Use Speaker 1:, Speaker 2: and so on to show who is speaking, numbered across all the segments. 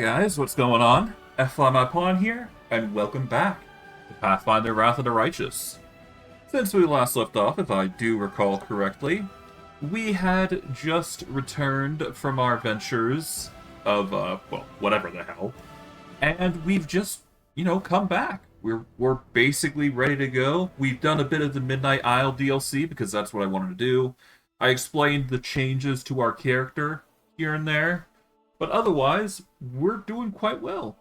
Speaker 1: guys, what's going on? Pawn here, and welcome back to Pathfinder Wrath of the Righteous. Since we last left off, if I do recall correctly, we had just returned from our ventures of, well, whatever the hell, and we've just, come back. We're basically ready to go. We've done a bit of the Midnight Isle DLC, because that's what I wanted to do. I explained the changes to our character here and there. But otherwise, we're doing quite well.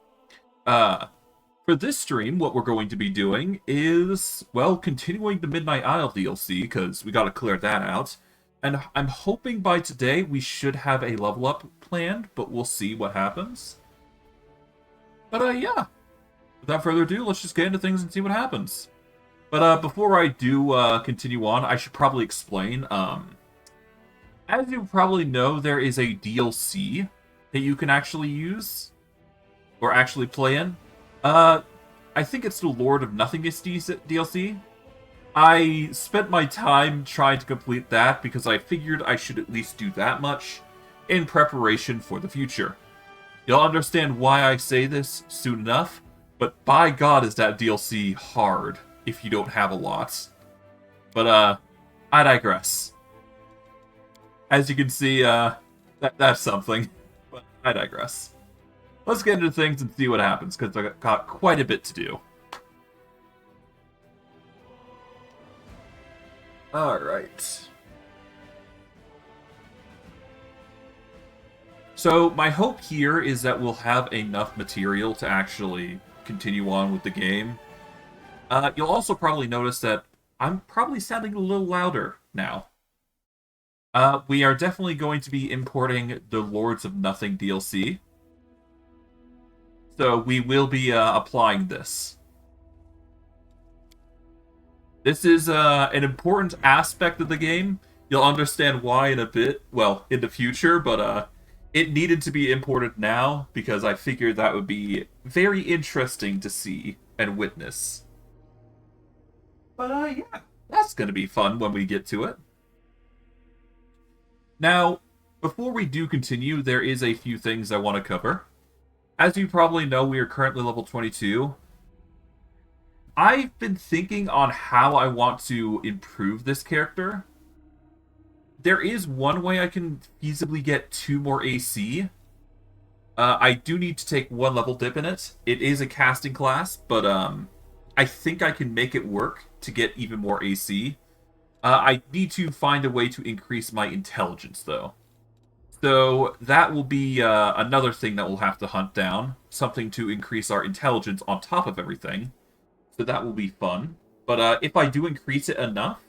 Speaker 1: For this stream, what we're going to be doing is, well, continuing the Midnight Isle DLC, because we got to clear that out. And I'm hoping by today we should have a level up planned, but we'll see what happens. But yeah, without further ado, let's just get into things and see what happens. But before I do continue on, I should probably explain. As you probably know, there is a DLC that you can actually use, or actually play in. I think it's the Lord of Nothingness DLC. I spent my time trying to complete that because I figured I should at least do that much in preparation for the future. You'll understand why I say this soon enough, but by God is that DLC hard if you don't have a lot. But I digress. As you can see, that's something. But I digress. Let's get into things and see what happens, because I got quite a bit to do. Alright. So, my hope here is that we'll have enough material to actually continue on with the game. You'll also probably notice that I'm probably sounding a little louder now. We are definitely going to be importing the Lords of Nothing DLC. So we will be applying this. This is an important aspect of the game. You'll understand why in a bit, well, in the future, but it needed to be imported now because I figured that would be very interesting to see and witness. But yeah, that's going to be fun when we get to it. Now, before we do continue, there is a few things I want to cover. As you probably know, we are currently level 22. I've been thinking on how I want to improve this character. There is one way I can feasibly get 2 more AC. I do need to take 1 level dip in it. It is a casting class, but I think I can make it work to get even more AC. I need to find a way to increase my intelligence, though. So that will be another thing that we'll have to hunt down. Something to increase our intelligence on top of everything. So that will be fun. But if I do increase it enough,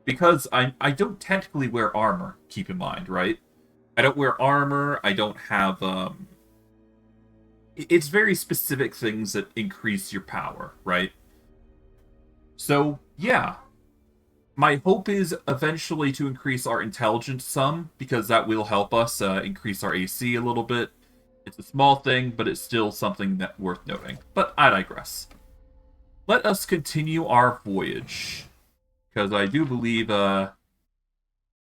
Speaker 1: because I don't technically wear armor, keep in mind, right? I don't wear armor, I don't have... It's very specific things that increase your power, right? So, yeah. My hope is eventually to increase our intelligence some, because that will help us increase our AC a little bit. It's a small thing, but it's still something that's worth noting. But I digress. Let us continue our voyage. Because I do believe,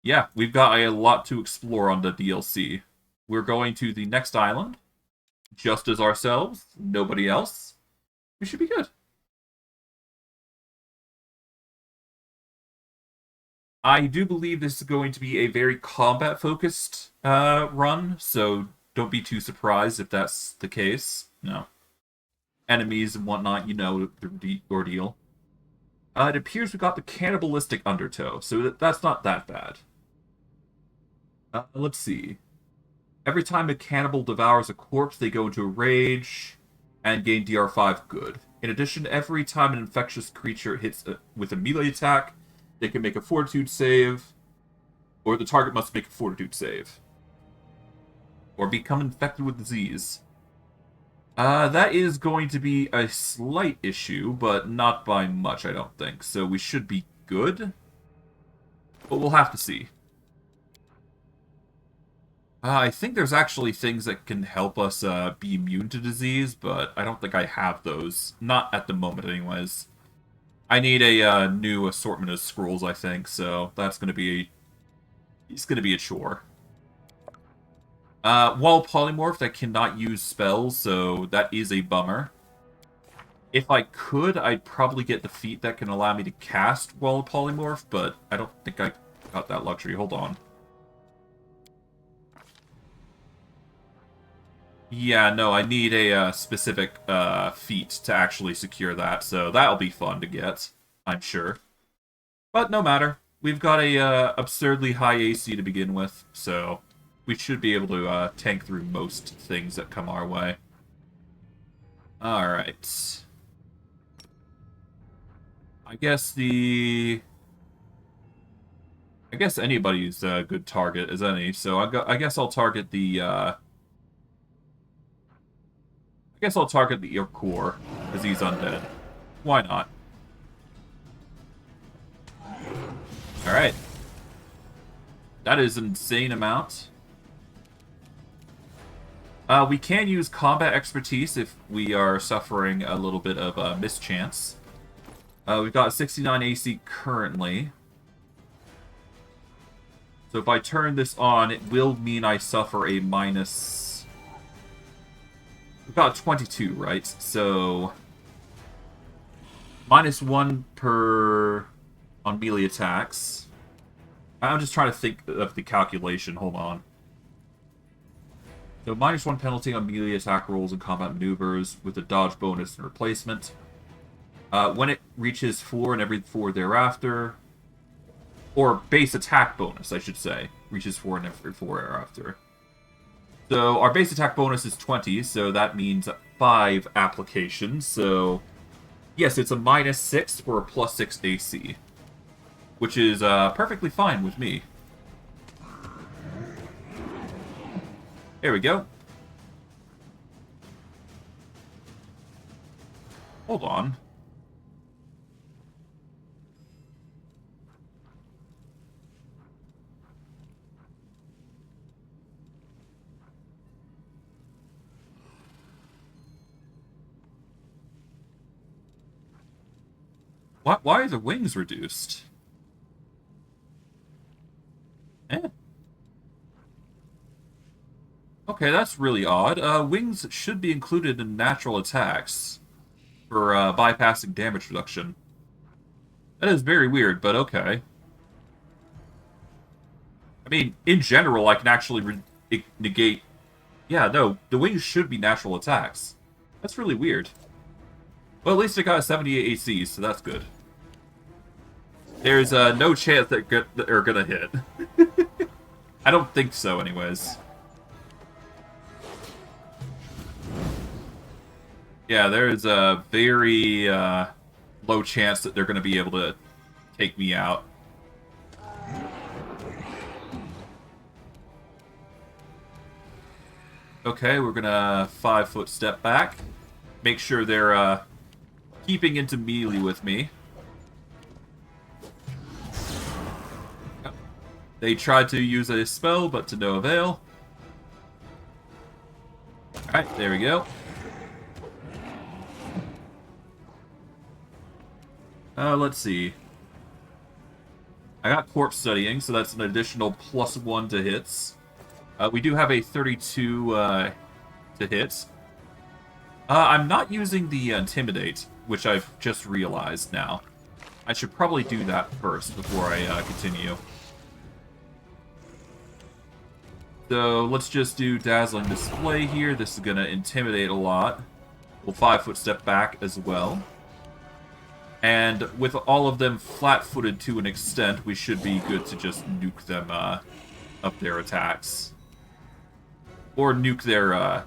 Speaker 1: yeah, we've got a lot to explore on the DLC. We're going to the next island, just as ourselves, nobody else. We should be good. I do believe this is going to be a very combat-focused run, so don't be too surprised if that's the case. No. Enemies and whatnot, you know the ordeal. It appears we got the cannibalistic undertow, so that's not that bad. Let's see. Every time a cannibal devours a corpse, they go into a rage and gain DR5 good. In addition, every time an infectious creature hits with a melee attack, they can make a fortitude save, or the target must make a fortitude save. Or become infected with disease. That is going to be a slight issue, but not by much, I don't think. So we should be good. But we'll have to see. I think there's actually things that can help us be immune to disease, but I don't think I have those. Not at the moment, anyways. I need a new assortment of scrolls, I think, so that's going to be... It's going to be a chore. While polymorphed, I cannot use spells, so that is a bummer. If I could, I'd probably get the feat that can allow me to cast while polymorphed, but I don't think I got that luxury. Hold on. Yeah, no, I need a specific feat to actually secure that, so that'll be fun to get, I'm sure. But no matter. We've got a absurdly high AC to begin with, so we should be able to tank through most things that come our way. Alright. I guess anybody's a good target as any, so I guess I'll target the Irkor, because he's undead. Why not? Alright. That is an insane amount. We can use combat expertise if we are suffering a little bit of mischance. We've got 69 AC currently. So if I turn this on, it will mean I suffer a minus... We've got 22, right? So... -1 per... on melee attacks. I'm just trying to think of the calculation. Hold on. So -1 penalty on melee attack rolls and combat maneuvers with a dodge bonus and replacement. When it reaches 4 and every 4 thereafter... Or base attack bonus, I should say. Reaches 4 and every 4 thereafter. So our base attack bonus is 20, so that means 5 applications. So, yes, it's a -6 for a +6 AC. Which is perfectly fine with me. There we go. Hold on. Why are the wings reduced? Eh. Okay, that's really odd. Wings should be included in natural attacks for bypassing damage reduction. That is very weird, but okay. I mean, in general, I can actually negate... Yeah, no, the wings should be natural attacks. That's really weird. Well, at least it got a 78 AC, so that's good. There's no chance that they're gonna hit. I don't think so, anyways. Yeah, there's a very low chance that they're gonna be able to take me out. Okay, we're gonna 5-foot step back. Make sure they're keeping into melee with me. They tried to use a spell, but to no avail. Alright, there we go. Let's see. I got corpse studying, so that's an additional +1 to hits. We do have a 32 to hit. I'm not using the Intimidate, which I've just realized now. I should probably do that first before I continue. So let's just do Dazzling Display here. This is going to intimidate a lot. We'll 5-foot step back as well. And with all of them flat-footed to an extent, we should be good to just nuke them up their attacks. Or nuke their...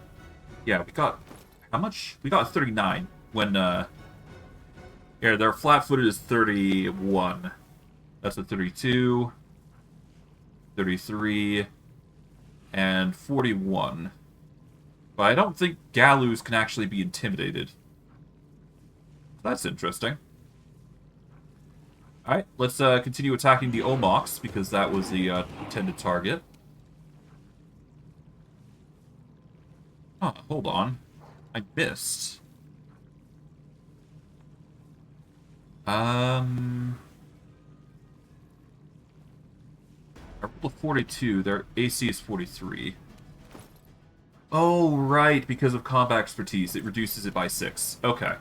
Speaker 1: Yeah, we got... How much? We got 39 when... Yeah, their flat-footed is 31. That's a 32. 33. And 41. But I don't think Galus can actually be intimidated. That's interesting. Alright, let's continue attacking the Omox, because that was the intended target. Oh, hold on. I missed. I rolled a 42. Their AC is 43. Oh, right, because of combat expertise, it reduces it by 6. Okay.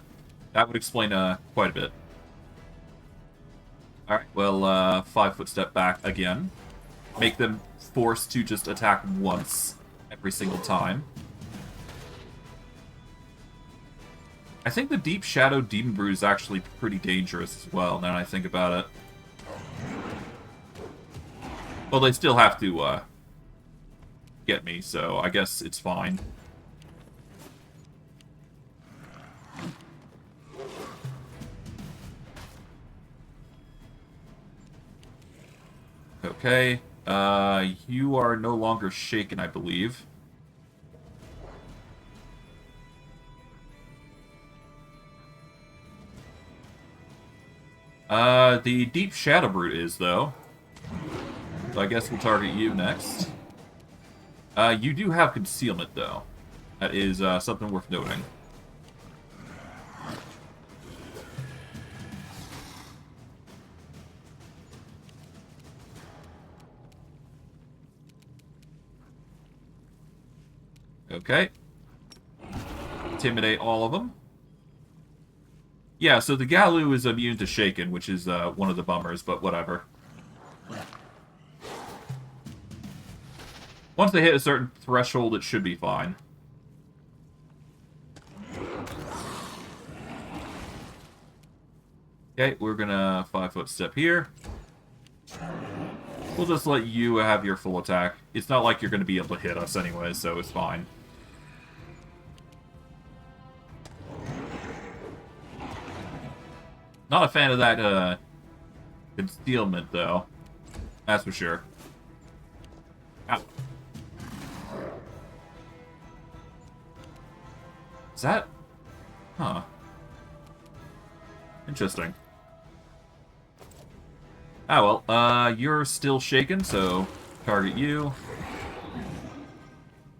Speaker 1: That would explain quite a bit. Alright, well, 5-foot step back again. Make them forced to just attack once every single time. I think the Deep Shadow Demon Brood is actually pretty dangerous as well, now that I think about it. Well, they still have to, get me, so I guess it's fine. Okay, you are no longer shaken, I believe. The Deep Shadow Brute is, though. So I guess we'll target you next. You do have concealment, though. That is, something worth noting. Okay. Intimidate all of them. Yeah, so the Galu is immune to Shaken, which is one of the bummers, but whatever. Once they hit a certain threshold, it should be fine. Okay, we're gonna 5-foot step here. We'll just let you have your full attack. It's not like you're gonna be able to hit us anyway, so it's fine. Not a fan of that, concealment, though. That's for sure. Ow. Is that... Huh. Interesting. Ah, well, you're still shaken, so target you.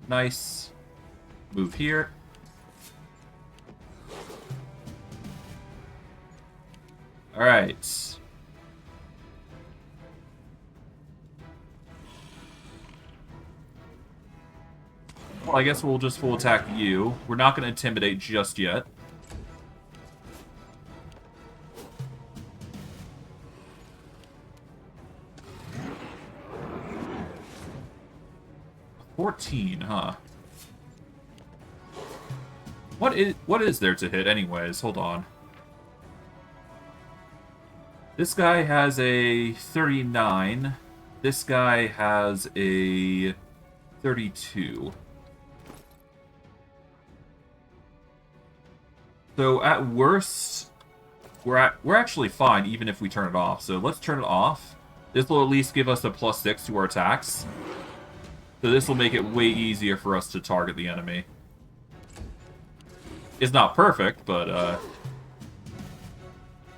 Speaker 1: Nice. Move here. Alright. Well, I guess we'll just full attack you. We're not going to intimidate just yet. $14, huh? What is there to hit anyways? Hold on. This guy has a 39. This guy has a 32. So at worst, we're actually fine even if we turn it off. So let's turn it off. This will at least give us a +6 to our attacks. So this will make it way easier for us to target the enemy. It's not perfect, but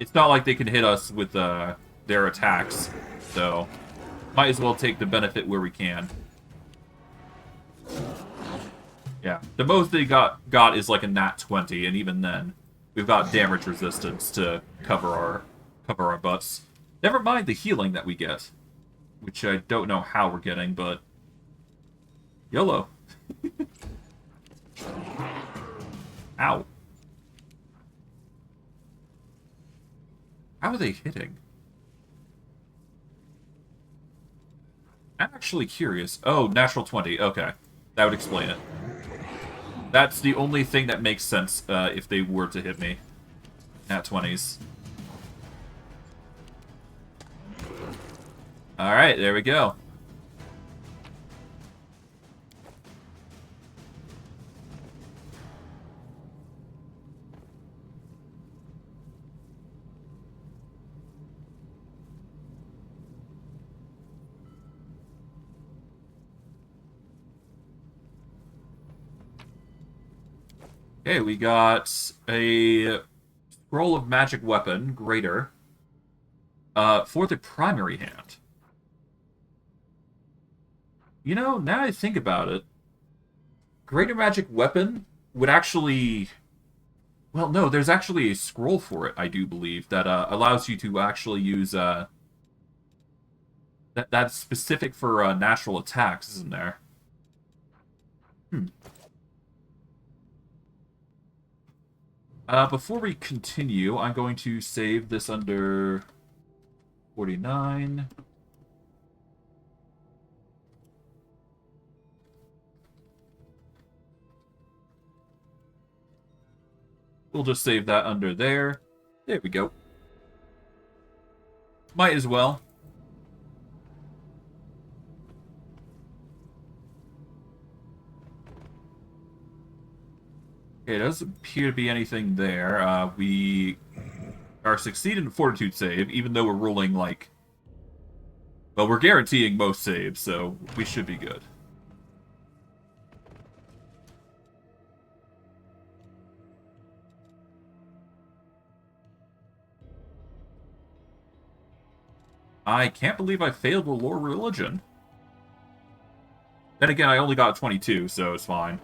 Speaker 1: it's not like they can hit us with their attacks. So might as well take the benefit where we can. Yeah, the most they got is like a nat 20, and even then, we've got damage resistance to cover our butts. Never mind the healing that we get, which I don't know how we're getting, but YOLO. Ow. How are they hitting? I'm actually curious. Oh, natural 20. Okay. That would explain it. That's the only thing that makes sense if they were to hit me. Nat 20s. Alright, there we go. Okay, we got a Scroll of Magic Weapon, Greater, for the primary hand. You know, now I think about it, Greater Magic Weapon would actually... Well, no, there's actually a scroll for it, I do believe, that allows you to actually use... That's specific for natural attacks, isn't there? Hmm. Before we continue, I'm going to save this under 49. We'll just save that under there. There we go. Might as well. Okay, it doesn't appear to be anything there. We are succeeding in Fortitude save, even though we're rolling, like... Well, we're guaranteeing most saves, so we should be good. I can't believe I failed the lore religion. Then again, I only got 22, so it's fine.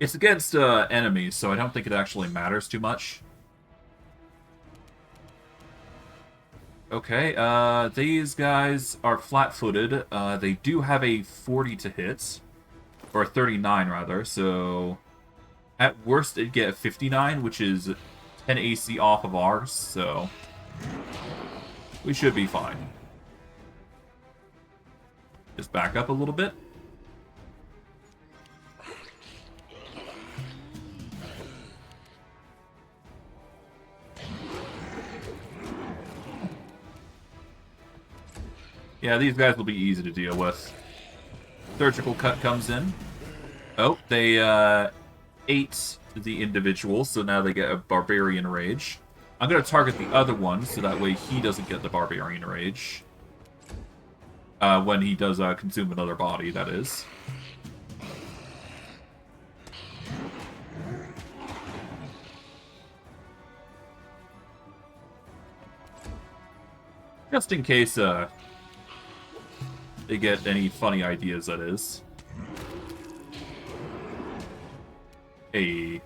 Speaker 1: It's against enemies, so I don't think it actually matters too much. Okay, these guys are flat-footed. They do have a 40 to hit. Or a 39, rather, so... At worst, it'd get a 59, which is 10 AC off of ours, so... We should be fine. Just back up a little bit. Yeah, these guys will be easy to deal with. Surgical cut comes in. Oh, they ate the individual, so now they get a barbarian rage. I'm going to target the other one, so that way he doesn't get the barbarian rage. When he does consume another body, that is. Just in case they get any funny ideas, that is. Hey.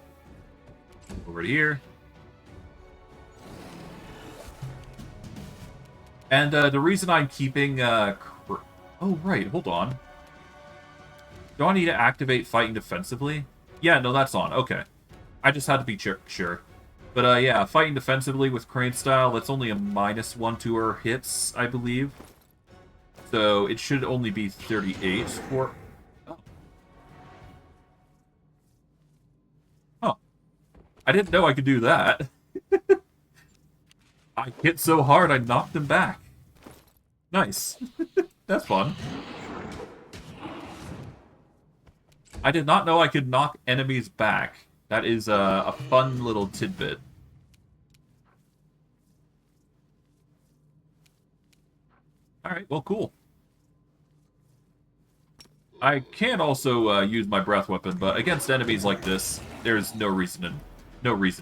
Speaker 1: Over here. And the reason I'm keeping... oh, right, hold on. Do I need to activate fighting defensively? Yeah, no, that's on. Okay. I just had to be sure. But, yeah, fighting defensively with Crane Style, that's only a -1 to her hits, I believe. So, it should only be 38 for... Oh. Oh. I didn't know I could do that. I hit so hard, I knocked him back. Nice. That's fun. I did not know I could knock enemies back. That is a fun little tidbit. Alright, well, cool. I can also use my breath weapon, but against enemies like this, there's no reason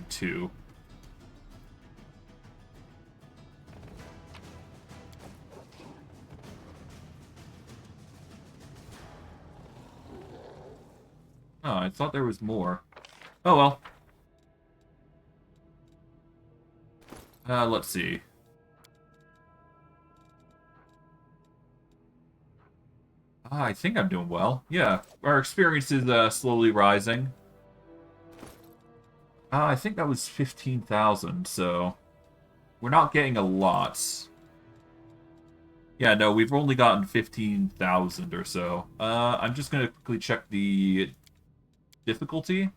Speaker 1: to. Oh, I thought there was more. Oh, well. Let's see. I think I'm doing well. Yeah, our experience is slowly rising. I think that was 15,000, so... We're not getting a lot. Yeah, no, we've only gotten 15,000 or so. I'm just gonna quickly check the difficulty.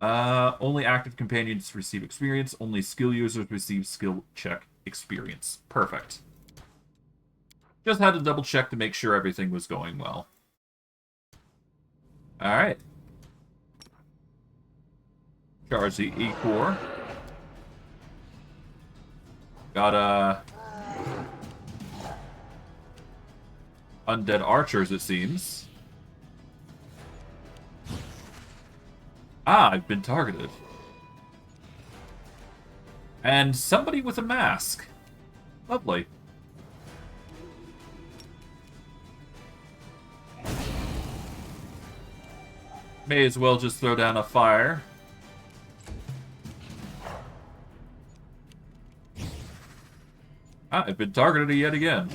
Speaker 1: Only active companions receive experience. Only skill users receive skill check experience. Perfect. Just had to double check to make sure everything was going well. Alright. Charge the E-Core. Got, undead archers, it seems. Ah, I've been targeted. And somebody with a mask. Lovely. May as well just throw down a fire. Ah, I've been targeted yet again.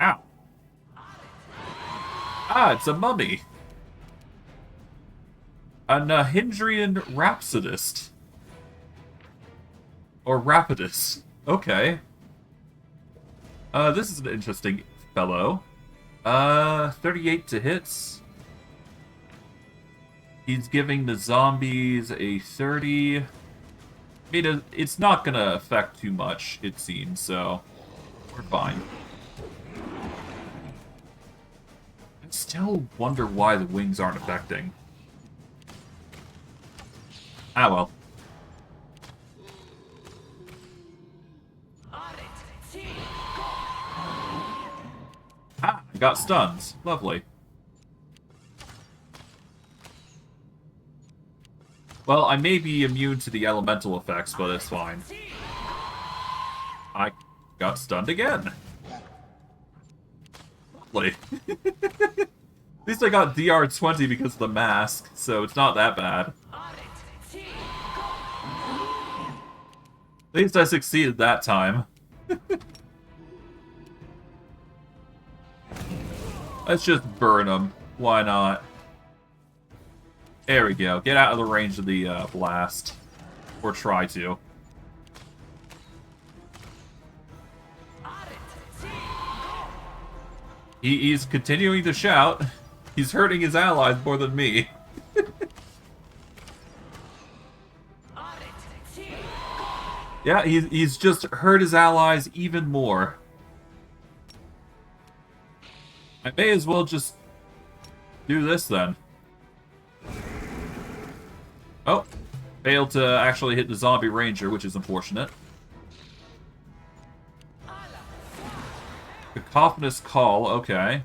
Speaker 1: Ow. Ah, it's a mummy. An Hindrian Rhapsodist. Or Rapidus. Okay. This is an interesting fellow. 38 to hits. He's giving the zombies a 30. I mean, it's not gonna affect too much, it seems, so we're fine. I still wonder why the wings aren't affecting. Ah, well. Ah, I got stuns. Lovely. Well, I may be immune to the elemental effects, but it's fine. I got stunned again. Lovely. At least I got DR20 because of the mask, so it's not that bad. At least I succeeded that time. Let's just burn them. Why not? There we go. Get out of the range of the blast. Or try to. He's continuing to shout. He's hurting his allies more than me. Yeah, he's just hurt his allies even more. I may as well just do this then. Oh, failed to actually hit the zombie ranger, which is unfortunate. Cacophonous call, okay.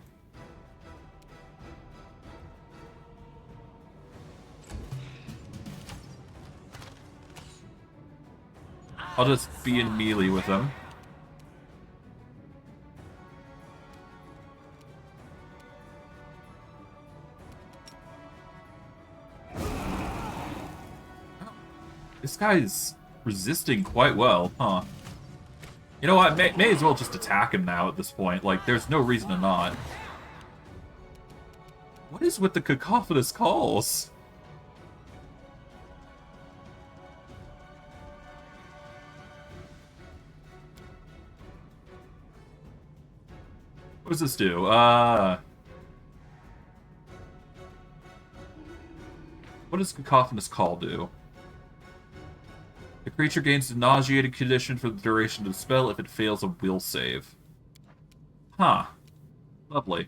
Speaker 1: I'll just be in melee with him. This guy's resisting quite well, huh? You know what? May as well just attack him now at this point. Like, there's no reason to not. What is with the cacophonous calls? What does this do? What does cacophonous call do? The creature gains a nauseated condition for the duration of the spell if it fails a will save. Huh. Lovely.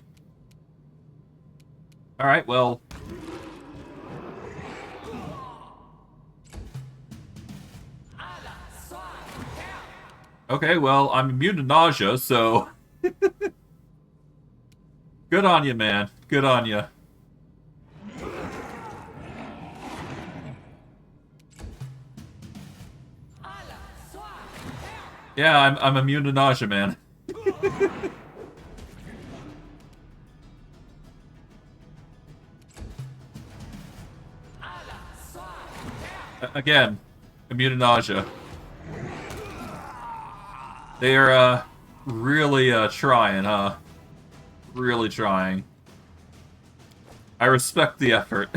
Speaker 1: Alright, well... Okay, well, I'm immune to nausea, so... Good on you, man. Good on you. Yeah, I'm immune to nausea, man. Again, immune to nausea. They are, really, trying, huh? Really trying. I respect the effort.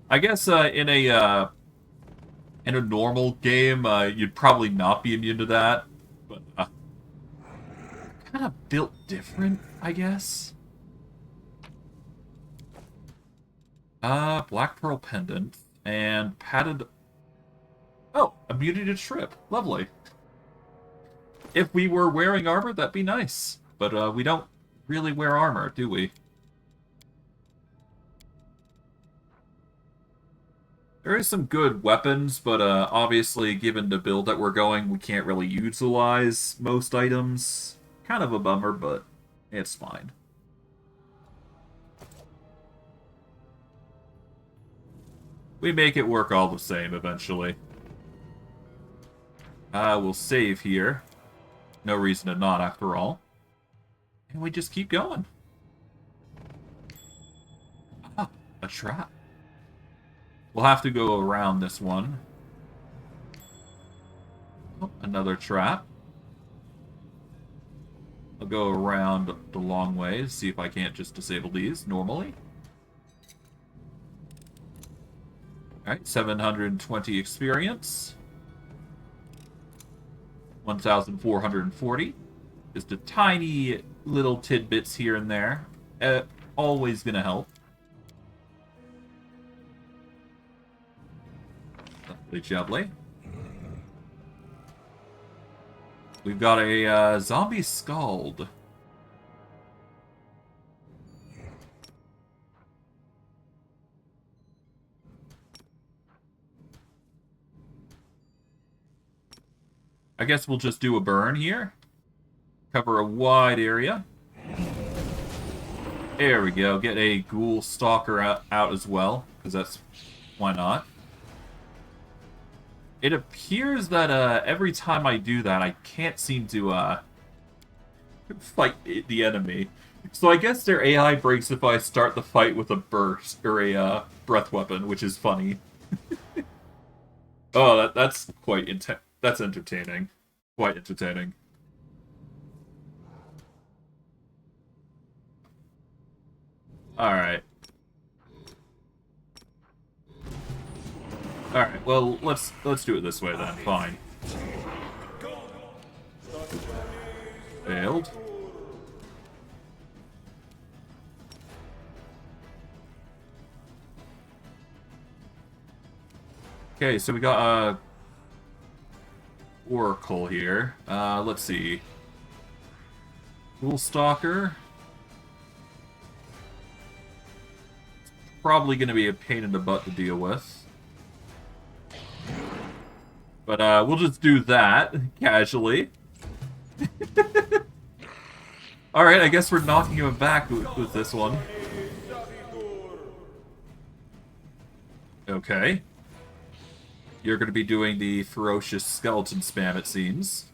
Speaker 1: I guess, in a normal game, you'd probably not be immune to that. But, kind of built different, I guess. Black Pearl Pendant, and padded... Oh, immunity to trip. Lovely. If we were wearing armor, that'd be nice. But, we don't really wear armor, do we? There is some good weapons, but, obviously, given the build that we're going, we can't really utilize most items. Kind of a bummer, but it's fine. We make it work all the same, eventually. We'll save here. No reason to not, after all. And we just keep going. Ah, a trap. We'll have to go around this one. Oh, another trap. I'll go around the long way, see if I can't just disable these normally. Alright, 720 experience. 1,440. Just a tiny little tidbits here and there. Always gonna help. Lovely jubbly. We've got a zombie scald. I guess we'll just do a burn here. Cover a wide area. There we go. Get a ghoul stalker out as well, because that's... why not? It appears that every time I do that, I can't seem to fight the enemy. So I guess their AI breaks if I start the fight with a burst, or a breath weapon, which is funny. Oh, that's quite intense. That's entertaining. Quite entertaining. Alright. Alright, well, let's do it this way then. Fine. Failed. Okay, so we got a Oracle here. Let's see. Ghoul Stalker. Probably going to be a pain in the butt to deal with. But we'll just do that casually. Alright, I guess we're knocking him back with this one. Okay. You're going to be doing the ferocious skeleton spam, it seems.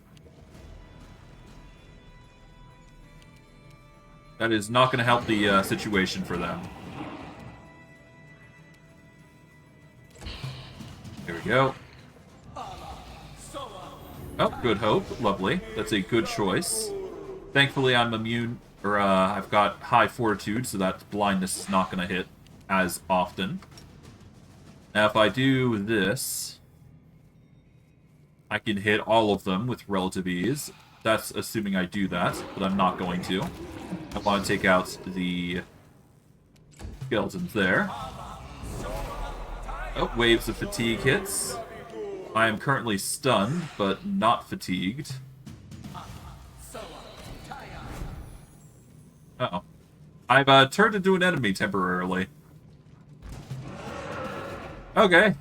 Speaker 1: That is not going to help the situation for them. There we go. Oh, good hope. Lovely. That's a good choice. Thankfully, I'm immune, or I've got high fortitude, so that blindness is not going to hit as often. Now, if I do this, I can hit all of them with relative ease. That's assuming I do that, but I'm not going to. I want to take out the skeletons there. Oh, waves of fatigue hits. I am currently stunned, but not fatigued. Uh-oh. I've turned into an enemy temporarily. Okay.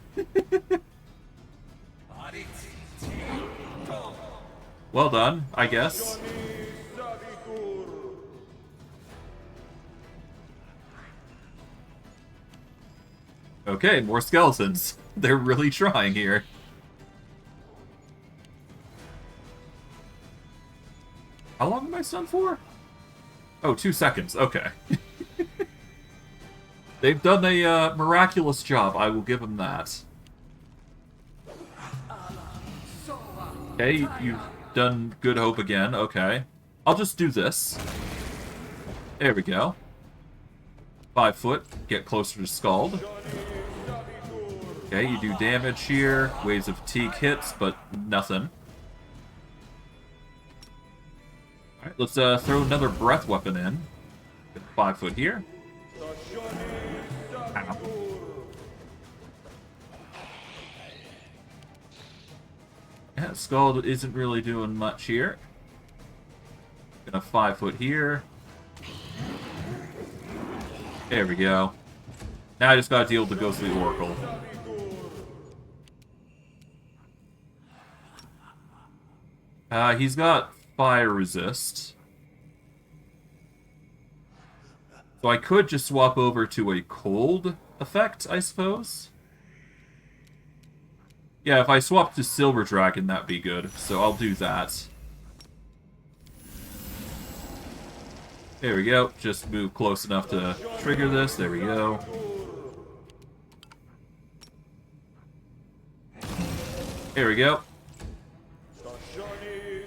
Speaker 1: Well done, I guess. Okay, more skeletons. They're really trying here. How long am I stunned for? Oh, 2 seconds. Okay. They've done a miraculous job. I will give them that. Okay, you've done good hope again. Okay. I'll just do this. There we go. 5 foot. Get closer to Scald. Okay, you do damage here. Waves of fatigue hits, but nothing. Alright, let's throw another breath weapon in. Get 5 foot here. Ow. Yeah, Scald isn't really doing much here. Gonna 5 foot here. There we go. Now I just gotta deal with the Ghostly Oracle. He's got fire resist. So I could just swap over to a cold effect, I suppose. Yeah, if I swap to Silver Dragon, that'd be good. So I'll do that. There we go. Just move close enough to trigger this. There we go. There we go.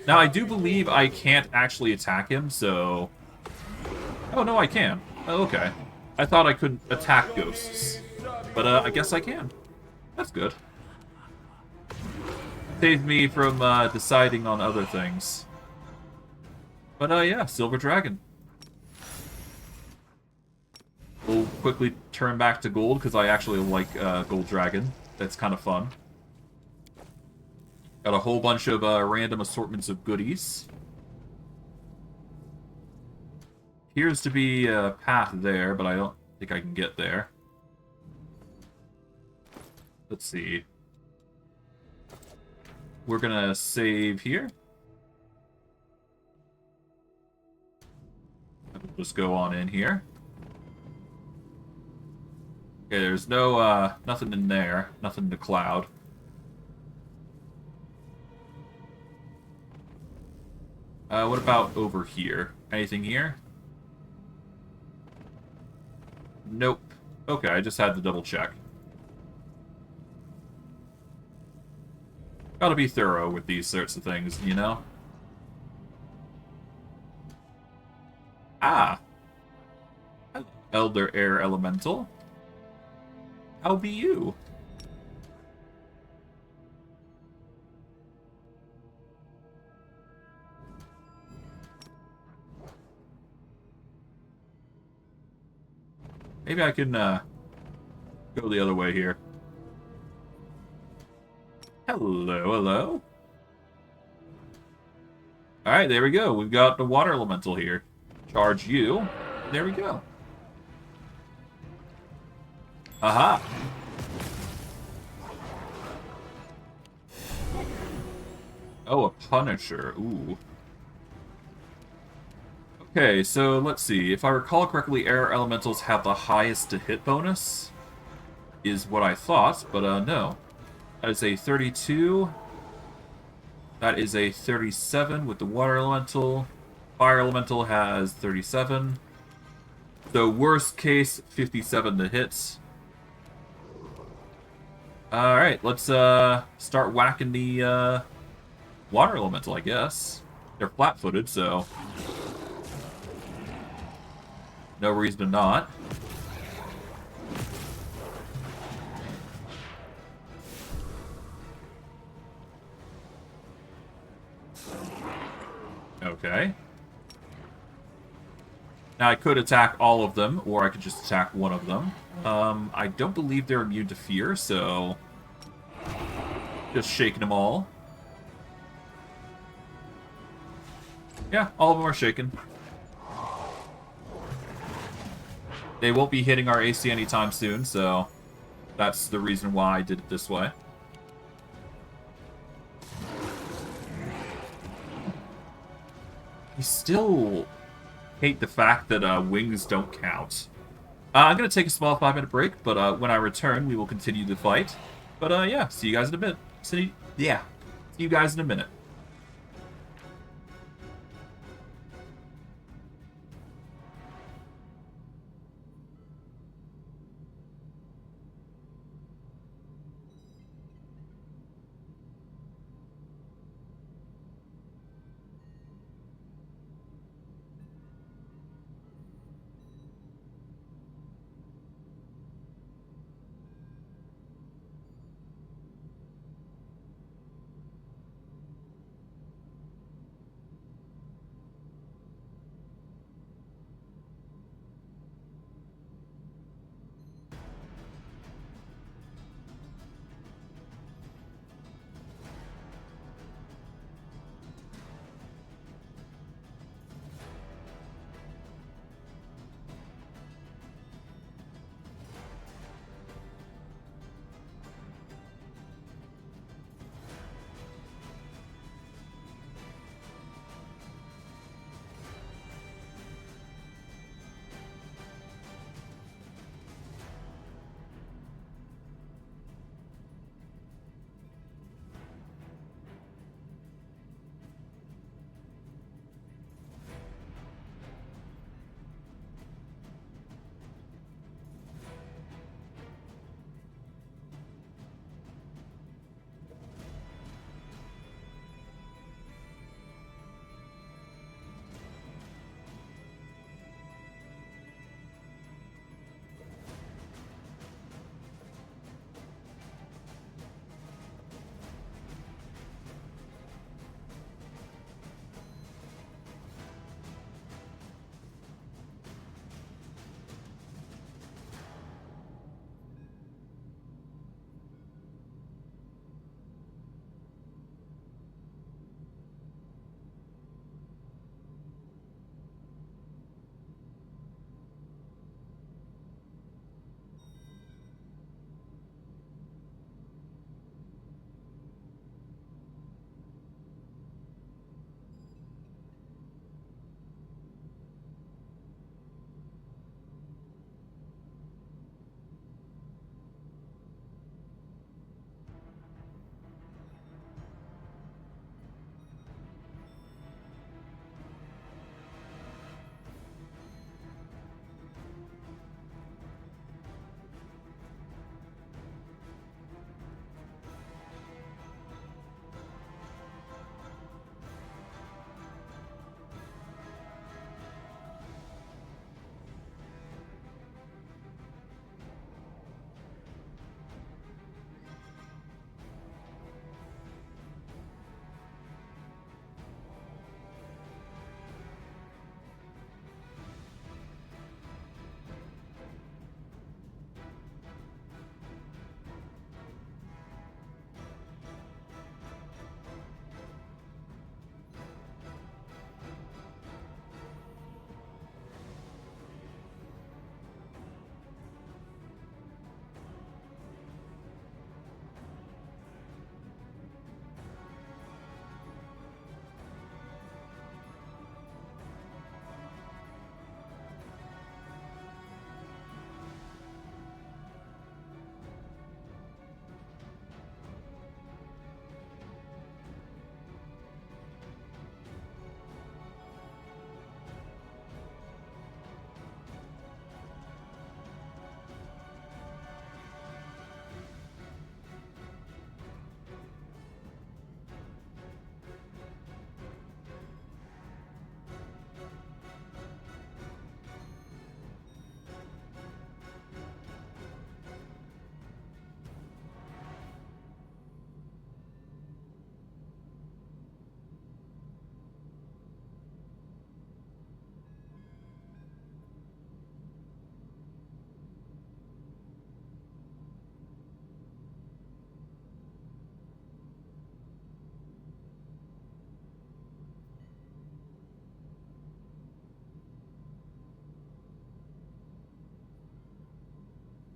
Speaker 1: Now, I do believe I can't actually attack him, so... Oh, no, I can. Oh, okay. I thought I couldn't attack ghosts. But, I guess I can. That's good. Saved me from, deciding on other things. But, yeah, Silver Dragon. We'll quickly turn back to gold, because I actually like, Gold Dragon. That's kind of fun. Got a whole bunch of, random assortments of goodies. Appears to be a path there, but I don't think I can get there. Let's see. We're gonna save here. We'll just go on in here. Okay, there's no, nothing in there. Nothing in the cloud. What about over here? Anything here? Nope. Okay, I just had to double check. Gotta be thorough with these sorts of things, you know? Ah! Elder Air Elemental. How be you? Maybe I can, go the other way here. Hello, hello. Alright, there we go. We've got the water elemental here. Charge you. There we go. Aha! Oh, a Punisher. Ooh. Okay, so let's see. If I recall correctly, air elementals have the highest to hit bonus, is what I thought, but no. That is a 32. That is a 37 with the water elemental. Fire elemental has 37. So worst case, 57 to hit. Alright, let's start whacking the water elemental, I guess. They're flat-footed, so no reason to not. Okay. Now I could attack all of them, or I could just attack one of them. I don't believe they're immune to fear, so just shaking them all. Yeah, all of them are shaken. They won't be hitting our AC anytime soon, so that's the reason why I did it this way. I still hate the fact that wings don't count. I'm going to take a small 5-minute break, but when I return, we will continue the fight. But yeah, see you guys in a bit. See you guys in a minute.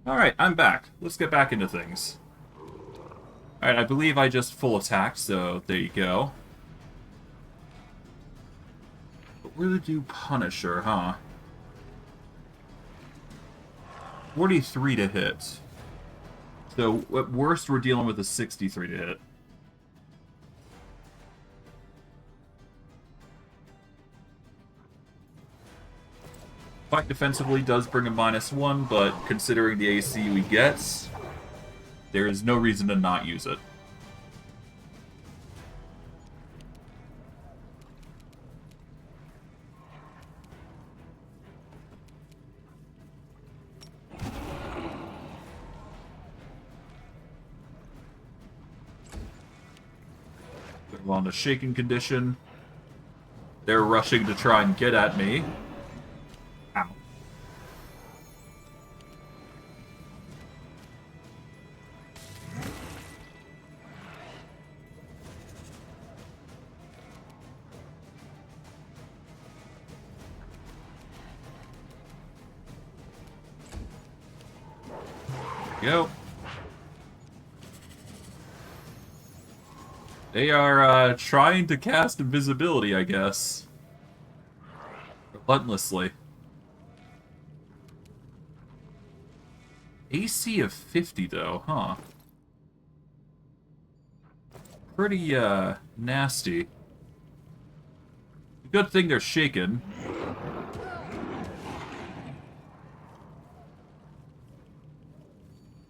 Speaker 1: Alright, I'm back. Let's get back into things. Alright, I believe I just full attacked, so there you go. But really do Punisher, huh? 43 to hit. So, at worst, we're dealing with a 63 to hit. Fight defensively does bring a -1, but considering the AC we get, there is no reason to not use it. They're on a shaking condition. They're rushing to try and get at me. Ow. Go. They are trying to cast invisibility, I guess. Relentlessly. AC of 50, though, huh? Pretty, nasty. Good thing they're shaken.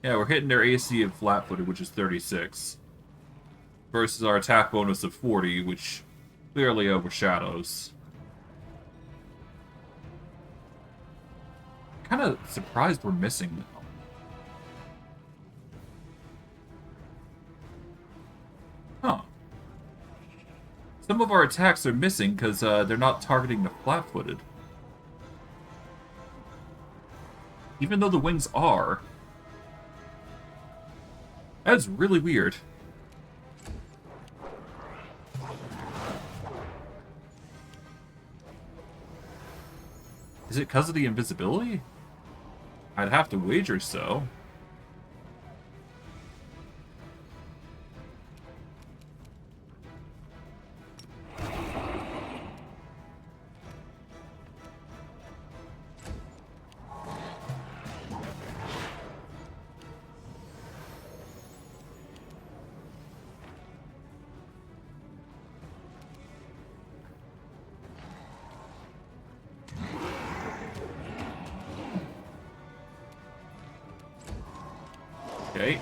Speaker 1: Yeah, we're hitting their AC of flat-footed, which is 36. Versus our attack bonus of 40, which clearly overshadows. Kind of surprised we're missing now. Huh. Some of our attacks are missing because they're not targeting the flat-footed. Even though the wings are. That's really weird. Is it because of the invisibility? I'd have to wager so. Okay.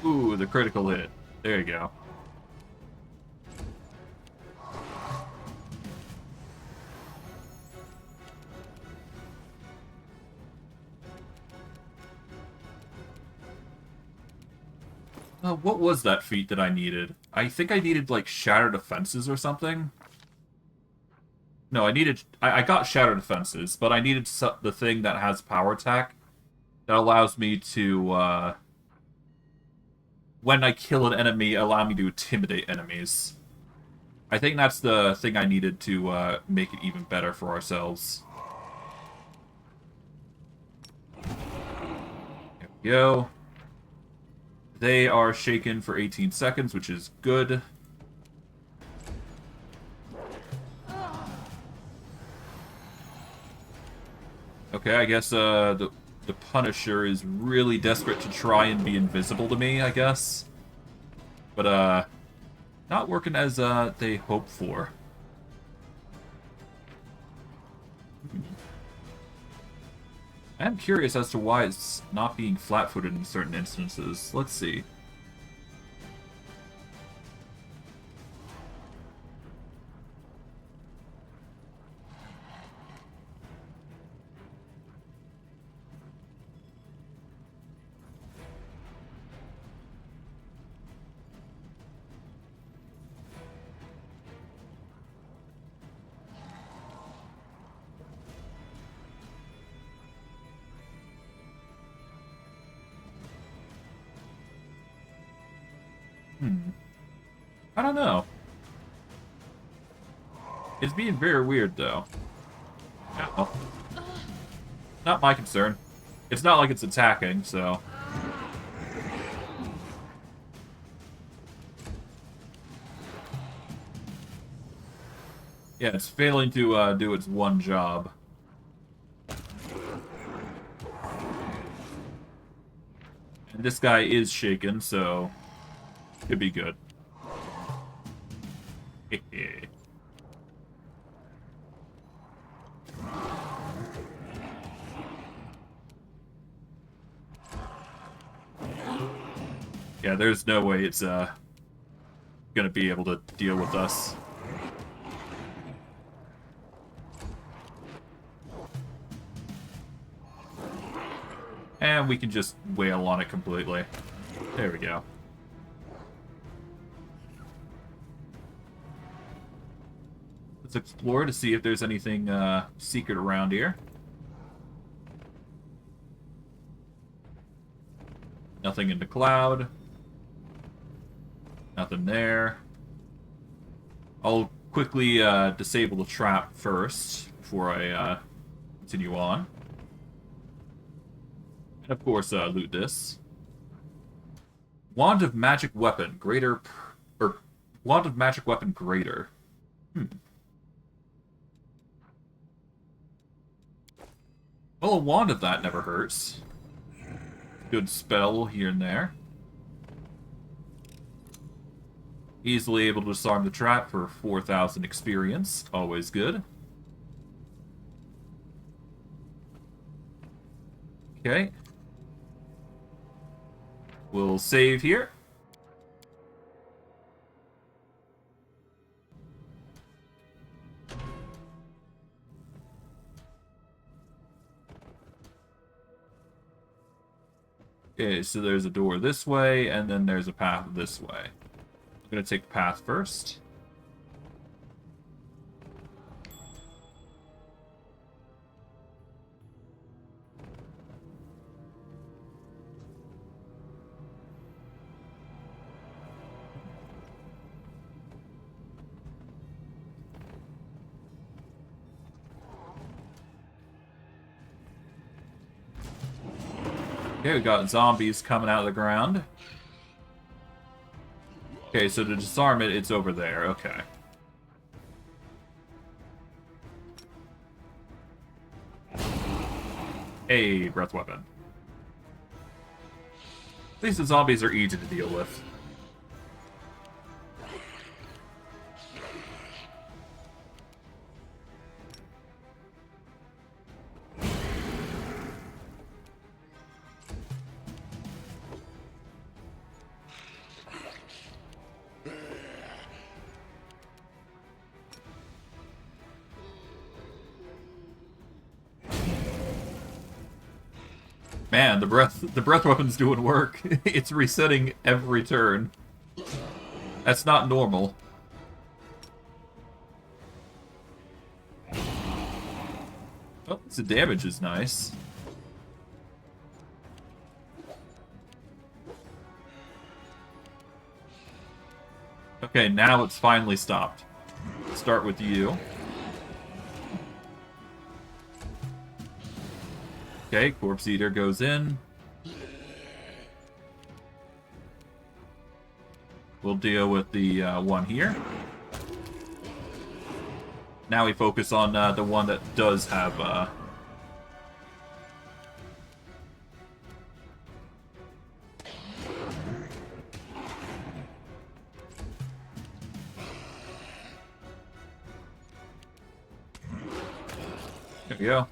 Speaker 1: Ooh, the critical hit. There you go. What was that feat that I needed? I think I needed, like, Shattered Defenses or something? No, I needed... I got Shattered Defenses, but I needed the thing that has Power Attack that allows me to, when I kill an enemy, allow me to intimidate enemies. I think that's the thing I needed to, make it even better for ourselves. There we go. They are shaken for 18 seconds, which is good. Okay, I guess the Punisher is really desperate to try and be invisible to me, I guess. But, not working as they hoped for. I am curious as to why it's not being flat-footed in certain instances. Let's see. I don't know. It's being very weird, though. Ow. Not my concern. It's not like it's attacking, so... Yeah, it's failing to do its one job. And this guy is shaken, so... Could be good. Yeah, there's no way it's gonna be able to deal with us. And we can just wail on it completely. There we go. Let's explore to see if there's anything secret around here. Nothing in the cloud. Nothing there. I'll quickly disable the trap first before I continue on. And of course, loot this. Wand of Magic Weapon, greater... or Wand of Magic Weapon, greater. Well, a wand of that never hurts. Good spell here and there. Easily able to disarm the trap for 4,000 experience. Always good. Okay. We'll save here. Okay, so there's a door this way, and then there's a path this way. I'm gonna take the path first. Okay, we got zombies coming out of the ground. Okay, so to disarm it, it's over there. Okay. A breath weapon. At least the zombies are easy to deal with. Man, the breath weapon's doing work. It's resetting every turn. That's not normal. Oh, the damage is nice. Okay, now it's finally stopped. Start with you. Okay, Corpse Eater goes in. We'll deal with the one here. Now we focus on the one that does have... There we go.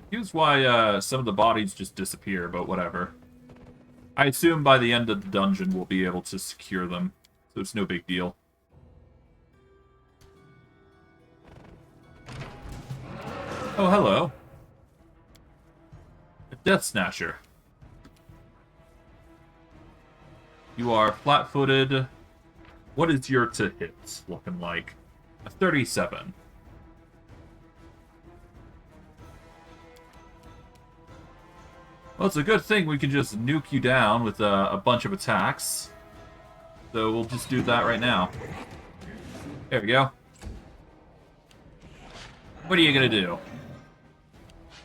Speaker 1: Here's why some of the bodies just disappear, but whatever. I assume by the end of the dungeon we'll be able to secure them, so it's no big deal. Oh, hello. A Death Snatcher. You are flat-footed. What is your to hit looking like? A 37. Well, it's a good thing we can just nuke you down with a bunch of attacks. So we'll just do that right now. There we go. What are you gonna do?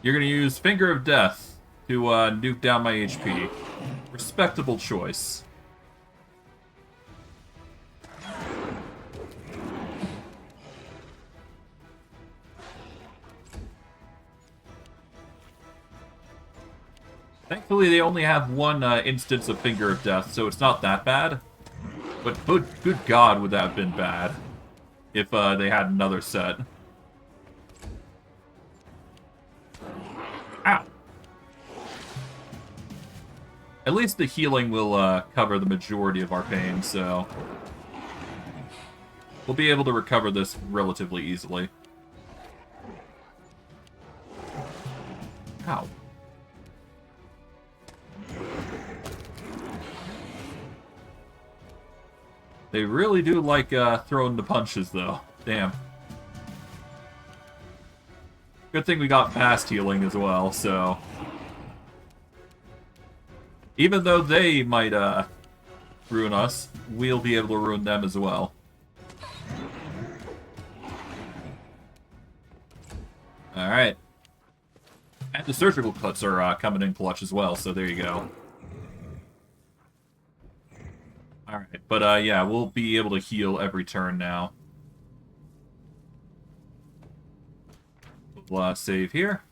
Speaker 1: You're gonna use Finger of Death to nuke down my HP. Respectable choice. Thankfully, they only have one instance of Finger of Death, so it's not that bad. But good God, would that have been bad if they had another set. Ow! At least the healing will cover the majority of our pain, so we'll be able to recover this relatively easily. Ow. They really do like throwing the punches, though. Damn. Good thing we got fast healing as well, so... Even though they might ruin us, we'll be able to ruin them as well. Alright. And the surgical cuts are coming in clutch as well, so there you go. Alright, but yeah, we'll be able to heal every turn now. We'll save here.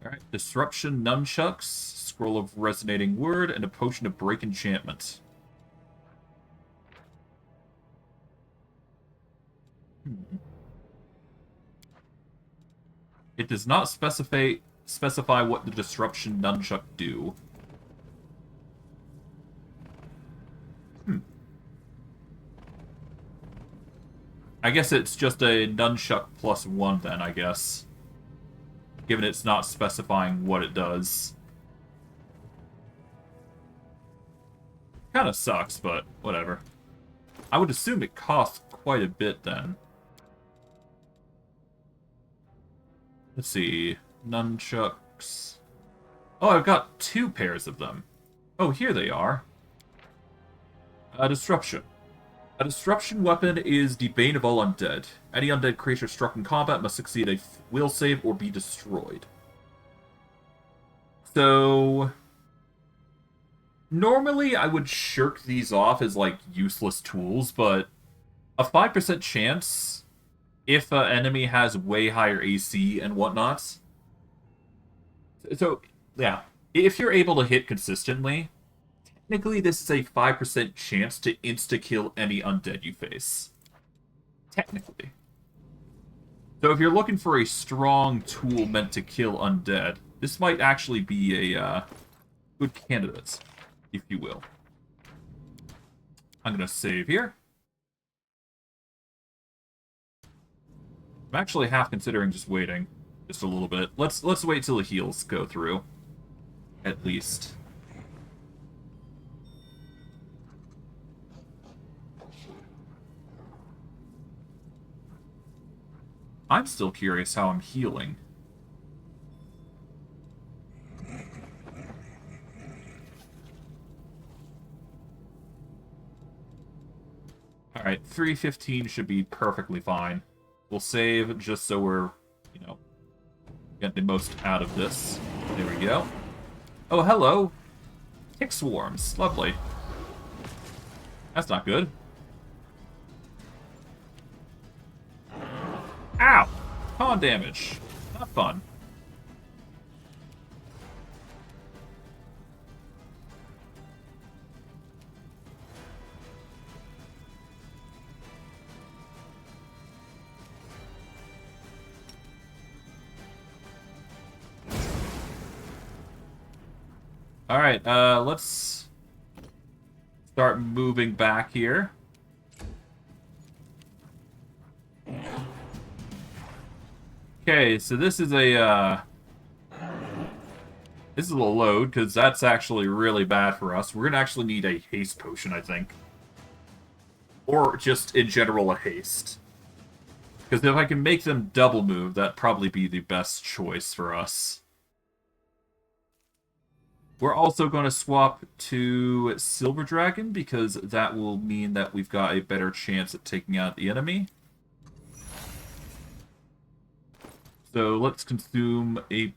Speaker 1: Alright, Disruption Nunchucks, Scroll of Resonating Word, and a Potion of Break Enchantment. It does not specify what the Disruption Nunchuck do. I guess it's just a Nunchuck +1 then, I guess. Given it's not specifying what it does. Kinda sucks, but whatever. I would assume it costs quite a bit then. Let's see. Nunchucks. Oh, I've got 2 pairs of them. Oh, here they are. Disruption. A disruption weapon is the bane of all undead. Any undead creature struck in combat must succeed a will save or be destroyed. So... normally I would shirk these off as, like, useless tools, but a 5% chance if an enemy has way higher AC and whatnot. So, yeah. If you're able to hit consistently, technically this is a 5% chance to insta-kill any undead you face. Technically. So if you're looking for a strong tool meant to kill undead, this might actually be a good candidate, if you will. I'm going to save here. I'm actually half considering just waiting just a little bit. Let's wait till the heals go through, at least. I'm still curious how I'm healing. Alright, 315 should be perfectly fine. We'll save just so we're, you know, getting the most out of this. There we go. Oh, hello! Tick swarms. Lovely. That's not good. Ow! Con damage. Not fun. Alright, let's start moving back here. Okay, so this is a load, because that's actually really bad for us. We're gonna actually need a haste potion, I think. Or just, in general, a haste. Because if I can make them double move, that'd probably be the best choice for us. We're also going to swap to Silver Dragon, because that will mean that we've got a better chance at taking out the enemy. So let's consume a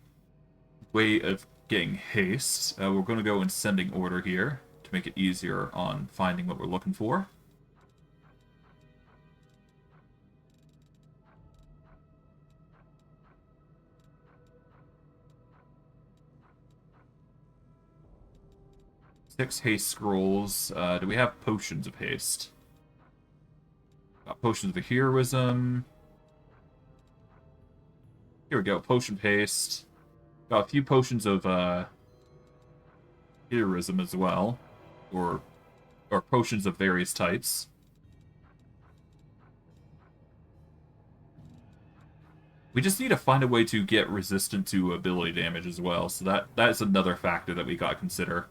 Speaker 1: way of getting haste. We're going to go in sending order here to make it easier on finding what we're looking for. Six haste scrolls. Do we have potions of haste? Got potions of heroism. Here we go, potion of haste. Got a few potions of heroism as well, or potions of various types. We just need to find a way to get resistant to ability damage as well, so that's another factor that we gotta consider.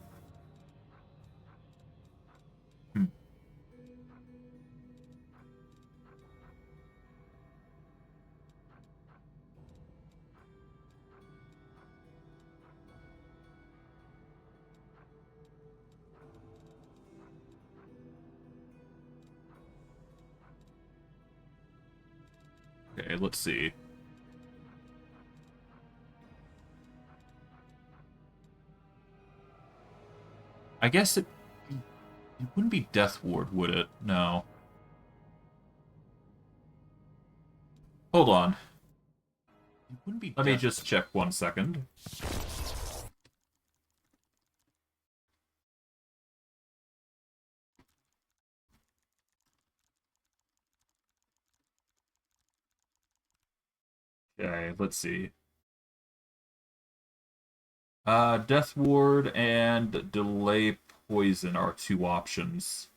Speaker 1: Okay, let's see. I guess it wouldn't be Death Ward, would it? No. Hold on. It wouldn't be. Let me just check 1 second. Okay, let's see. Death Ward and Delay Poison are two options.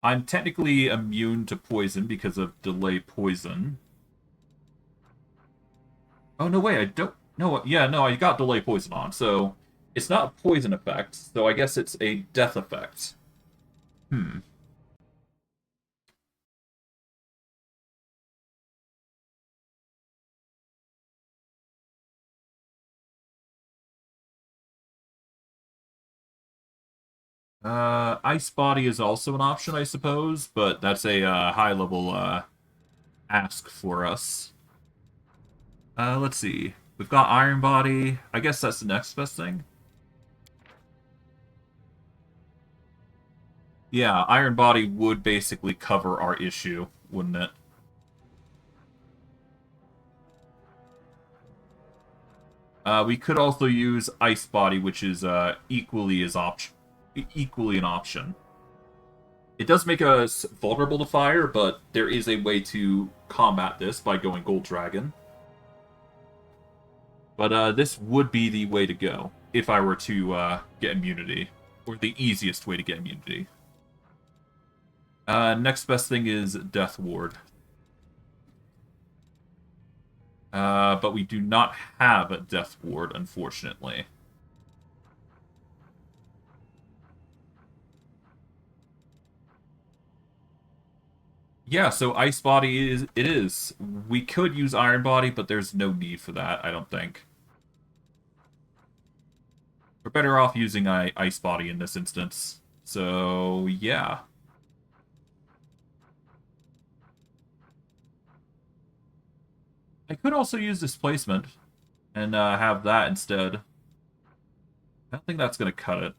Speaker 1: I'm technically immune to poison because of Delay Poison. Oh, no, wait, I don't... No, yeah, no, I got Delay Poison on, so... It's not a poison effect, so I guess it's a death effect. Hmm. Ice Body is also an option, I suppose, but that's a high-level ask for us. Let's see. We've got Iron Body. I guess that's the next best thing. Yeah, Iron Body would basically cover our issue, wouldn't it? We could also use Ice Body, which is equally an option. It does make us vulnerable to fire, but there is a way to combat this by going Gold Dragon. But this would be the way to go if I were to get immunity, or the easiest way to get immunity. Next best thing is Death Ward. But we do not have a Death Ward, unfortunately. Yeah, so Ice Body is. We could use Iron Body, but there's no need for that, I don't think. We're better off using Ice Body in this instance. So, yeah. I could also use Displacement and have that instead. I don't think that's going to cut it.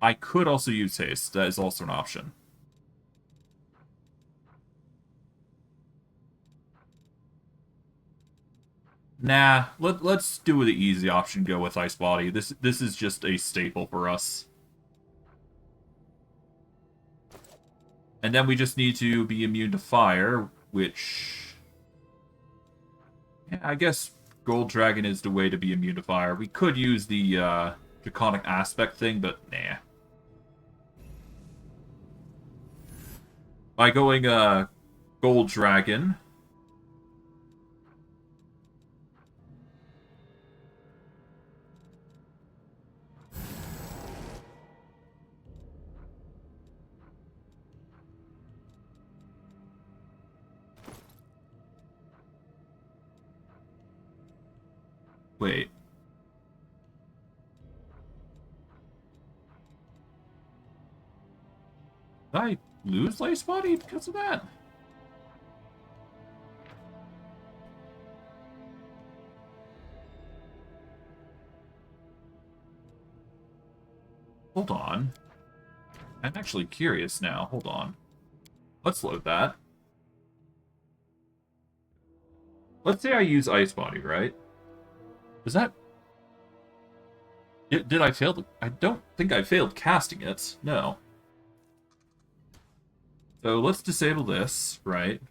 Speaker 1: I could also use Haste. That is also an option. Nah, let's do the easy option, go with Ice Body. This is just a staple for us. And then we just need to be immune to fire, which... Yeah, I guess Gold Dragon is the way to be immune to fire. We could use the Draconic Aspect thing, but nah. By going Gold Dragon... Wait. Did I lose Lace Body because of that? Hold on. I'm actually curious now. Hold on. Let's load that. Let's say I use Ice Body, right? Is that... Did I fail? I don't think I failed casting it. No. So let's disable this, right?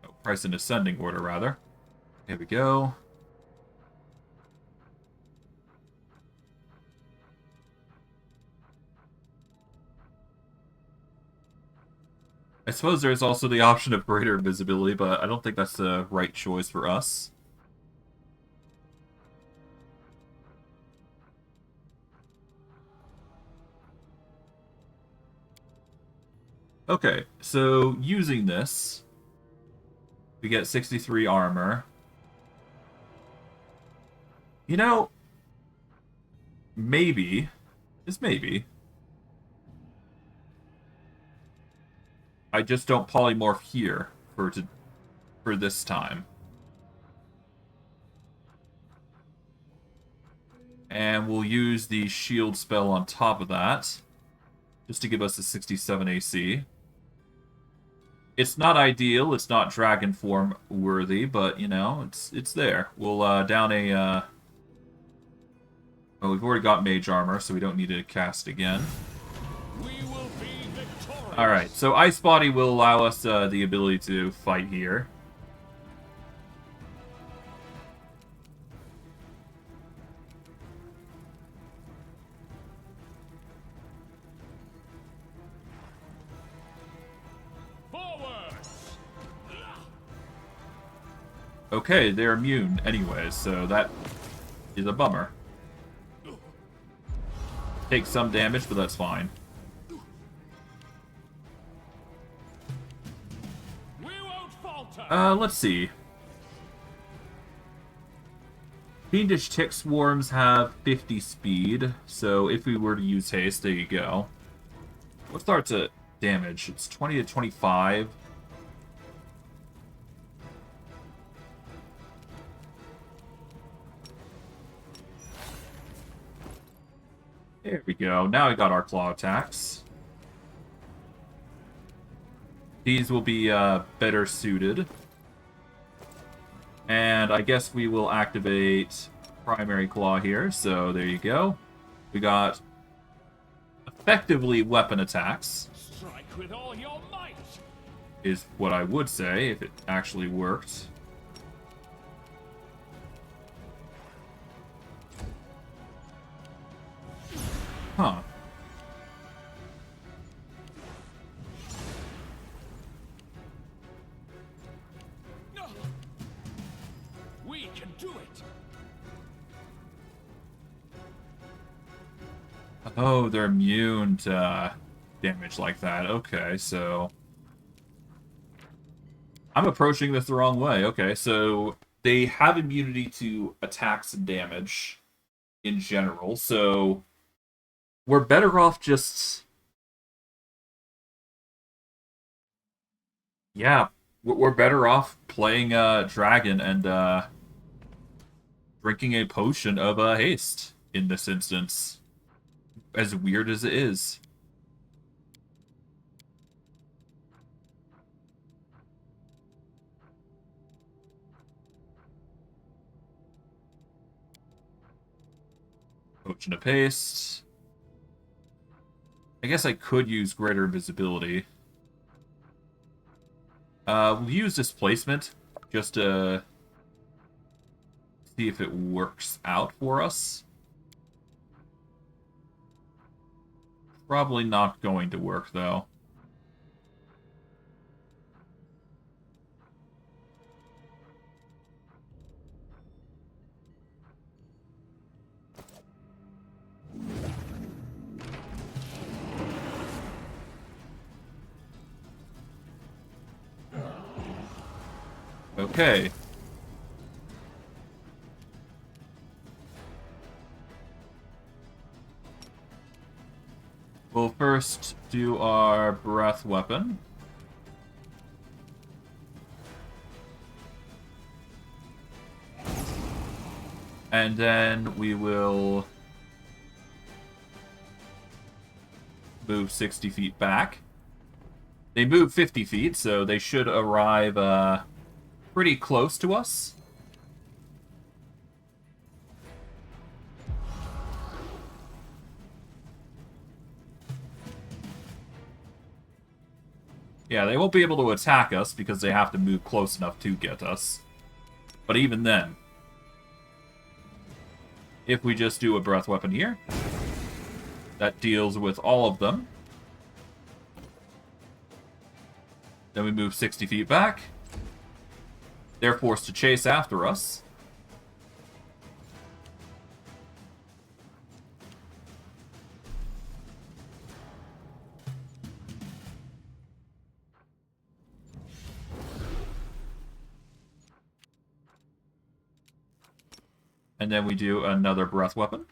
Speaker 1: Oh, price in ascending order, rather. Here we go. I suppose there's also the option of greater visibility, but I don't think that's the right choice for us. Okay, so using this, we get 63 armor. You know, maybe, just maybe, I just don't polymorph here for this time. And we'll use the shield spell on top of that, just to give us a 67 AC. It's not ideal, it's not dragon form worthy, but, you know, it's there. We'll down a... Oh, we've already got mage armor, so we don't need to cast again. Alright, so Ice Body will allow us the ability to fight here. Okay, they're immune anyways, so that is a bummer. Take some damage, but that's fine. Let's see. Fiendish Tick Swarms have 50 speed, so if we were to use haste, there you go. What's our damage? It's 20 to 25. There we go. Now we got our claw attacks. These will be better suited. And I guess we will activate primary claw here. So there you go. We got effectively weapon attacks.
Speaker 2: Strike with all your might.
Speaker 1: Is what I would say if it actually worked. Huh.
Speaker 2: We can do it.
Speaker 1: Oh, they're immune to damage like that. Okay, so... I'm approaching this the wrong way. Okay, so they have immunity to attacks and damage in general, so we're better off just... Yeah, we're better off playing Dragon and drinking a potion of haste in this instance. As weird as it is. Potion of haste. I guess I could use greater visibility. We'll use displacement just to see if it works out for us. Probably not going to work, though. Okay. We'll first do our breath weapon. And then we will move 60 feet back. They move 50 feet, so they should arrive pretty close to us. Yeah, they won't be able to attack us because they have to move close enough to get us. But even then, if we just do a breath weapon here, that deals with all of them. Then we move 60 feet back. They're forced to chase after us. And then we do another breath weapon.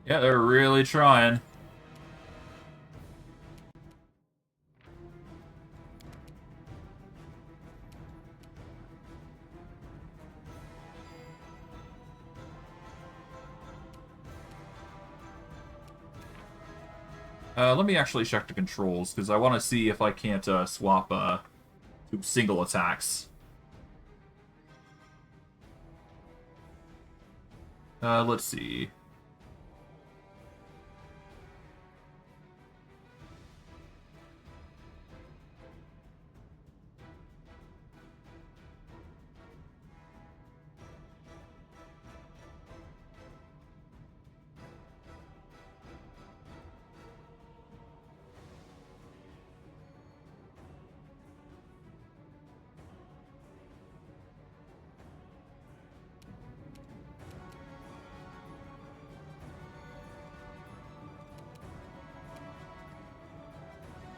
Speaker 1: Yeah, they're really trying. Let me actually check the controls, because I want to see if I can't swap to single attacks. Let's see.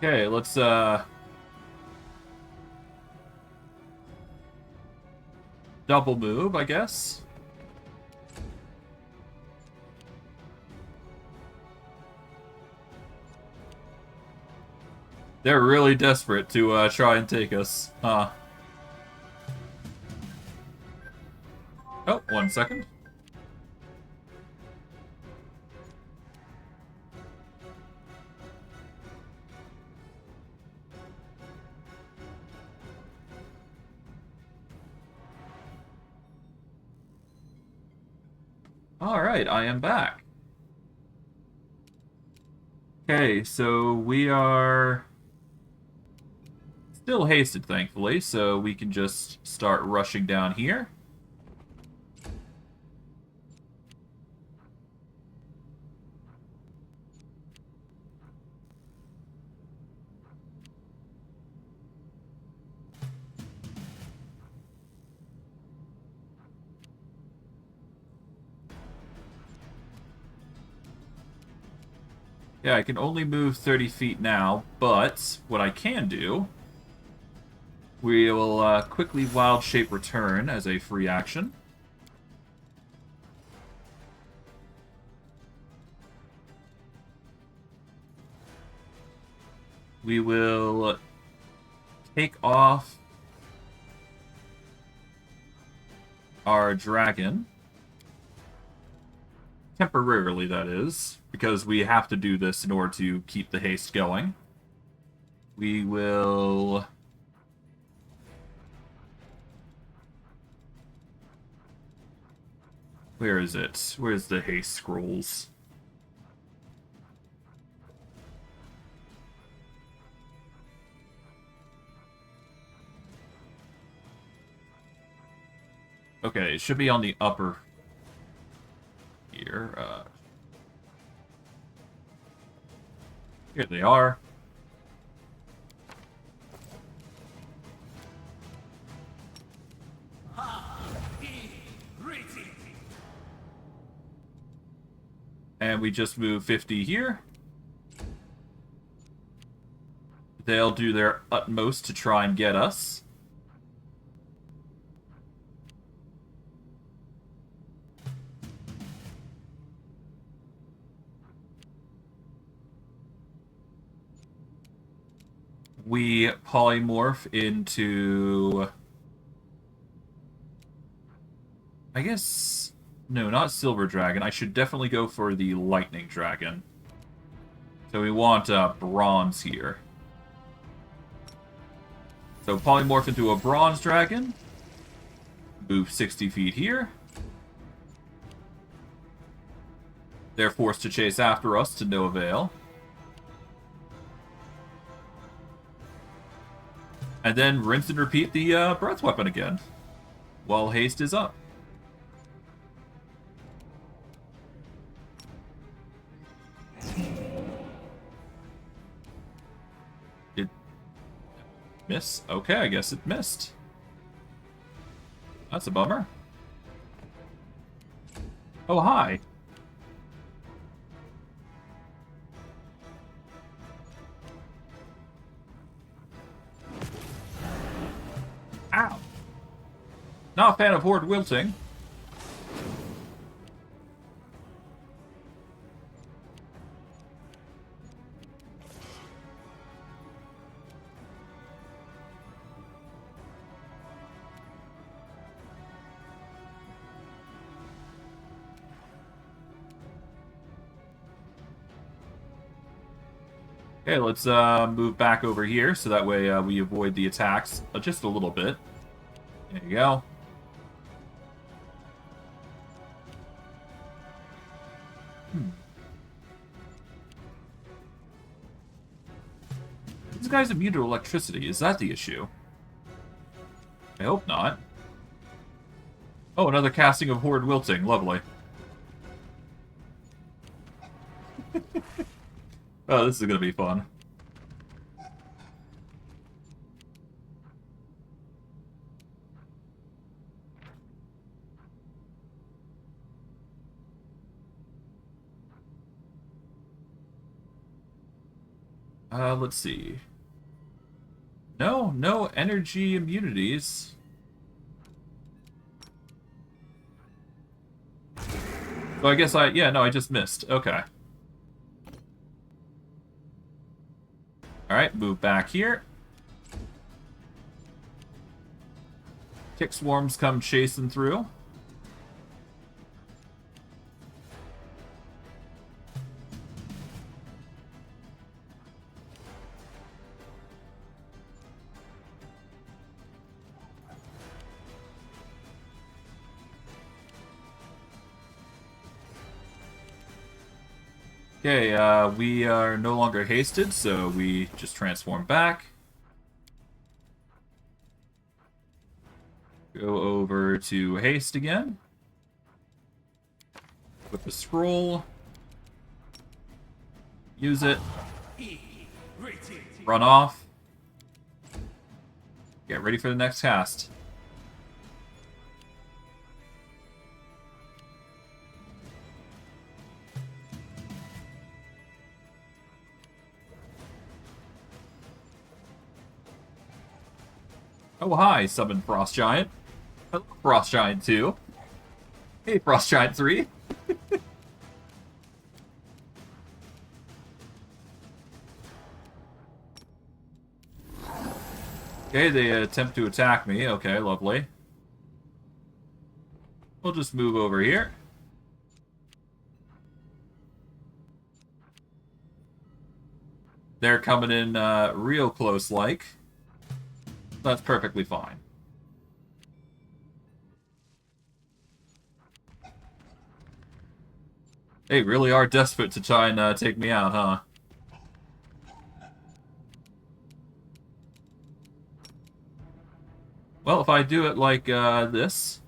Speaker 1: Okay, let's double move, I guess. They're really desperate to try and take us. Oh, 1 second. Alright, I am back. Okay, so we are still hasted, thankfully, so we can just start rushing down here. Yeah, I can only move 30 feet now, but what I can do, we will quickly Wild Shape Return as a free action. We will take off our dragon. Temporarily, that is, because we have to do this in order to keep the haste going. We will... Where is it? Where's the haste scrolls? Okay, it should be on the upper. here. Here they are. And we just move 50 here. They'll do their utmost to try and get us. We polymorph into... I guess... No, not Silver Dragon. I should definitely go for the Lightning Dragon. So we want Bronze here. So polymorph into a Bronze Dragon. Move 60 feet here. They're forced to chase after us to no avail. And then rinse and repeat the Breath Weapon again. While haste is up. Miss? Okay, I guess it missed. That's a bummer. Oh, hi. Ow. Not a fan of horde wilting. Okay, let's move back over here so that way we avoid the attacks just a little bit. There you go. This guy's immune to electricity. Is that the issue? I hope not. Oh, another casting of Horde Wilting. Lovely. Oh, this is gonna be fun. Let's see. No energy immunities. So I guess I just missed. Okay. Alright, move back here. Tick swarms come chasing through. Okay, we are no longer hasted, so we just transform back. Go over to haste again. With the scroll. Use it. Run off. Get ready for the next cast. Oh, hi, summon Frost Giant. Hello, Frost Giant 2. Hey, Frost Giant 3. Okay, they attempt to attack me. Okay, lovely. We'll just move over here. They're coming in real close-like. That's perfectly fine. They really are desperate to try and take me out, huh? Well, if I do it like this...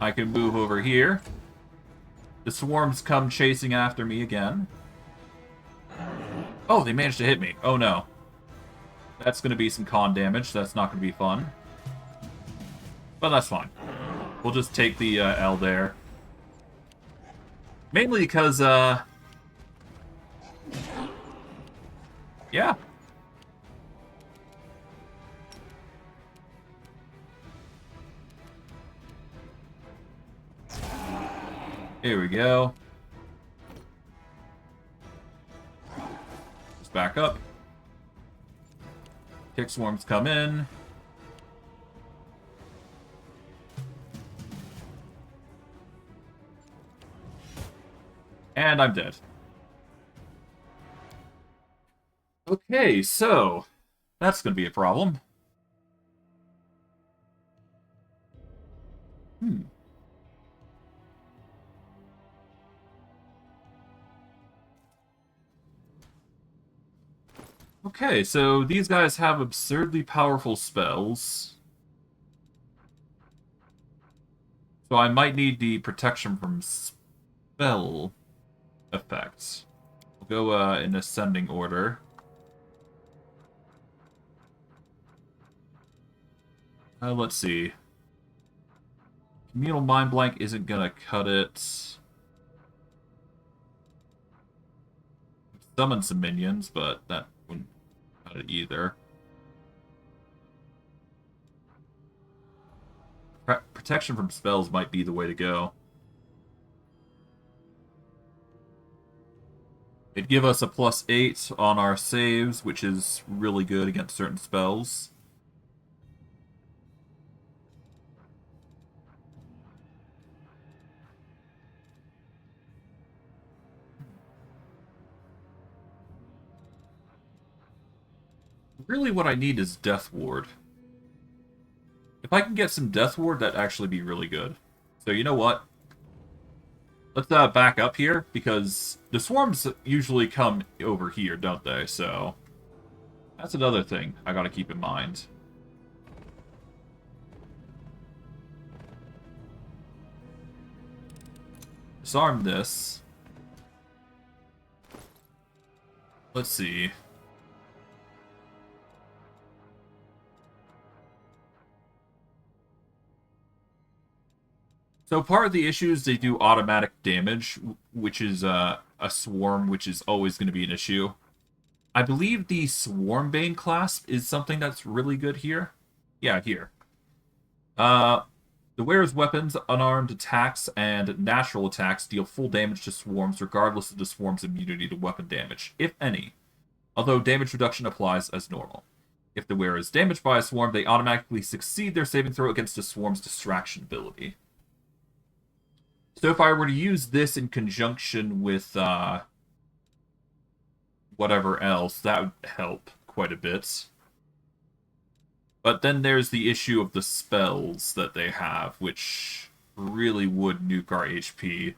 Speaker 1: I can move over here. The swarms come chasing after me again. Oh, they managed to hit me. Oh no. That's going to be some con damage. That's not going to be fun. But that's fine. We'll just take the L there. Mainly because, yeah. Here we go. Just back up. Tick swarms come in. And I'm dead. Okay, so that's going to be a problem. Okay, so these guys have absurdly powerful spells. So I might need the protection from spell effects. We'll go in ascending order. Let's see. Communal Mind Blank isn't gonna cut it. Summon some minions, but that wouldn't cut it either. Protection from spells might be the way to go. It'd give us a +8 on our saves, which is really good against certain spells. Really what I need is Death Ward. If I can get some Death Ward, that'd actually be really good. So you know what? Let's back up here, because the swarms usually come over here, don't they? So that's another thing I gotta keep in mind. Disarm this. Let's see. So part of the issue is they do automatic damage, which is a swarm, which is always going to be an issue. I believe the Swarmbane clasp is something that's really good here. Yeah, here. The wearer's weapons, unarmed attacks, and natural attacks deal full damage to swarms regardless of the swarm's immunity to weapon damage, if any. Although damage reduction applies as normal. If the wearer is damaged by a swarm, they automatically succeed their saving throw against the swarm's distraction ability. So if I were to use this in conjunction with whatever else, that would help quite a bit. But then there's the issue of the spells that they have, which really would nuke our HP.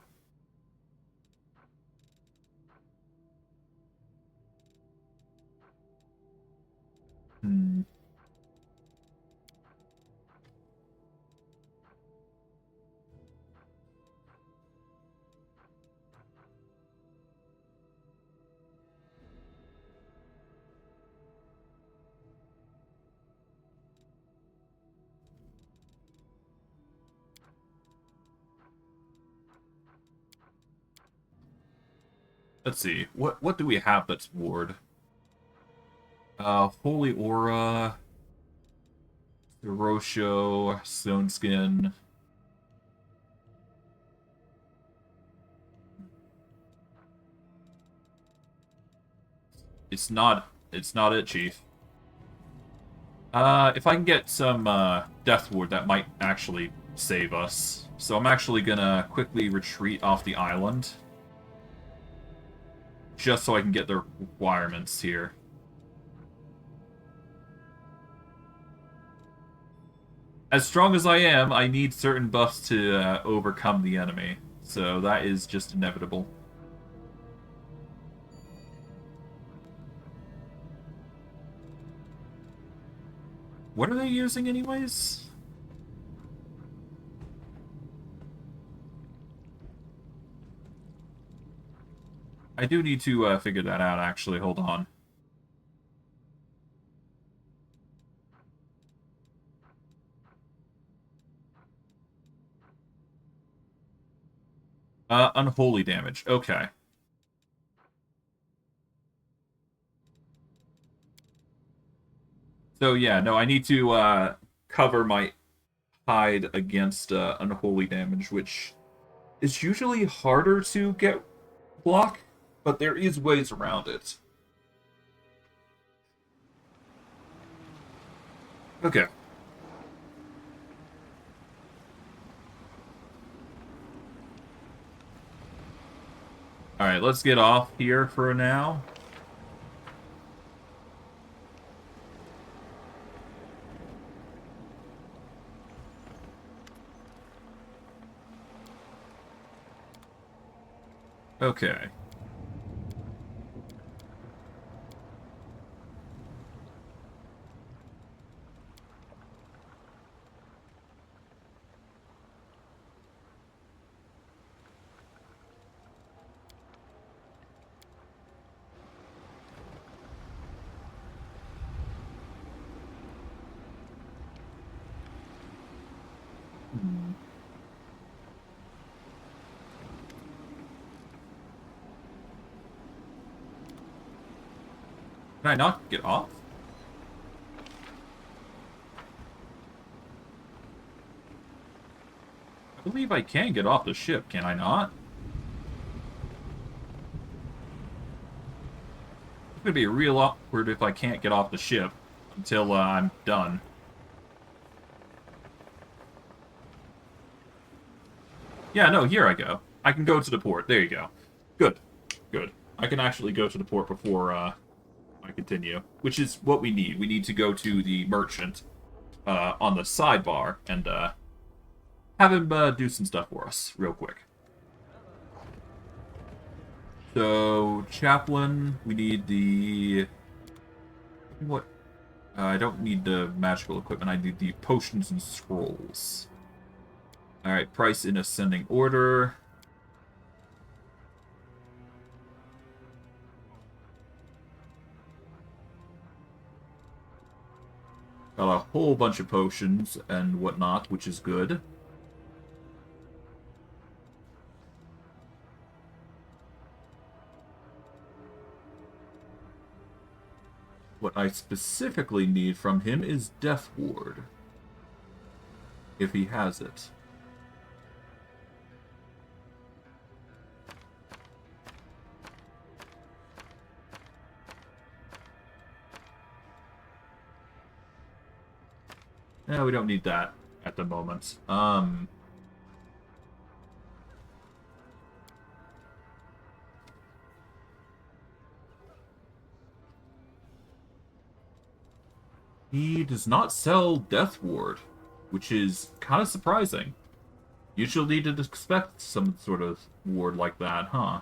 Speaker 1: Let's see. What do we have that's ward? Holy Aura, Hirosho, Stone Skin. It's not it, Chief. If I can get some Death Ward, that might actually save us. So I'm actually gonna quickly retreat off the island. Just so I can get the requirements here. As strong as I am, I need certain buffs to overcome the enemy. So that is just inevitable. What are they using anyways? I do need to figure that out, actually. Hold on. Unholy damage. Okay. So, yeah, no, I need to cover my hide against unholy damage, which is usually harder to get block, but there is ways around it. Okay. Alright, let's get off here for now. Okay. Hmm. Can I not get off? I believe I can get off the ship, can I not? It's gonna be real awkward if I can't get off the ship until I'm done. Yeah, no, here I go. I can go to the port. There you go. Good. Good. I can actually go to the port before I continue, which is what we need. We need to go to the merchant on the sidebar and have him do some stuff for us real quick. So, Chaplain, we need the... What? I don't need the magical equipment. I need the potions and scrolls. Alright, price in ascending order. Got a whole bunch of potions and whatnot, which is good. What I specifically need from him is Death Ward. If he has it. No, we don't need that at the moment. He does not sell Death Ward, which is kind of surprising. Usually you'd expect some sort of ward like that, huh?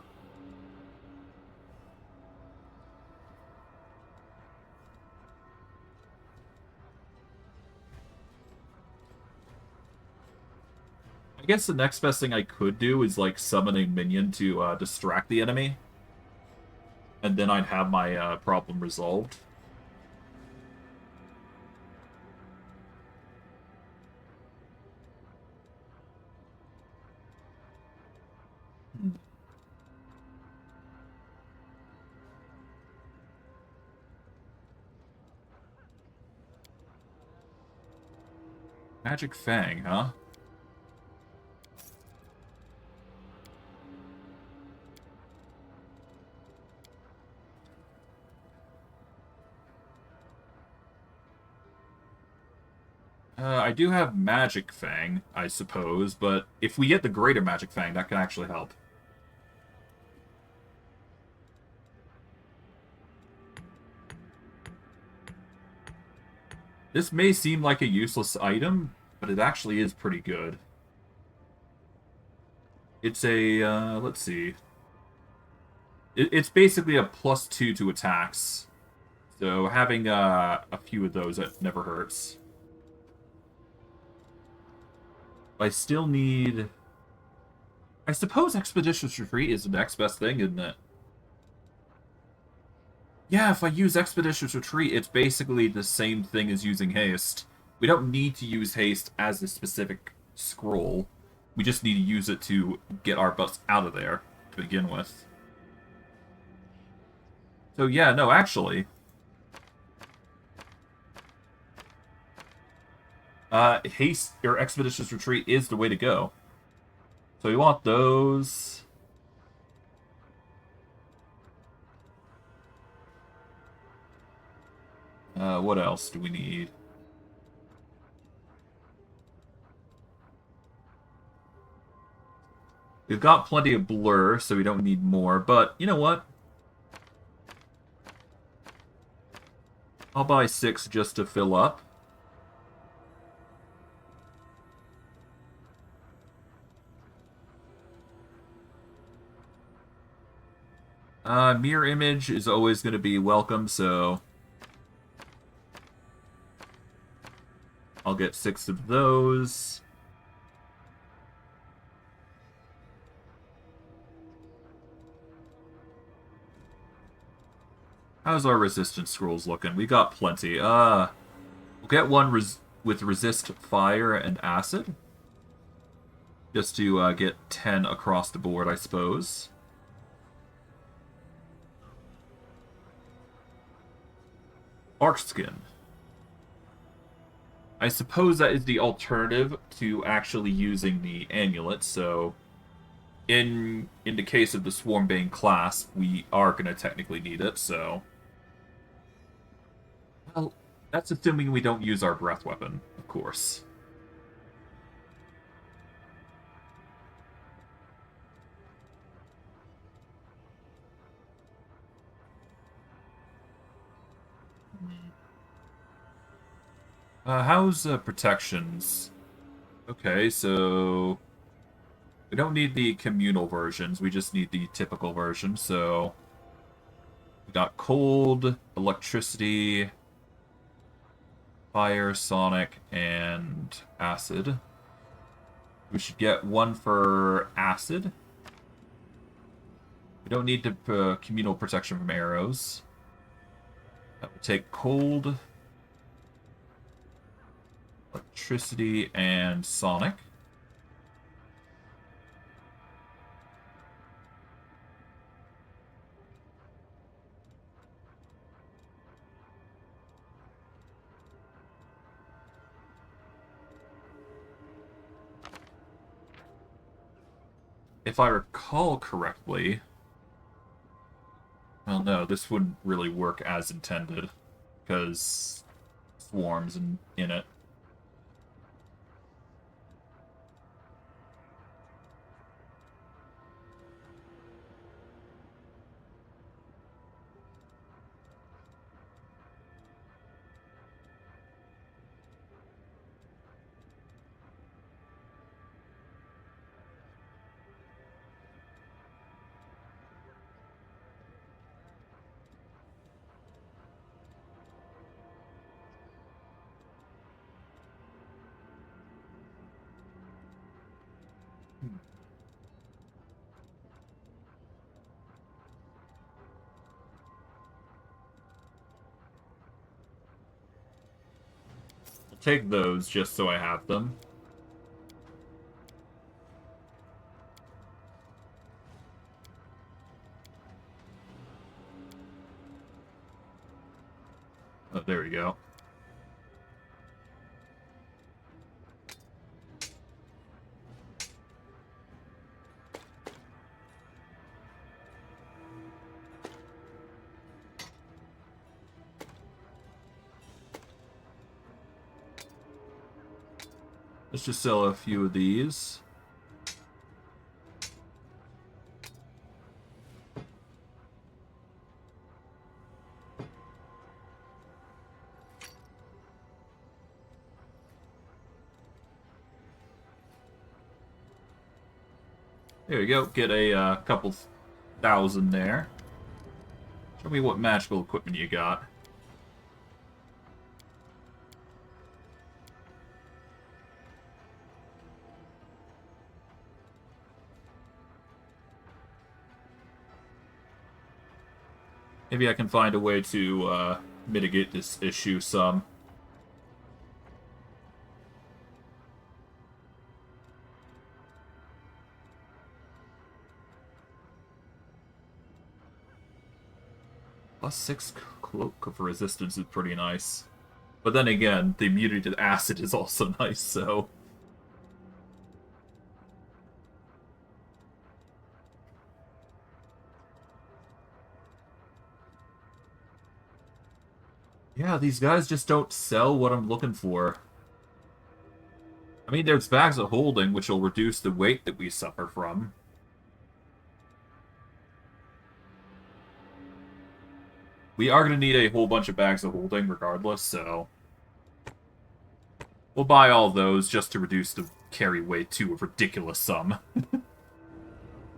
Speaker 1: I guess the next best thing I could do is like summon a minion to distract the enemy, and then I'd have my problem resolved. Hmm. Magic Fang, huh? I do have Magic Fang, I suppose, but if we get the Greater Magic Fang, that can actually help. This may seem like a useless item, but it actually is pretty good. It's a, let's see. It's basically a +2 to attacks. So having a few of those, it never hurts. I still need... I suppose Expeditious Retreat is the next best thing, isn't it? Yeah, if I use Expeditious Retreat, it's basically the same thing as using Haste. We don't need to use Haste as a specific scroll. We just need to use it to get our butts out of there to begin with. So yeah, no, actually, Haste or Expeditious Retreat is the way to go. So we want those. What else do we need? We've got plenty of blur, so we don't need more, but you know what? I'll buy 6 just to fill up. Mirror image is always going to be welcome, so I'll get 6 of those. How's our resistance scrolls looking? We got plenty. We'll get one with resist fire and acid. Just to get 10 across the board, I suppose. Arc skin. I suppose that is the alternative to actually using the amulet, so in the case of the Swarmbane class, we are going to technically need it, so... Well, that's assuming we don't use our breath weapon, of course. How's protections? Okay, so... We don't need the communal versions, we just need the typical version, so... We got cold, electricity, fire, sonic, and acid. We should get one for acid. We don't need the communal protection from arrows. That would take cold, electricity, and sonic. If I recall correctly... Well, no, this wouldn't really work as intended, because swarms in it. I'll take those just so I have them. Oh, there we go. Let's just sell a few of these. There we go. Get a couple thousand there. Show me what magical equipment you got. Maybe I can find a way to mitigate this issue some. +6 Cloak of Resistance is pretty nice. But then again, the immunity to acid is also nice, so... Yeah, these guys just don't sell what I'm looking for. I mean, there's bags of holding, which will reduce the weight that we suffer from. We are going to need a whole bunch of bags of holding regardless, so... We'll buy all those just to reduce the carry weight to a ridiculous sum.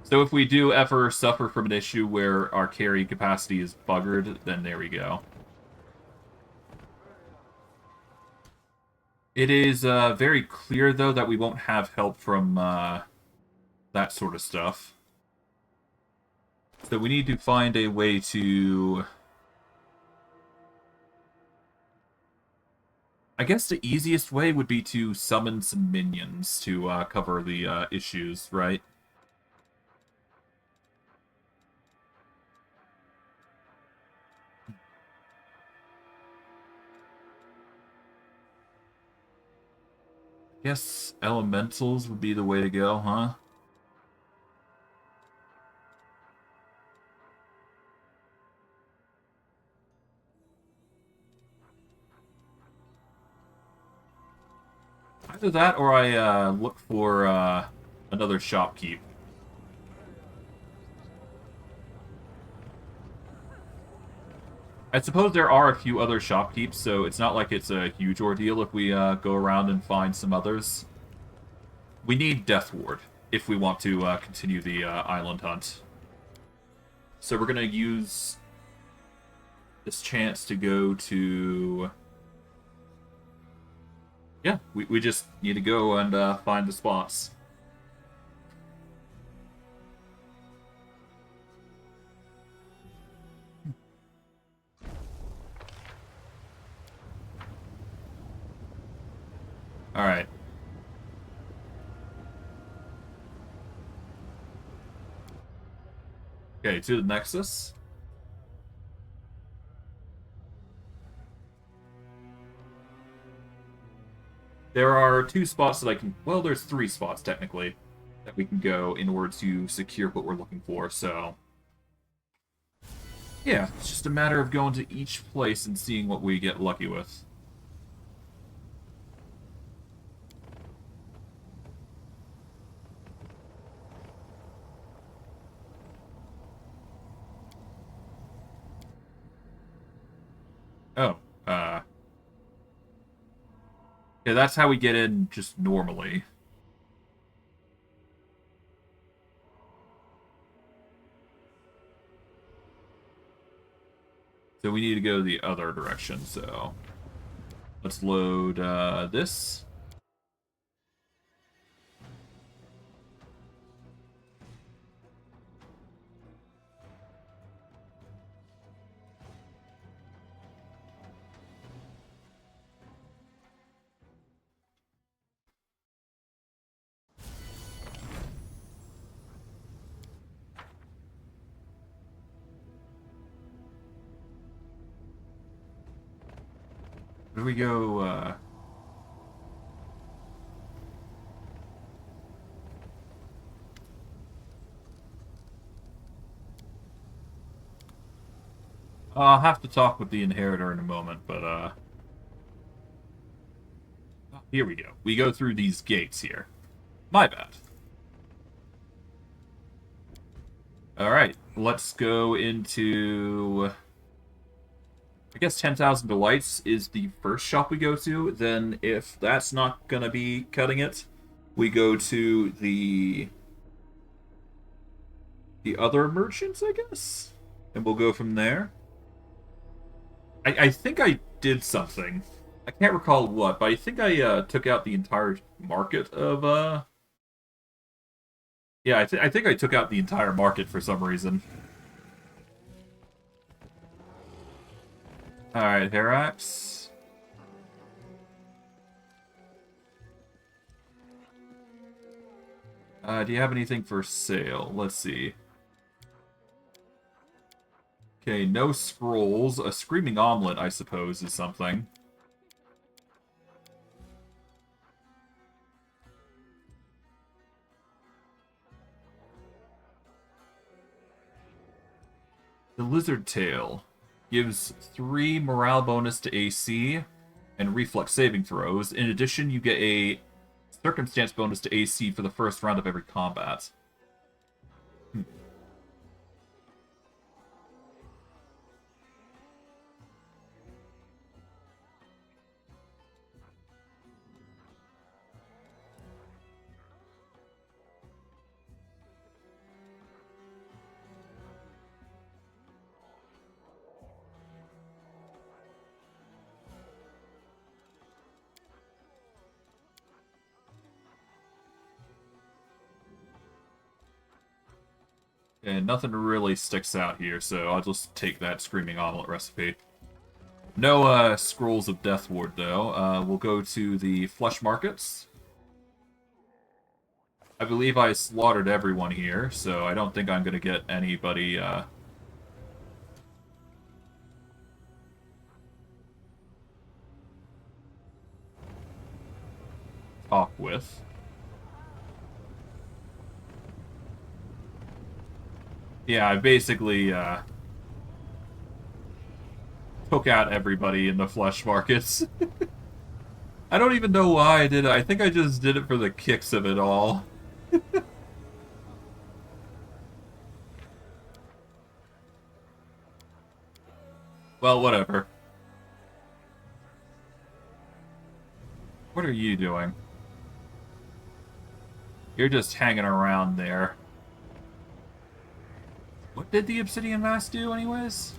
Speaker 1: So if we do ever suffer from an issue where our carry capacity is buggered, then there we go. It is very clear, though, that we won't have help from that sort of stuff. So we need to find a way to... I guess the easiest way would be to summon some minions to cover the issues, right? I guess elementals would be the way to go, huh? Either that or I look for another shopkeep. I suppose there are a few other shopkeeps, so it's not like it's a huge ordeal if we go around and find some others. We need Death Ward if we want to continue the island hunt. So we're going to use this chance to go to... Yeah, we just need to go and find the spots. Alright. Okay, to the Nexus. There are 2 spots that I can... Well, there's 3 spots, technically, that we can go in order to secure what we're looking for, so... Yeah, it's just a matter of going to each place and seeing what we get lucky with. Oh, yeah, that's how we get in just normally. So we need to go the other direction, so... Let's load this. Where do we go, I'll have to talk with the Inheritor in a moment, but, oh, here we go. We go through these gates here. My bad. Alright, let's go into... I guess 10,000 Delights is the first shop we go to. Then, if that's not gonna be cutting it, we go to the other merchants, I guess? And we'll go from there. I think I did something. I can't recall what, but I think I took out the entire market of... Yeah, I think I took out the entire market for some reason. Alright, Herax. Do you have anything for sale? Let's see. Okay, no scrolls. A screaming omelet, I suppose, is something. The lizard tail gives 3 morale bonus to AC and reflex saving throws. In addition, you get a circumstance bonus to AC for the first round of every combat. And nothing really sticks out here, so I'll just take that Screaming Omelet recipe. No Scrolls of Death Ward, though. We'll go to the Flesh Markets. I believe I slaughtered everyone here, so I don't think I'm going to get anybody talk with. Yeah, I basically took out everybody in the flesh markets. I don't even know why I did it. I think I just did it for the kicks of it all. Well, whatever. What are you doing? You're just hanging around there. What did the Obsidian Mask do, anyways?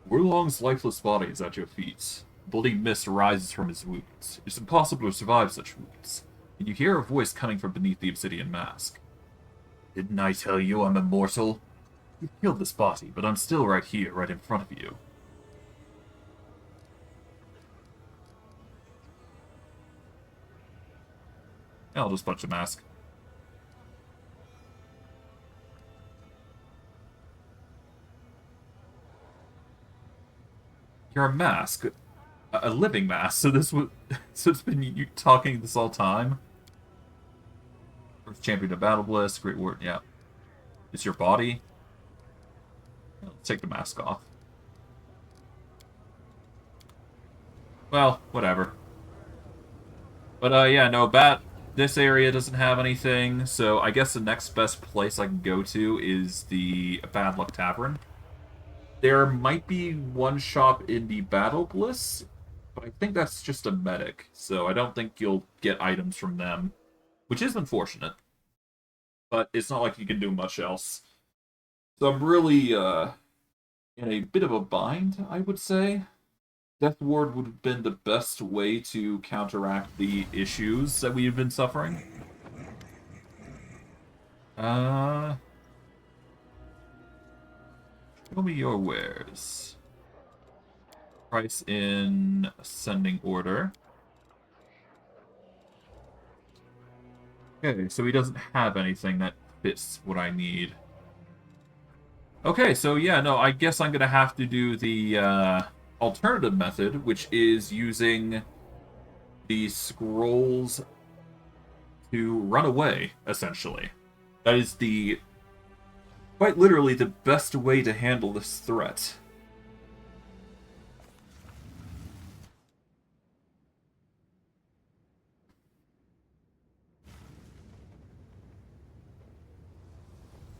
Speaker 1: Wurlong's lifeless body is at your feet. Bloody mist rises from his wounds. It's impossible to survive such wounds. And you hear a voice coming from beneath the Obsidian Mask. Didn't I tell you I'm immortal? You've killed this body, but I'm still right here, right in front of you. I'll just punch a mask. You're a mask. A living mask. So this was... So it's been you talking this all time? First champion of Battle Bliss. Great word, yeah. It's your body. Let's take the mask off. Well, whatever. But, yeah, no, this area doesn't have anything, so I guess the next best place I can go to is the Bad Luck Tavern. There might be one shop in the Battle Bliss, but I think that's just a medic, so I don't think you'll get items from them, which is unfortunate. But it's not like you can do much else. So I'm really, in a bit of a bind, I would say. Death Ward would have been the best way to counteract the issues that we've been suffering. Show me your wares. Price in ascending order. Okay, so he doesn't have anything that fits what I need. Okay, so yeah, no, I guess I'm gonna have to do the, alternative method, which is using the scrolls to run away, essentially. That is quite literally the best way to handle this threat.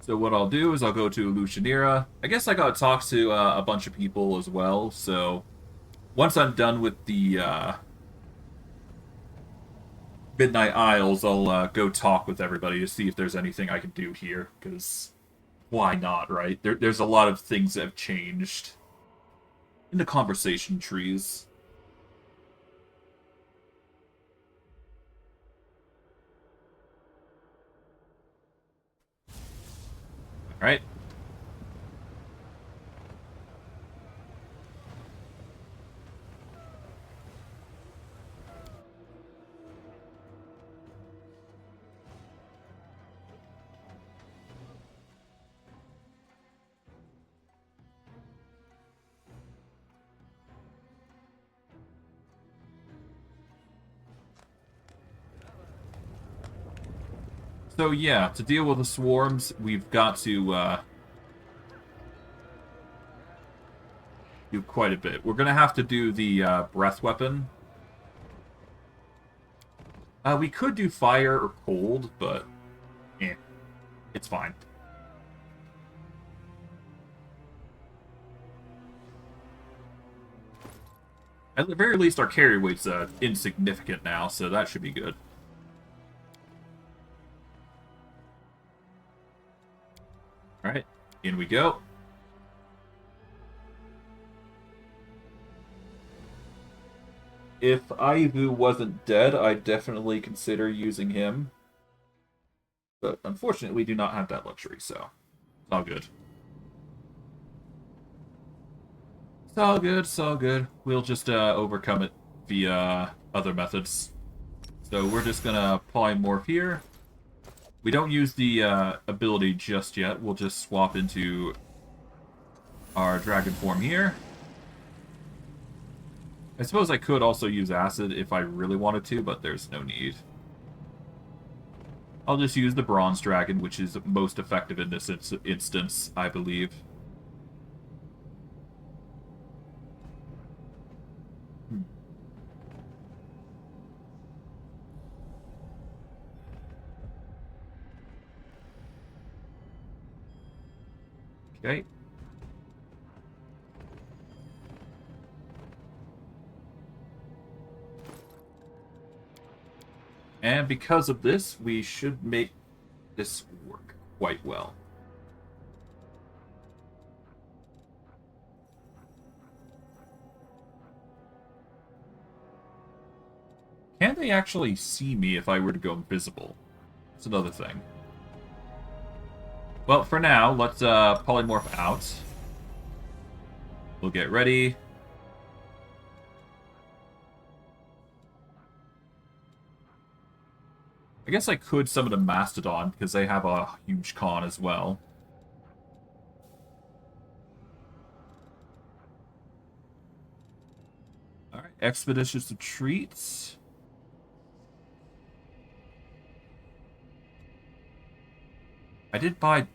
Speaker 1: So what I'll do is I'll go to Lucianira. I guess I gotta talk to a bunch of people as well, so once I'm done with the Midnight Isles, I'll go talk with everybody to see if there's anything I can do here, because why not, right? There's a lot of things that have changed in the conversation trees. Alright. So yeah, to deal with the swarms, we've got to do quite a bit. We're gonna have to do the breath weapon. We could do fire or cold, but it's fine. At the very least, our carry weight's insignificant now, so that should be good. Alright, in we go. If Aivu wasn't dead, I'd definitely consider using him. But unfortunately, we do not have that luxury, so it's all good. It's all good, it's all good. We'll just overcome it via other methods. So we're just gonna polymorph here. We don't use the ability just yet. We'll just swap into our dragon form here. I suppose I could also use acid if I really wanted to, but there's no need. I'll just use the bronze dragon, which is most effective in this instance, I believe. Okay. And because of this, we should make this work quite well. Can they actually see me if I were to go invisible? That's another thing. Well, for now, let's polymorph out. We'll get ready. I guess I could summon a Mastodon, because they have a huge con as well. Alright, Expeditious Retreats. I did buy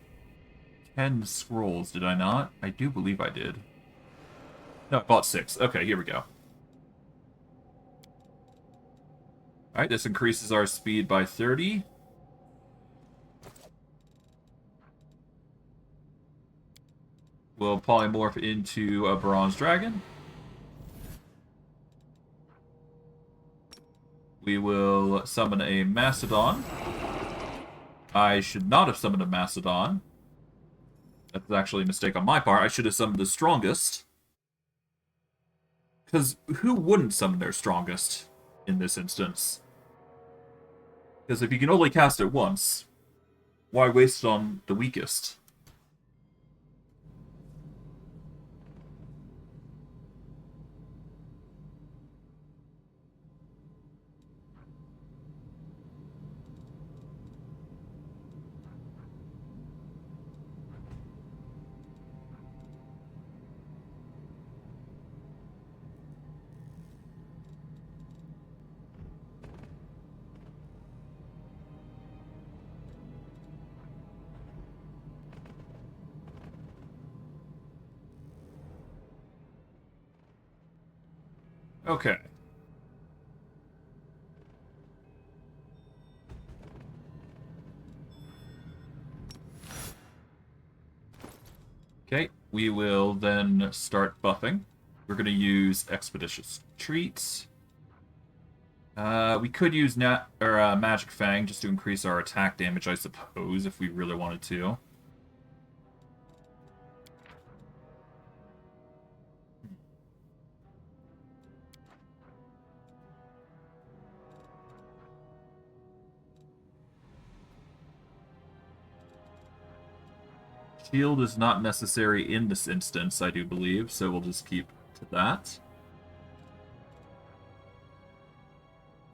Speaker 1: 10 scrolls, did I not? I do believe I did. No, I bought 6. Okay, here we go. Alright, this increases our speed by 30. We'll polymorph into a bronze dragon. We will summon a Mastodon. I should not have summoned a Mastodon. That's actually a mistake on my part. I should have summoned the strongest. Because who wouldn't summon their strongest in this instance? Because if you can only cast it once, why waste it on the weakest? Okay. Okay, we will then start buffing. We're going to use Expeditious Treats. We could use Magic Fang just to increase our attack damage, I suppose, if we really wanted to. Shield is not necessary in this instance, I do believe, so we'll just keep to that.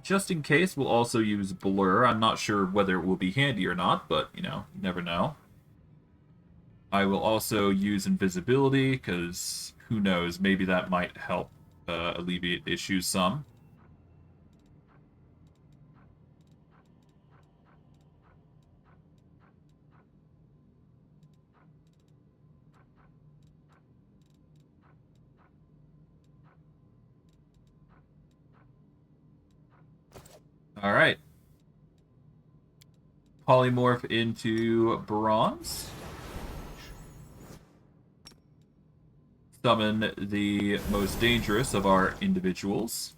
Speaker 1: Just in case, we'll also use Blur. I'm not sure whether it will be handy or not, but, you know, you never know. I will also use Invisibility, because who knows, maybe that might help alleviate issues some. Alright. Polymorph into Bronze. Summon the most dangerous of our individuals.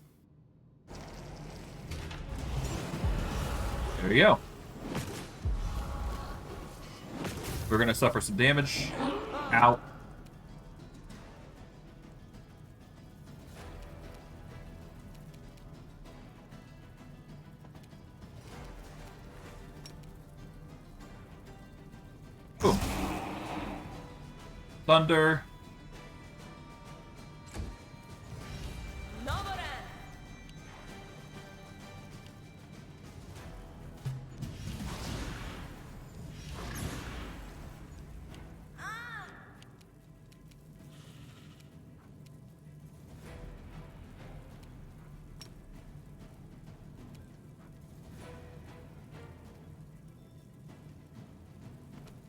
Speaker 1: There you go. We're gonna suffer some damage. Ow. Boom. Thunder.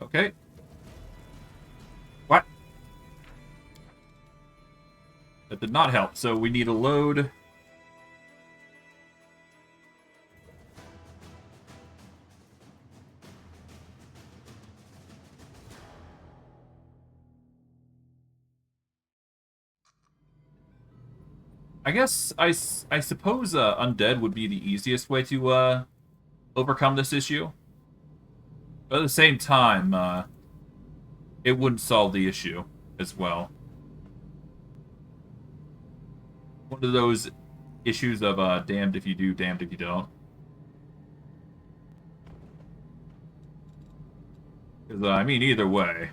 Speaker 1: Okay. What? That did not help, so we need a load. I guess I suppose undead would be the easiest way to overcome this issue. But at the same time, it wouldn't solve the issue as well. One of those issues of damned if you do, damned if you don't. Because, I mean, either way.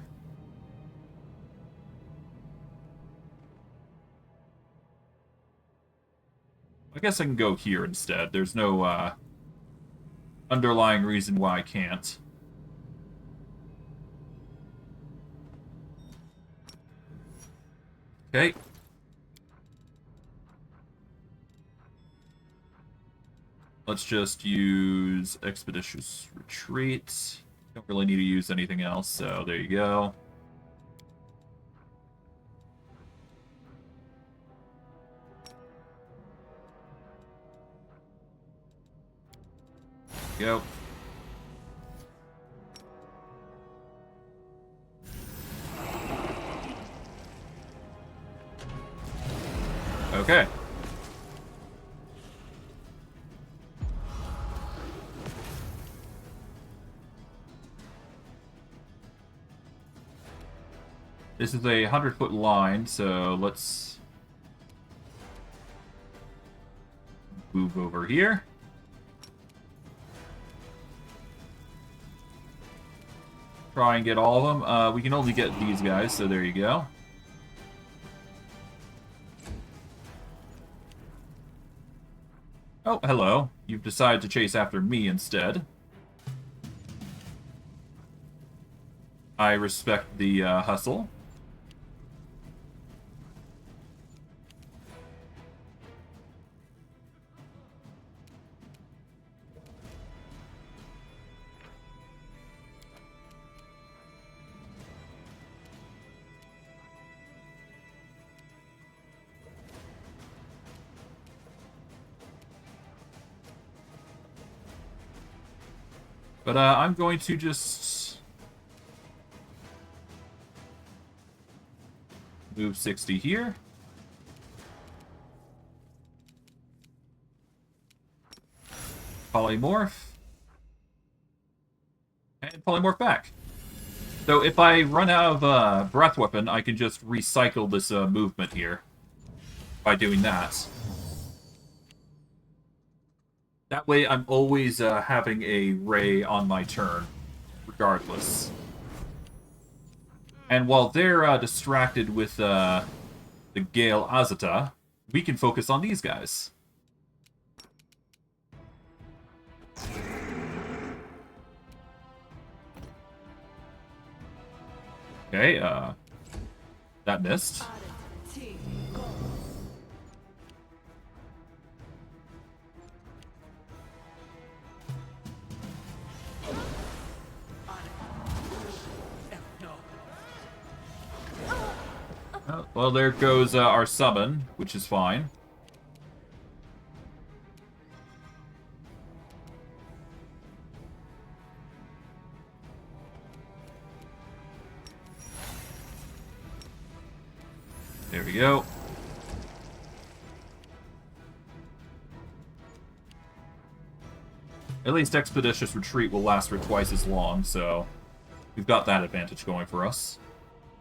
Speaker 1: I guess I can go here instead. There's no underlying reason why I can't. Okay. Let's just use Expeditious Retreat. Don't really need to use anything else, so there you go. Go. Okay. This is a 100-foot line, so let's move over here. Try and get all of them. We can only get these guys, so there you go. Oh, hello. You've decided to chase after me instead. I respect the hustle. But I'm going to just move 60 here. Polymorph. And polymorph back. So if I run out of breath weapon, I can just recycle this movement here by doing that. That way I'm always having a ray on my turn, regardless. And while they're distracted with the Gale Azata, we can focus on these guys. Okay, that missed. Oh, well, there goes our summon, which is fine. There we go. At least Expeditious Retreat will last for twice as long, so we've got that advantage going for us.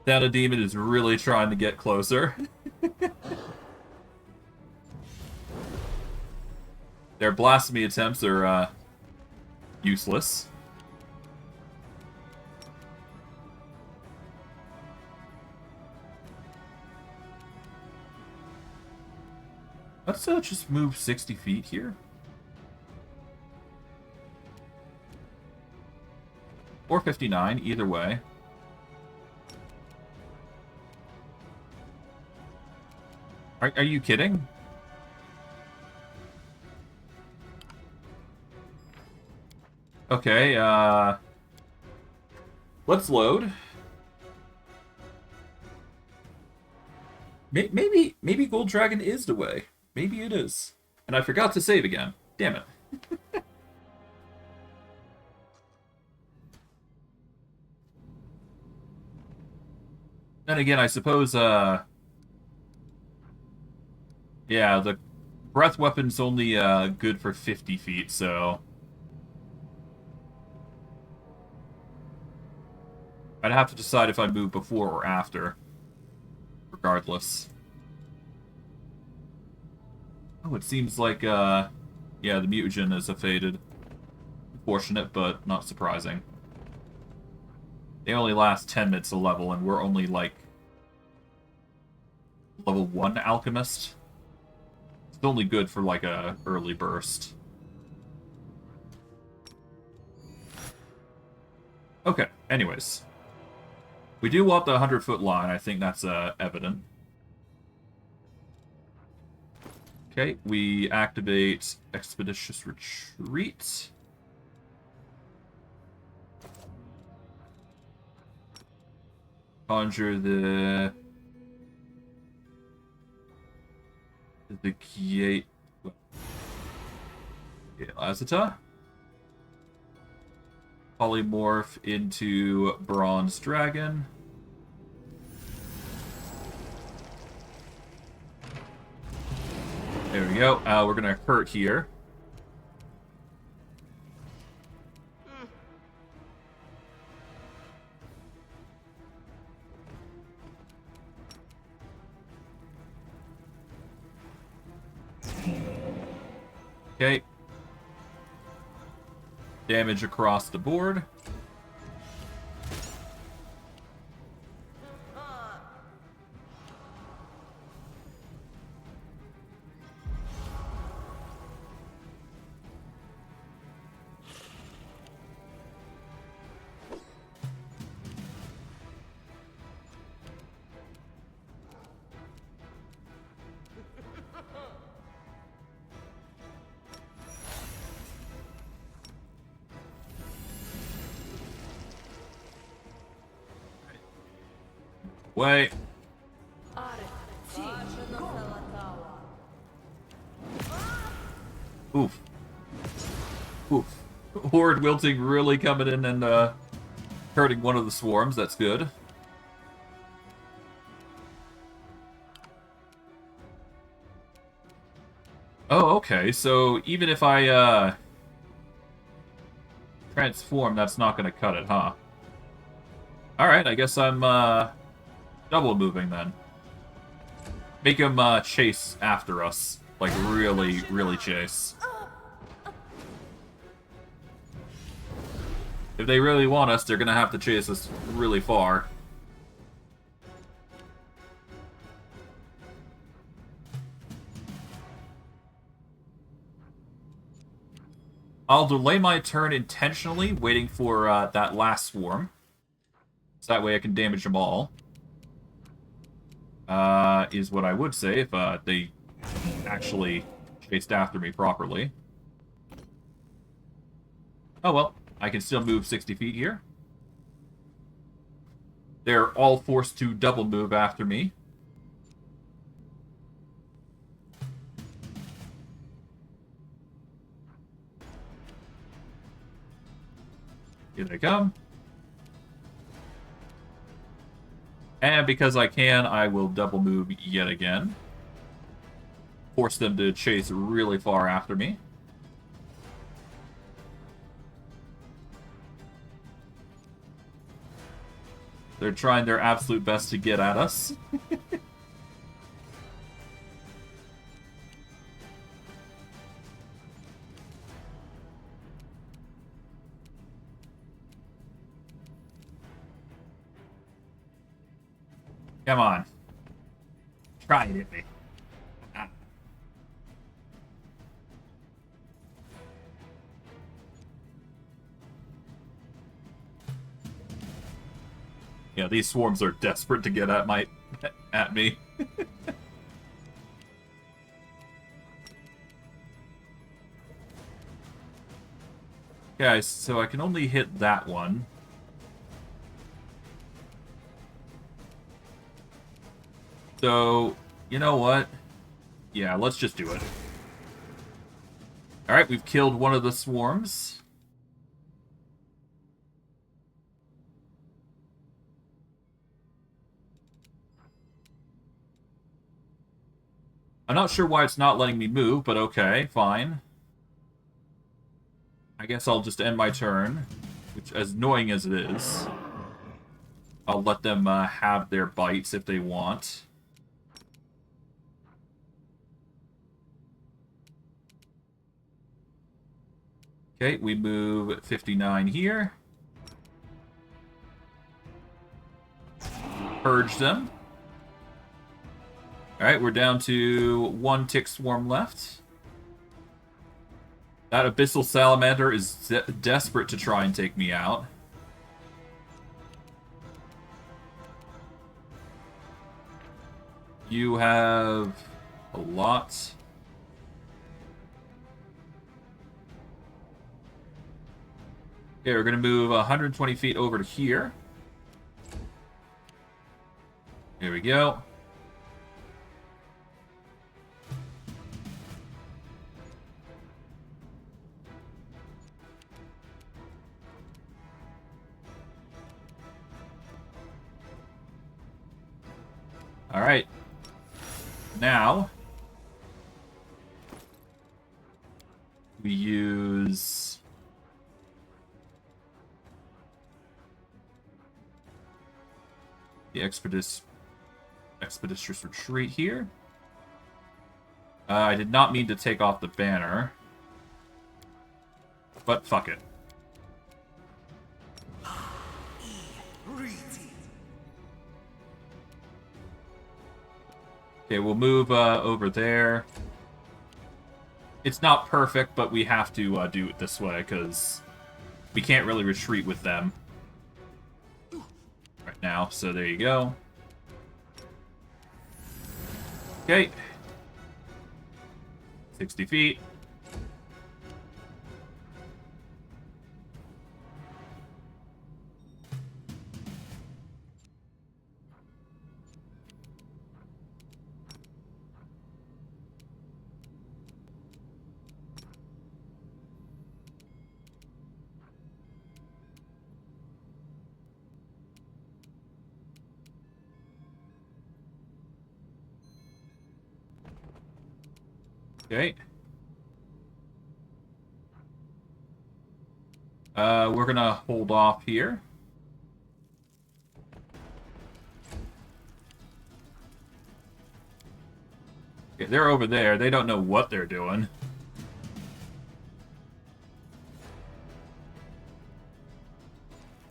Speaker 1: That demon is really trying to get closer. Their blasphemy attempts are useless. Let's just move 60 feet here. Or 59, either way. Are you kidding? Okay, let's load. Maybe Gold Dragon is the way. Maybe it is. And I forgot to save again. Damn it. Then again, I suppose, yeah, the breath weapon's only good for 50 feet, so I'd have to decide if I move before or after, regardless. Oh, it seems like, yeah, the mutagen is faded. Unfortunate, but not surprising. They only last 10 minutes a level, and we're only, like, level 1 Alchemist. It's only good for, like, a early burst. Okay, anyways. We do want the 100-foot line. I think that's evident. Okay, we activate Expeditious Retreat. Conjure the gate. Azata. Polymorph into Bronze Dragon. There we go. We're gonna hurt here. Okay. Damage across the board. Wait. Oof. Oof. Horde wilting really coming in and hurting one of the swarms. That's good. Oh, okay. So even if I transform, that's not going to cut it, huh? Alright, I guess I'm double moving then. Make him chase after us. Like, really, really chase. If they really want us, they're gonna have to chase us really far. I'll delay my turn intentionally, waiting for that last swarm. So that way I can damage them all. Is what I would say if they actually chased after me properly. Oh well, I can still move 60 feet here. They're all forced to double move after me. Here they come. And because I can, I will double move yet again. Force them to chase really far after me. They're trying their absolute best to get at us. Come on. Try it at me. Ah. Yeah, these swarms are desperate to get at me. Guys, so I can only hit that one. So, you know what? Yeah, let's just do it. Alright, we've killed one of the swarms. I'm not sure why it's not letting me move, but okay, fine. I guess I'll just end my turn, which, as annoying as it is, I'll let them have their bites if they want. Okay, we move 59 here. Purge them. Alright, we're down to one tick swarm left. That abyssal salamander is desperate to try and take me out. You have a lot. Okay, we're going to move 120 feet over to here. Here we go. All right. Now, we use the expeditious retreat here. I did not mean to take off the banner, but fuck it. Okay, we'll move over there. It's not perfect, but we have to do it this way, because we can't really retreat with them right now, so there you go. Okay. 60 feet. Okay. We're gonna hold off here. Okay, they're over there. They don't know what they're doing.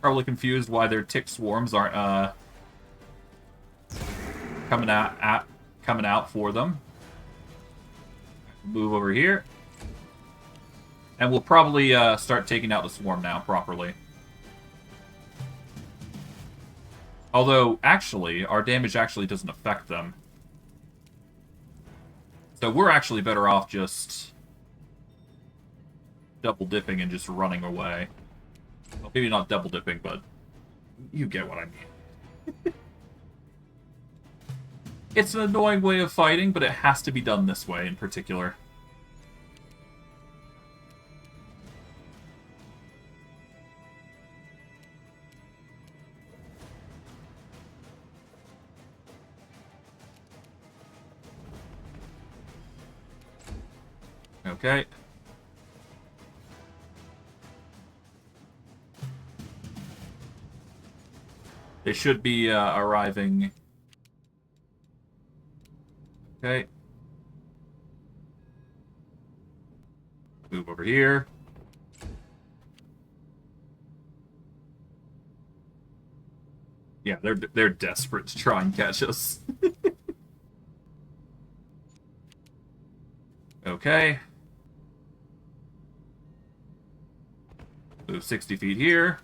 Speaker 1: Probably confused why their tick swarms aren't coming out for them. Move over here. And we'll probably start taking out the swarm now properly. Although, actually, our damage actually doesn't affect them. So we're actually better off just double dipping and just running away. Well, maybe not double dipping, but you get what I mean. It's an annoying way of fighting, but it has to be done this way in particular. Okay. They should be arriving. Okay. Move over here. Yeah, they're desperate to try and catch us. Okay. Move 60 feet here.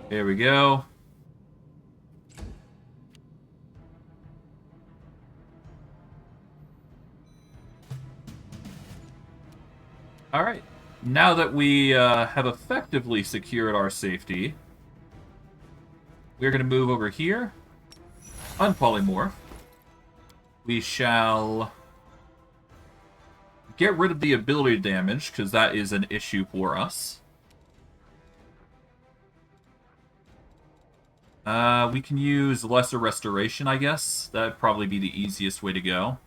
Speaker 1: There we go. Alright. Now that we have effectively secured our safety, we're going to move over here. Unpolymorph. We shall get rid of the ability damage, because that is an issue for us. We can use Lesser Restoration, I guess. That'd probably be the easiest way to go.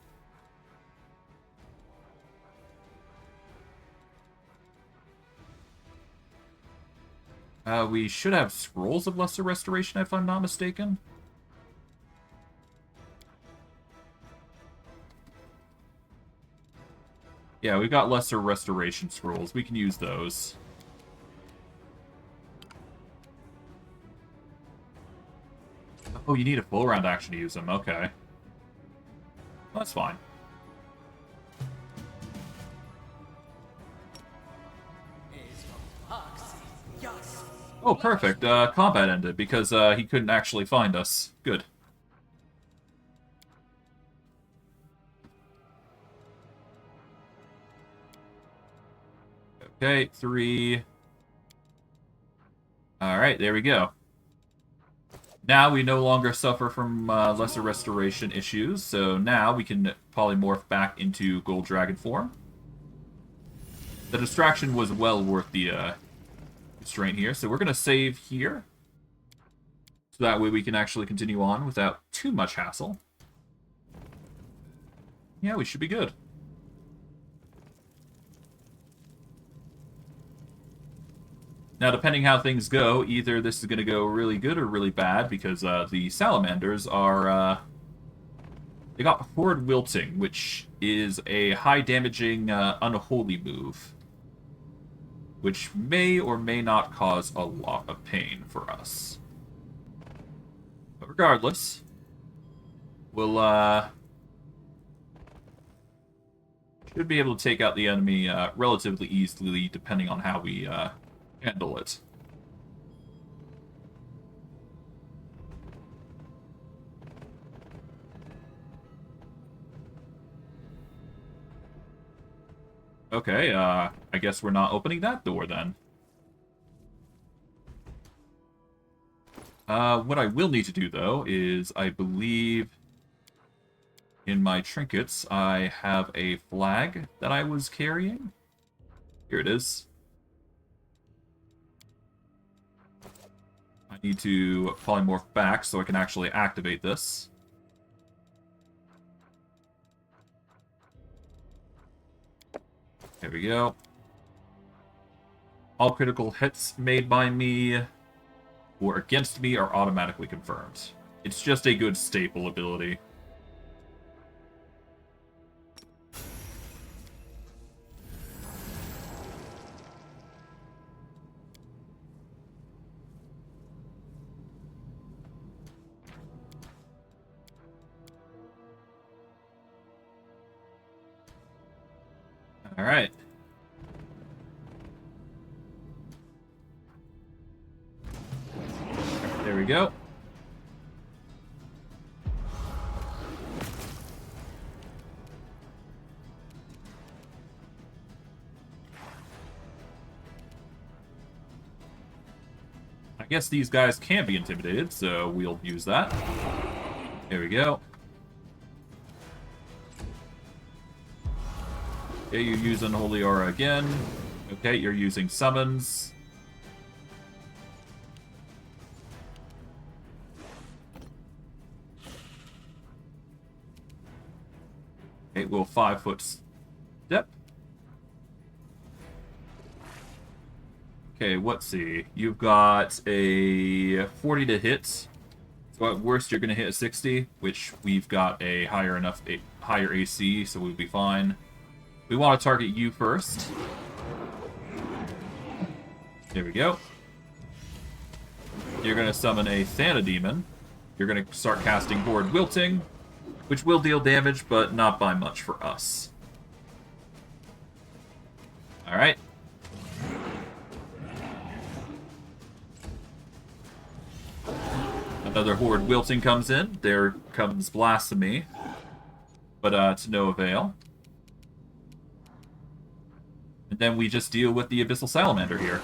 Speaker 1: We should have Scrolls of Lesser Restoration, if I'm not mistaken. Yeah, we've got Lesser Restoration Scrolls. We can use those. Oh, you need a full round action to use them. Okay. That's fine. Oh, perfect. Combat ended because he couldn't actually find us. Good. Okay, 3. Alright, there we go. Now we no longer suffer from lesser restoration issues, so now we can polymorph back into Gold Dragon form. The distraction was well worth the constraint here, so we're going to save here. So that way we can actually continue on without too much hassle. Yeah, we should be good. Now, depending how things go, either this is going to go really good or really bad, because the salamanders are... they got Horde Wilting, which is a high-damaging, unholy move, which may or may not cause a lot of pain for us. But regardless, we'll, should be able to take out the enemy relatively easily, depending on how we handle it. Okay, I guess we're not opening that door then. What I will need to do, though, is I believe in my trinkets I have a flag that I was carrying. Here it is. I need to polymorph back so I can actually activate this. There we go. All critical hits made by me or against me are automatically confirmed. It's just a good staple ability. Alright. There we go. I guess these guys can be intimidated, so we'll use that. There we go. Okay, you're using Holy Aura again. Okay, you're using summons. Okay, we'll 5-foot step. Okay, let's see. You've got a 40 to hit. So at worst, you're going to hit a 60, which we've got a higher AC, so we'll be fine. We want to target you first. There we go. You're going to summon a Thanademon. You're going to start casting Horde Wilting, which will deal damage, but not by much for us. Alright. Another Horde Wilting comes in. There comes Blasphemy. But to no avail. And then we just deal with the Abyssal Salamander here.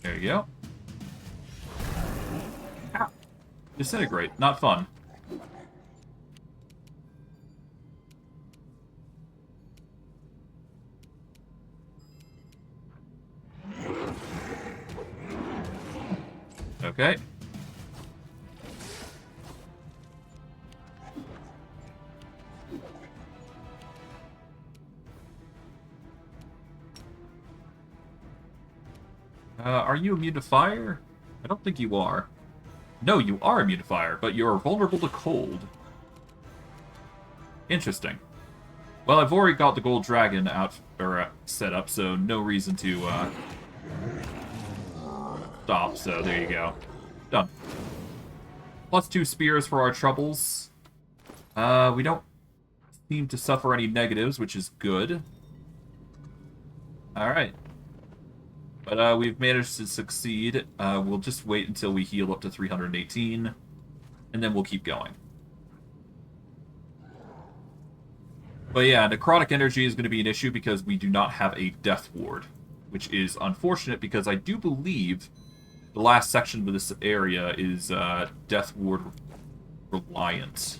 Speaker 1: There you go. Ow. Disintegrate. Not fun. Okay. Are you immune to fire? I don't think you are. No, you are immune to fire, but you're vulnerable to cold. Interesting. Well, I've already got the gold dragon set up, so no reason to stop. So there you go. Done. +2 spears for our troubles. We don't seem to suffer any negatives, which is good. Alright. But we've managed to succeed. We'll just wait until we heal up to 318, and then we'll keep going. But yeah, necrotic energy is going to be an issue because we do not have a death ward, which is unfortunate because I do believe the last section of this area is death ward reliant,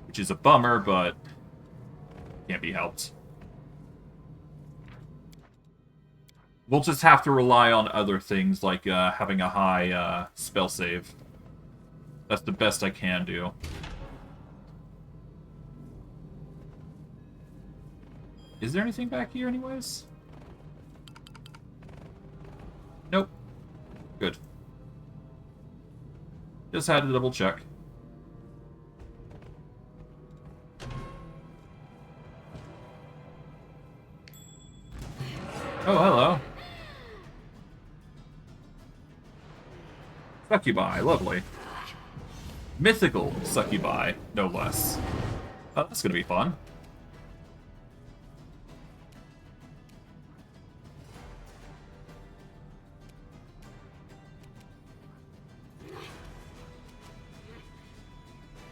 Speaker 1: which is a bummer, but can't be helped. We'll just have to rely on other things, like having a high spell save. That's the best I can do. Is there anything back here anyways? Nope. Good. Just had to double check. Oh, hello. Succubi, lovely. Mythical succubi, no less. Oh, that's gonna be fun.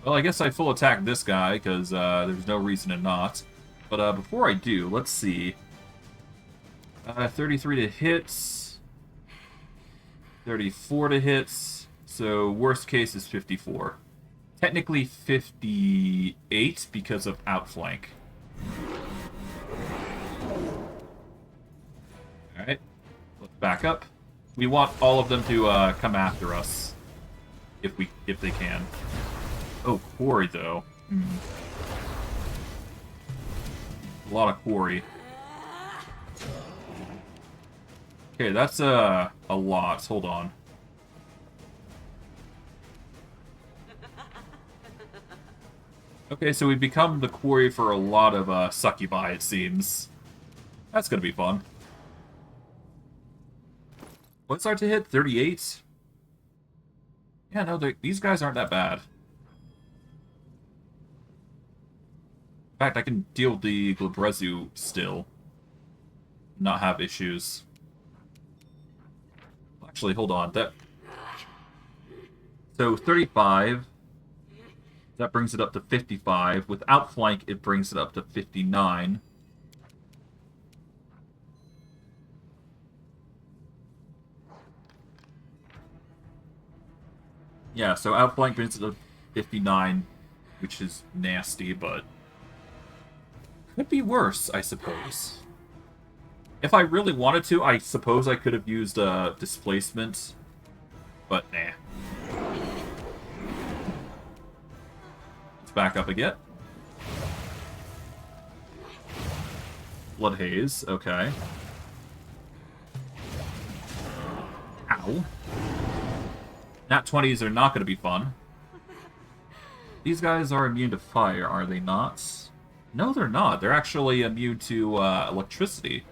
Speaker 1: Well, I guess I full attack this guy, because there's no reason to not. But before I do, let's see. 33 to hit. 34 to hit. So worst case is 54. Technically 58 because of outflank. Alright. Let's back up. We want all of them to come after us. If they can. Oh, quarry though. A lot of quarry. Okay, that's a lot. Hold on. Okay, so we've become the quarry for a lot of succubi, it seems. That's gonna be fun. What's our to hit? 38? Yeah, no, these guys aren't that bad. fact, I can deal with the Glabrezu still. Not have issues. Actually, hold on. So 35. That brings it up to 55. Without flank, it brings it up to 59. Yeah, so outflank brings it to 59, which is nasty, but could be worse, I suppose. If I really wanted to, I suppose I could have used displacement, but nah. Let's back up again. Blood Haze, okay. Ow. Nat 20s are not going to be fun. These guys are immune to fire, are they not? No, they're not. They're actually immune to electricity.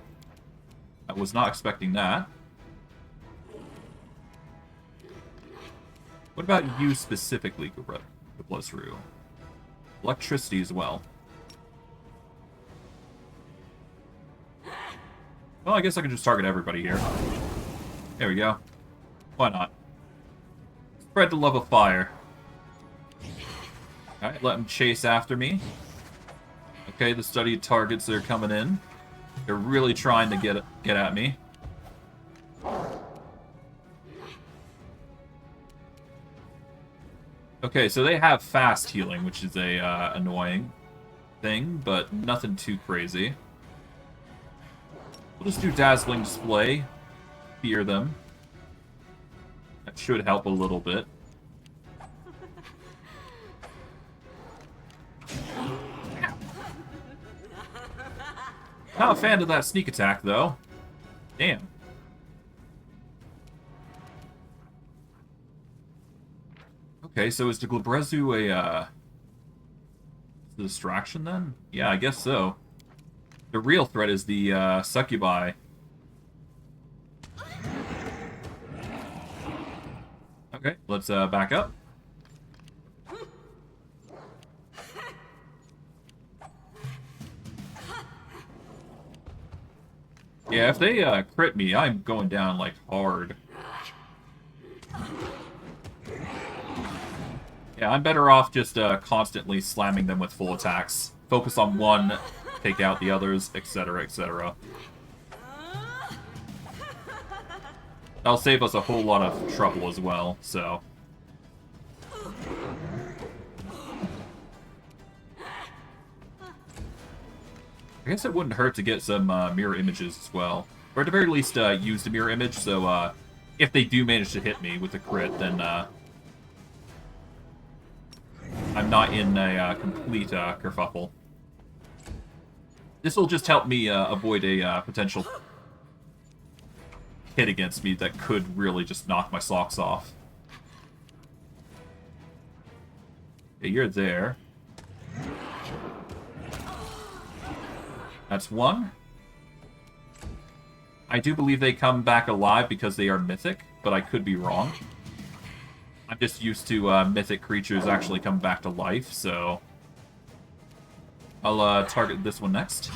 Speaker 1: I was not expecting that. What about you specifically, Glabrezu? Electricity as well. Well, I guess I can just target everybody here. There we go. Why not? Spread the love of fire. Alright, let them chase after me. Okay, the studied targets that are coming in. They're really trying to get at me. Okay, so they have fast healing, which is a annoying thing, but nothing too crazy. We'll just do Dazzling Display. Fear them. That should help a little bit. Not a fan of that sneak attack, though. Damn. Okay, so is the Glabrezu a distraction, then? Yeah, I guess so. The real threat is the Succubi. Okay, let's back up. Yeah, if they crit me, I'm going down, like, hard. Yeah, I'm better off just constantly slamming them with full attacks. Focus on one, take out the others, etc., etc. That'll save us a whole lot of trouble as well, so... I guess it wouldn't hurt to get some mirror images as well. Or at the very least, use the mirror image, so if they do manage to hit me with a crit, then I'm not in a complete kerfuffle. This will just help me avoid a potential hit against me that could really just knock my socks off. Okay, you're there. That's one. I do believe they come back alive because they are mythic, but I could be wrong. I'm just used to mythic creatures actually come back to life, so... I'll target this one next.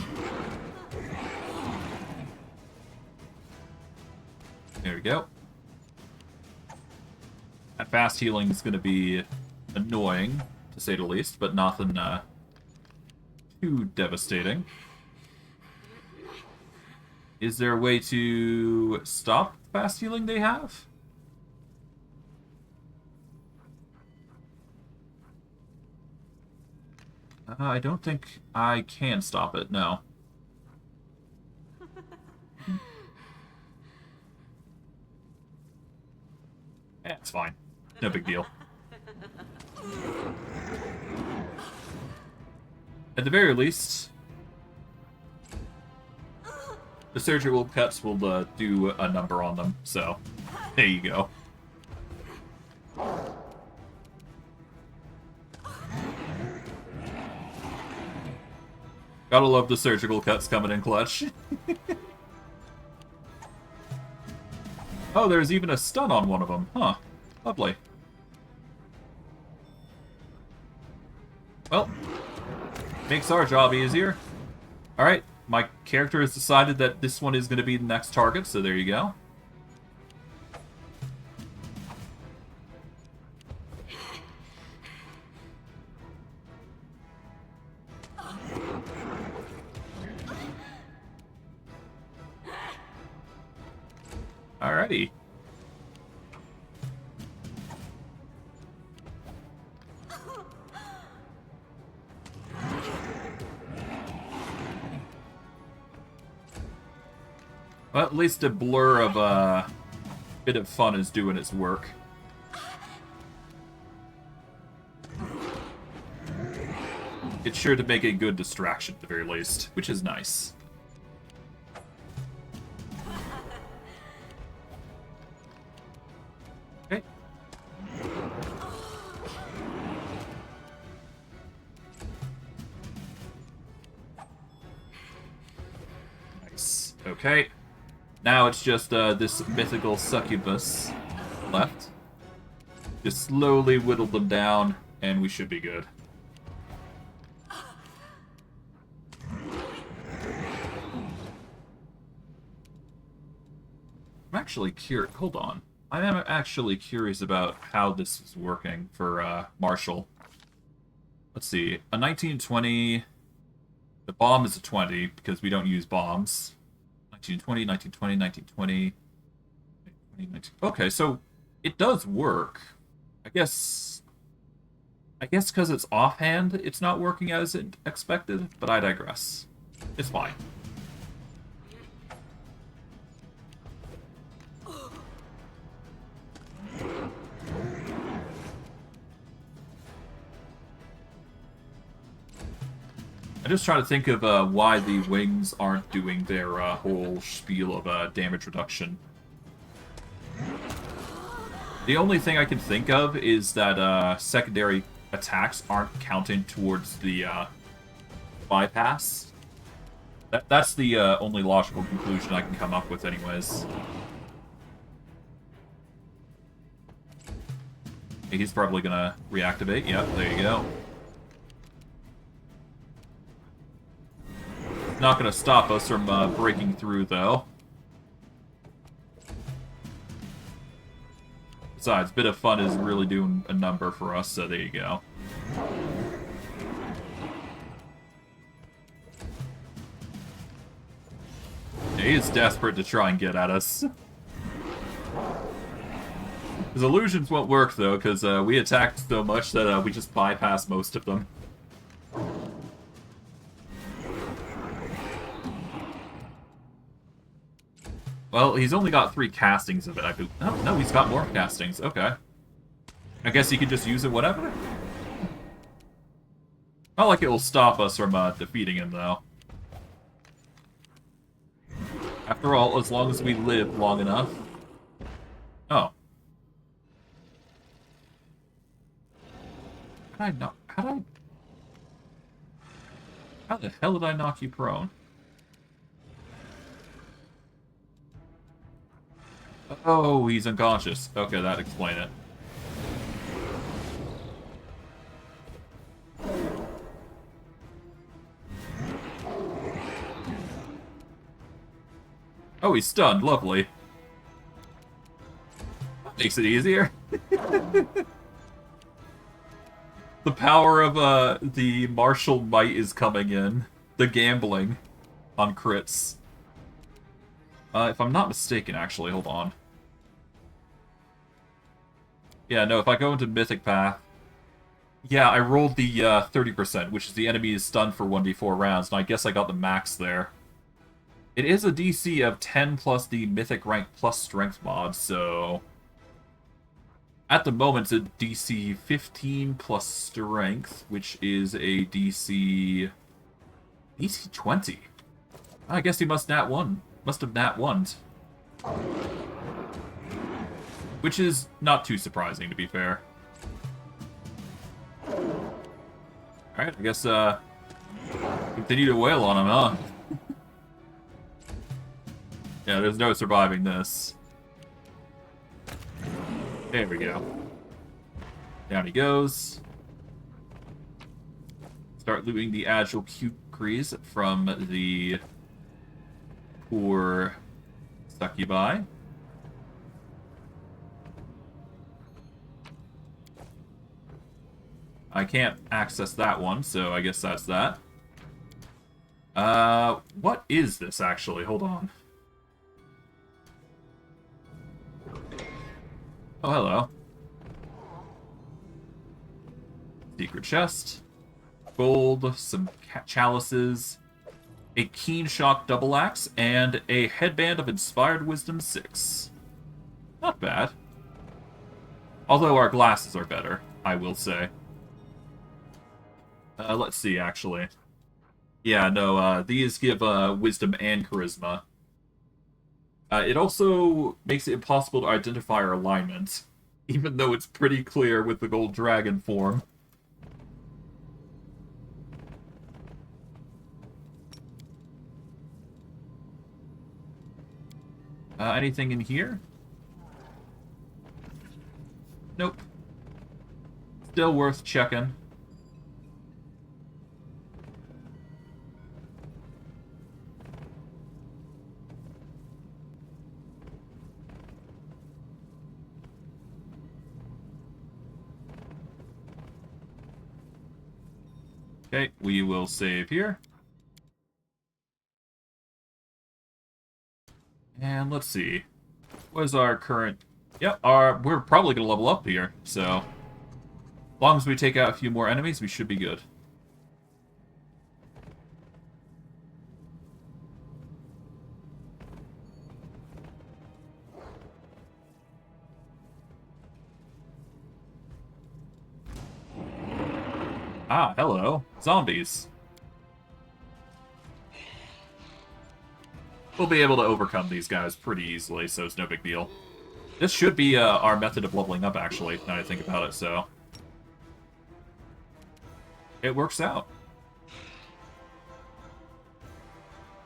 Speaker 1: There we go. That fast healing is going to be annoying, to say the least, but nothing too devastating. Is there a way to stop fast healing they have? I don't think I can stop it, no. Yeah, it's fine. No big deal. At the very least, the surgical cuts will do a number on them, so there you go. Gotta love the surgical cuts coming in clutch. Oh, there's even a stun on one of them. Huh. Lovely. Well, Makes our job easier. Alright, my character has decided that this one is going to be the next target, so there you go. Alrighty. Well, at least a blur of a bit of fun is doing its work. It's sure to make a good distraction at the very least, which is nice. Okay. Nice. Okay. Now it's just this mythical succubus left. Just slowly whittle them down, and we should be good. I'm actually curious. Hold on. I am actually curious about how this is working for Marshall. Let's see. A 1920. The bomb is a 20 because we don't use bombs. 1920, 1920, 1920. Okay, so it does work. I guess because it's offhand, it's not working as expected, but I digress. It's fine. I'm just trying to think of why the wings aren't doing their whole spiel of damage reduction. The only thing I can think of is that secondary attacks aren't counting towards the bypass. That's the only logical conclusion I can come up with anyways. He's probably gonna reactivate. Yep, there you go. Not gonna stop us from breaking through, though. Besides, bit of fun is really doing a number for us, so there you go. He is desperate to try and get at us. His illusions won't work, though, because we attacked so much that we just bypassed most of them. Well, he's only got 3 castings of it, I believe. Oh, no, he's got more castings. Okay. I guess he could just use it whatever. Not like it will stop us from defeating him, though. After all, as long as we live long enough. Oh. How did I knock... How the hell did I knock you prone? Oh, he's unconscious. Okay, that'd explain it. Oh, he's stunned. Lovely. That makes it easier. The power of the martial might is coming in. The gambling on crits. If I'm not mistaken, actually, hold on. Yeah, no, if I go into Mythic Path... Yeah, I rolled the 30%, which is the enemy is stunned for 1d4 rounds, and I guess I got the max there. It is a DC of 10 plus the Mythic rank plus Strength mod, so... At the moment, it's a DC 15 plus Strength, which is a DC... DC 20. I guess he must nat 1. Must have nat 1'd. Which is not too surprising, to be fair. Alright, I guess, continue to wail on him, huh? Yeah, there's no surviving this. There we go. Down he goes. Start looting the agile kukris from the poor succubi. I can't access that one, so I guess that's that. What is this actually? Hold on. Oh, hello. Secret chest. Gold, some chalices, a Keen Shock double axe, and a headband of Inspired Wisdom 6. Not bad. Although our glasses are better, I will say. Let's see, actually. Yeah, no, these give wisdom and charisma. It also makes it impossible to identify our alignment, even though it's pretty clear with the gold dragon form. Anything in here? Nope. Still worth checking. Okay, we will save here. And let's see. What is our current... Yep, we're probably going to level up here, so... As long as we take out a few more enemies, we should be good. Ah, hello. Zombies. We'll be able to overcome these guys pretty easily, so it's no big deal. This should be our method of leveling up, actually, now that I think about it, so... It works out.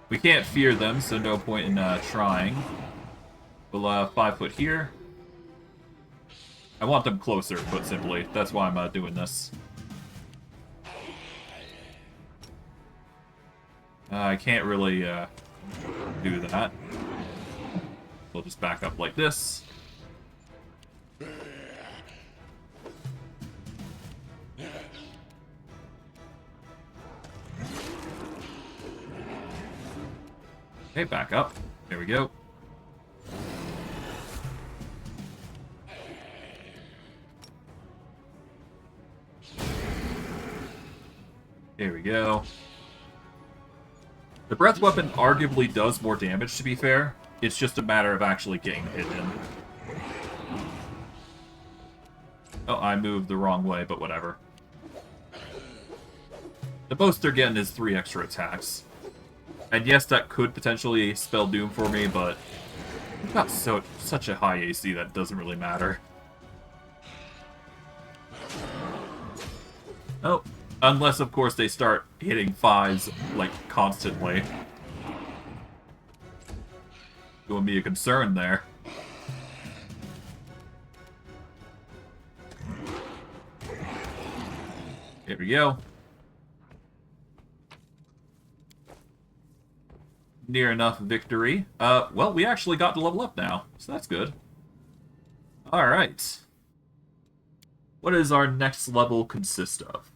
Speaker 1: We can't fear them, so no point in trying. We'll 5 foot here. I want them closer, put simply. That's why I'm doing this. I can't really do that. We'll just back up like this. Okay, back up. There we go. There we go. The breath weapon arguably does more damage, to be fair. It's just a matter of actually getting hit in. Oh, I moved the wrong way, but whatever. The most they're getting is 3 extra attacks. And yes, that could potentially spell doom for me, but I've got such a high AC that it doesn't really matter. Oh, unless, of course, they start hitting 5s, like, constantly. It would be a concern there. Here we go. Near enough victory. Well, we actually got to level up now, so that's good. Alright. What does our next level consist of?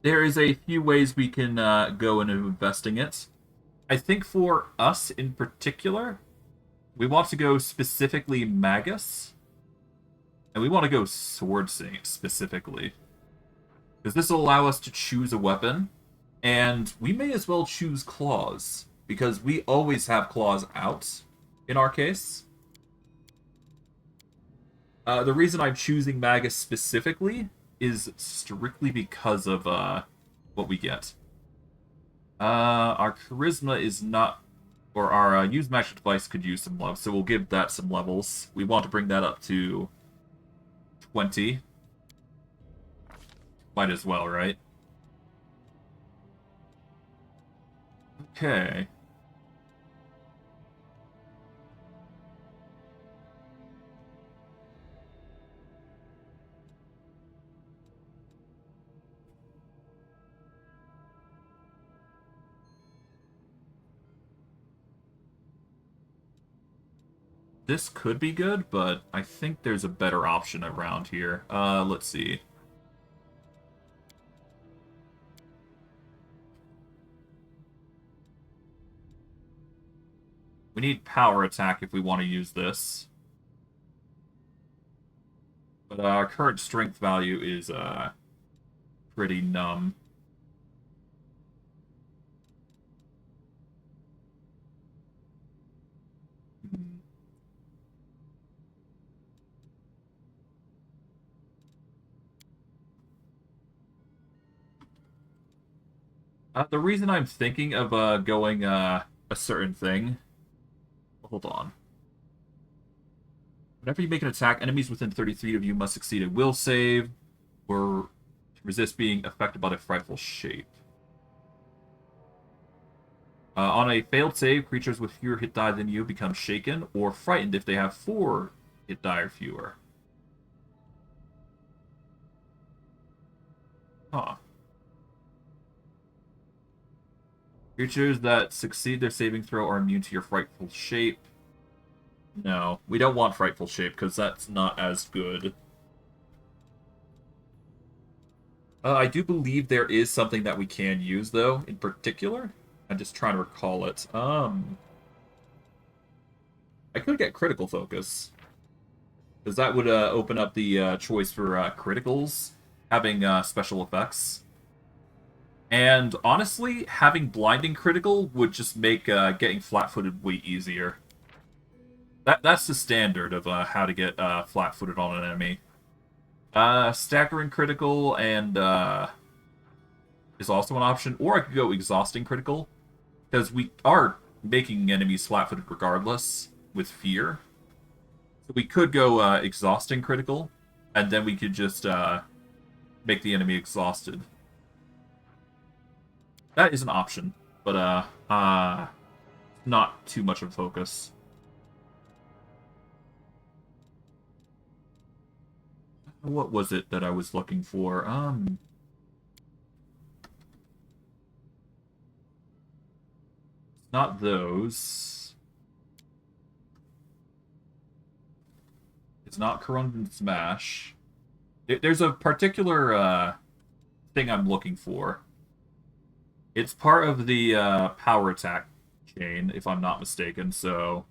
Speaker 1: There is a few ways we can go into investing it. I think for us in particular, we want to go specifically Magus. And we want to go Sword Saint specifically. Because this will allow us to choose a weapon. And we may as well choose claws, because we always have claws out, in our case. The reason I'm choosing Magus specifically is strictly because of what we get. Our charisma is not... Or our use magic device could use some love, so we'll give that some levels. We want to bring that up to 20. Might as well, right? Okay. This could be good, but I think there's a better option around here. Let's see. We need power attack if we want to use this. But our current strength value is pretty numb. The reason I'm thinking of going a certain thing. Hold on. Whenever you make an attack, enemies within 30 feet of you must succeed a will save or resist being affected by the frightful shape. On a failed save, creatures with fewer hit die than you become shaken or frightened if they have 4 hit die or fewer. Huh. Creatures that succeed their saving throw are immune to your frightful shape. No, we don't want frightful shape because that's not as good. I do believe there is something that we can use though, in particular. I'm just trying to recall it. I could get critical focus because that would open up the choice for criticals having special effects. And honestly, having blinding critical would just make getting flat-footed way easier. That's the standard of how to get flat-footed on an enemy. Staggering critical and is also an option, or I could go exhausting critical because we are making enemies flat-footed regardless with fear. So we could go exhausting critical, and then we could just make the enemy exhausted. That is an option, but not too much of a focus. What was it that I was looking for? Not those. It's not Corrund and Smash. There's a particular thing I'm looking for. It's part of the power attack chain, if I'm not mistaken, so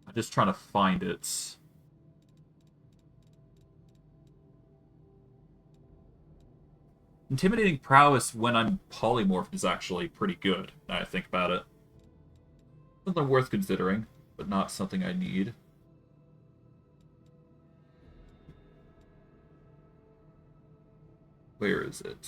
Speaker 1: I'm just trying to find it. Intimidating prowess when I'm polymorphed is actually pretty good, now I think about it. Something worth considering, but not something I need. Where is it?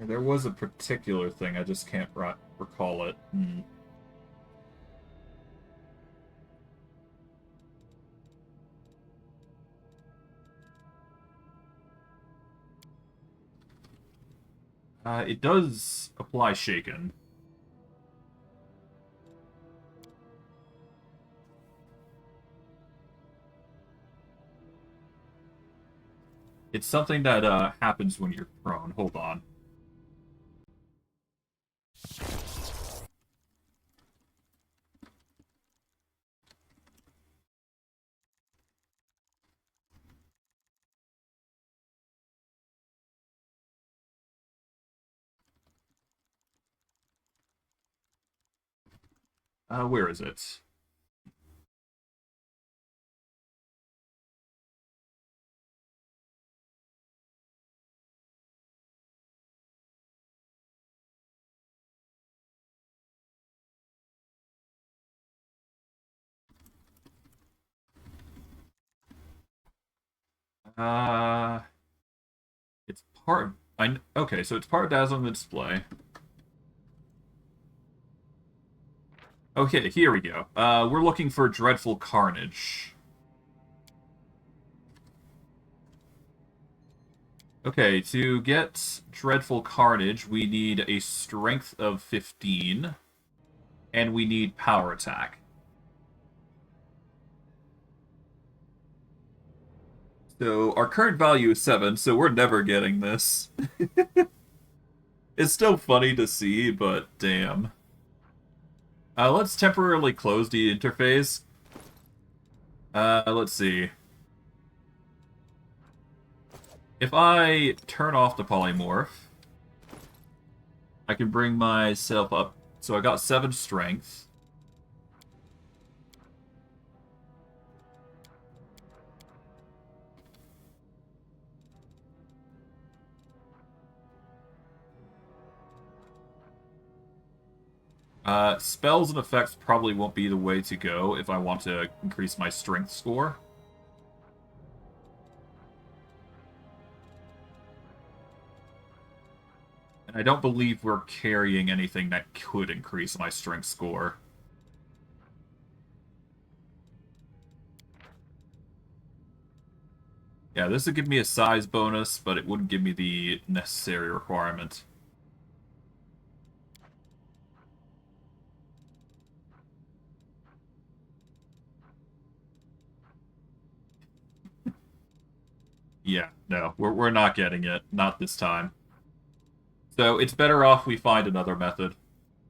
Speaker 1: Yeah, there was a particular thing, I just can't recall it. It does apply Shaken. It's something that happens when you're prone. Hold on. Where is it? Uh, it's part. Okay, so it's part dazzling the display. Okay, here we go. We're looking for Dreadful Carnage. Okay, to get Dreadful Carnage, we need a strength of 15, and we need power attack. So our current value is 7, so we're never getting this. It's still funny to see, but damn. Let's temporarily close the interface. Let's see. If I turn off the polymorph, I can bring myself up. So I got 7 strength. Spells and effects probably won't be the way to go if I want to increase my strength score. And I don't believe we're carrying anything that could increase my strength score. Yeah, this would give me a size bonus, but it wouldn't give me the necessary requirement. Yeah, no, we're not getting it. Not this time. So it's better off we find another method.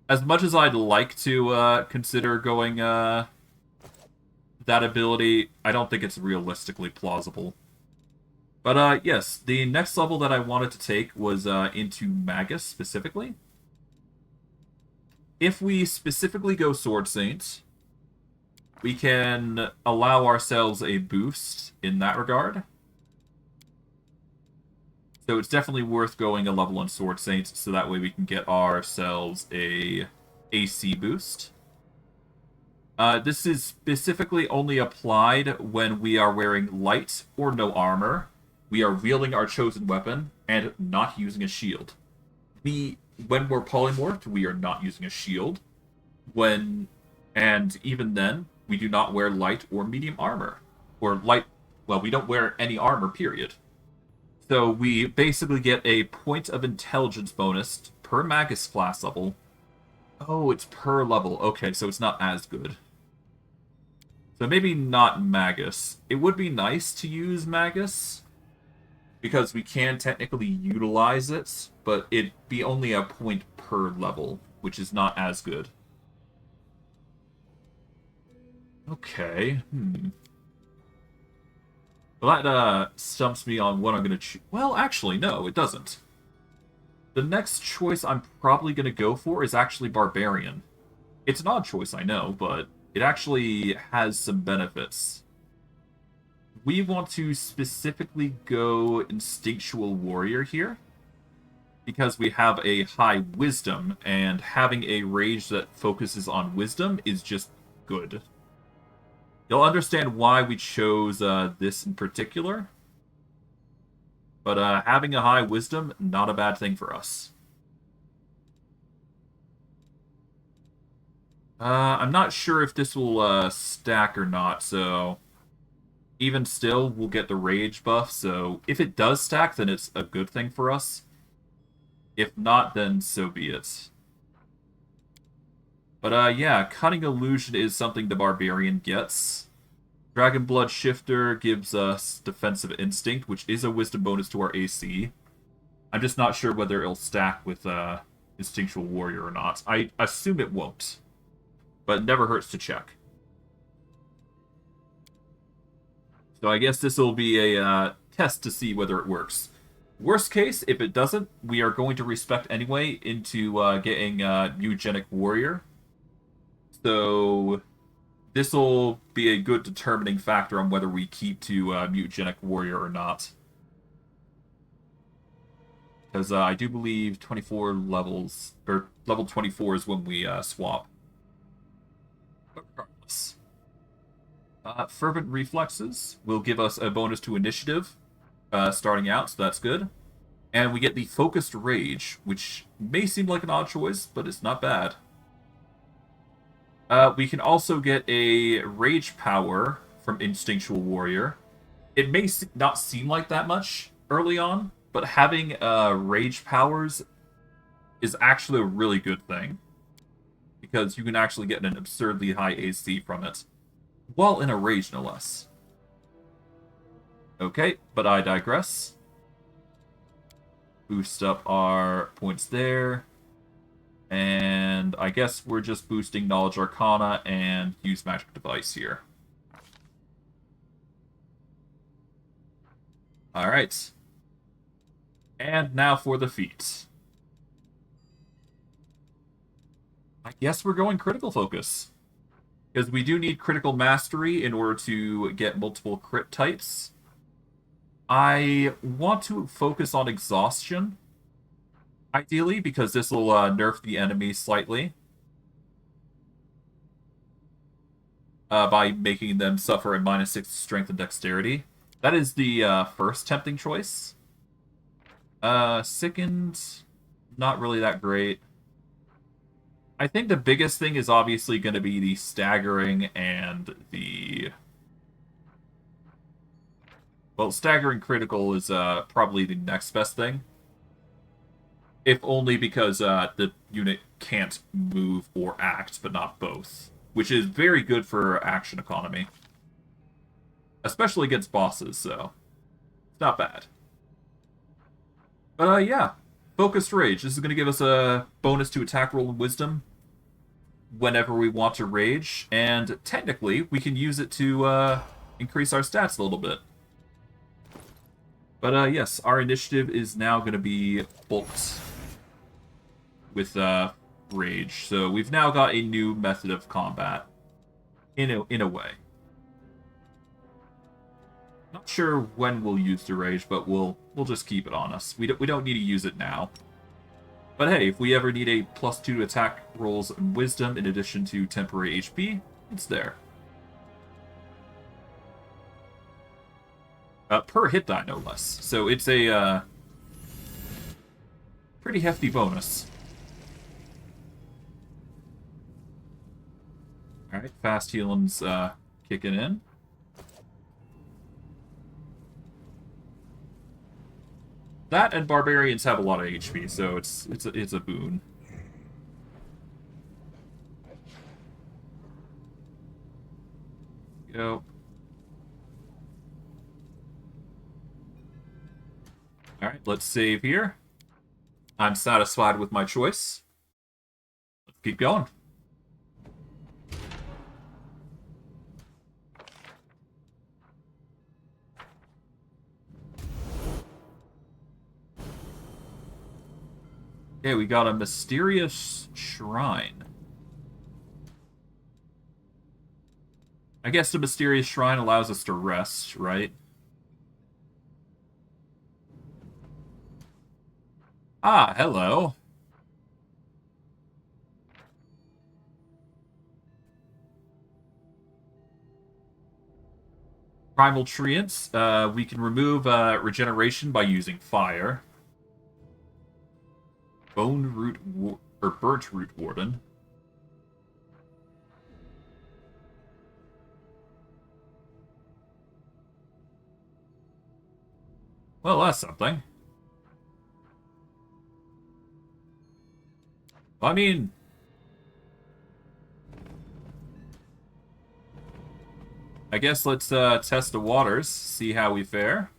Speaker 1: As much as I'd like to consider going that ability, I don't think it's realistically plausible. But yes, the next level that I wanted to take was into Magus specifically. If we specifically go Sword Saint, we can allow ourselves a boost in that regard. So it's definitely worth going a level on Sword Saint, so that way we can get ourselves a AC boost. This is specifically only applied when we are wearing light or no armor, we are wielding our chosen weapon, and not using a shield. When we're polymorphed, we are not using a shield. And even then, we do not wear light or medium armor. Or light, well, we don't wear any armor, period. So we basically get a point of intelligence bonus per Magus class level. Oh, it's per level. Okay, so it's not as good. So maybe not Magus. It would be nice to use Magus, because we can technically utilize it, but it'd be only a point per level, which is not as good. Okay, Well, that stumps me on what I'm going to choose. Well, actually, no, it doesn't. The next choice I'm probably going to go for is actually Barbarian. It's an odd choice, I know, but it actually has some benefits. We want to specifically go Instinctual Warrior here, because we have a high Wisdom, and having a rage that focuses on Wisdom is just good. You'll understand why we chose this in particular. But having a high Wisdom, not a bad thing for us. I'm not sure if this will stack or not, so even still, we'll get the Rage buff, so if it does stack, then it's a good thing for us. If not, then so be it. But yeah, Cunning Illusion is something the Barbarian gets. Dragon Blood Shifter gives us Defensive Instinct, which is a Wisdom bonus to our AC. I'm just not sure whether it'll stack with Instinctual Warrior or not. I assume it won't, but it never hurts to check. So I guess this will be a test to see whether it works. Worst case, if it doesn't, we are going to respect anyway into getting Mutagenic Warrior. So this will be a good determining factor on whether we keep to Mutagenic Warrior or not. Because I do believe 24 levels, or level 24 is when we swap. But regardless. Fervent Reflexes will give us a bonus to Initiative starting out, so that's good. And we get the Focused Rage, which may seem like an odd choice, but it's not bad. We can also get a Rage Power from Instinctual Warrior. It may not seem like that much early on, but having Rage Powers is actually a really good thing. Because you can actually get an absurdly high AC from it. While in a rage, no less. Okay, but I digress. Boost up our points there. And I guess we're just boosting Knowledge Arcana and use Magic Device here. Alright. And now for the feat. I guess we're going Critical Focus. Because we do need Critical Mastery in order to get multiple crit types. I want to focus on Exhaustion. Ideally, because this will nerf the enemy slightly. By making them suffer a -6 strength and dexterity. That is the first tempting choice. Second, not really that great. I think the biggest thing is obviously going to be the staggering and the... Well, staggering critical is probably the next best thing. If only because the unit can't move or act, but not both. Which is very good for action economy. Especially against bosses, so... It's not bad. But yeah. Focused Rage. This is going to give us a bonus to attack roll and wisdom whenever we want to rage. And technically, we can use it to increase our stats a little bit. But yes, our initiative is now going to be bulked with rage. So we've now got a new method of combat, in a way. Not sure when we'll use the rage, but we'll just keep it on us. We don't need to use it now. But hey, if we ever need a +2 to attack rolls and wisdom in addition to temporary HP, it's there. Per hit die, no less. So it's a pretty hefty bonus. Alright, fast healing's kicking in. That and barbarians have a lot of HP, so it's a boon. Go. Alright, let's save here. I'm satisfied with my choice. Let's keep going. Okay, we got a mysterious shrine. I guess the mysterious shrine allows us to rest, right? Ah, hello. Primal Treants. We can remove regeneration by using fire. Bone Root or Birch Root Warden. Well, that's something. I mean... I guess let's test the waters, see how we fare.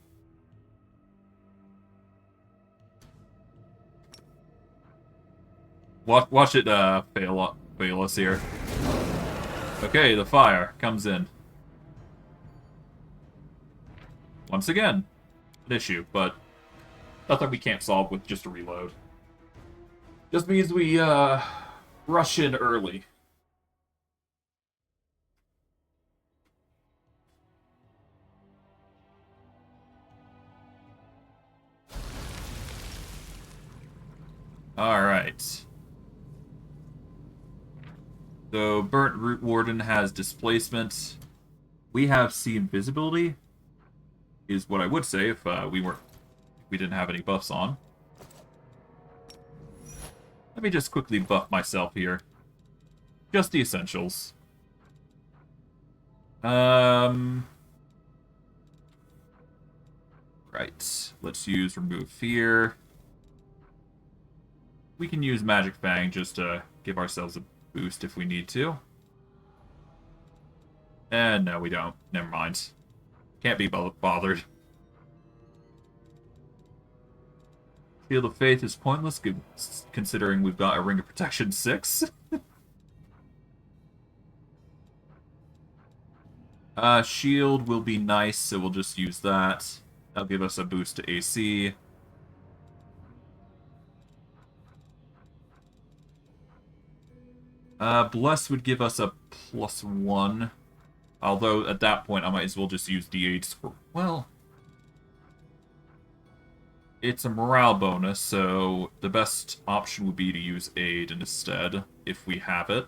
Speaker 1: Watch it fail us here. Okay, the fire comes in. Once again, an issue, but nothing we can't solve with just a reload. Just means we rush in early. Alright. So, Burnt Root Warden has displacement. We have See Invisibility, is what I would say if we didn't have any buffs on. Let me just quickly buff myself here. Just the essentials. Right. Let's use Remove Fear. We can use Magic Fang just to give ourselves a boost if we need to. And no, we don't. Never mind. Can't be bothered. Shield of Faith is pointless, considering we've got a Ring of Protection 6. Shield will be nice, so we'll just use that. That'll give us a boost to AC. Bless would give us a +1. Although, at that point, I might as well just use D8s. Well, it's a morale bonus, so the best option would be to use Aid instead, if we have it.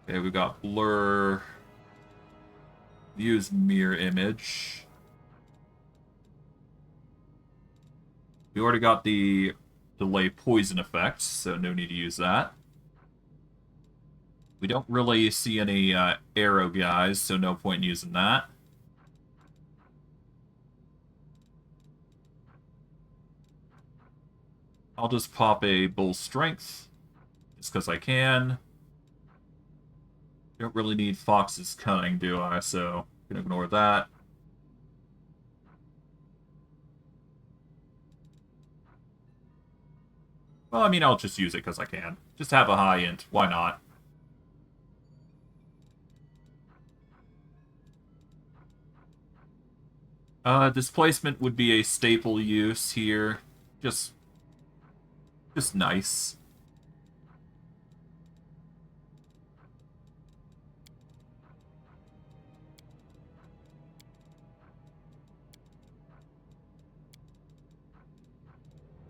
Speaker 1: Okay, we got Blur. Use Mirror Image. We already got the delay poison effect, so no need to use that. We don't really see any arrow guys, so no point in using that. I'll just pop a Bull Strength, just because I can. Don't really need Fox's Cunning, do I? So, I'm gonna ignore that. Well, I mean, I'll just use it because I can. Just have a high int. Why not? Displacement would be a staple use here. Just nice.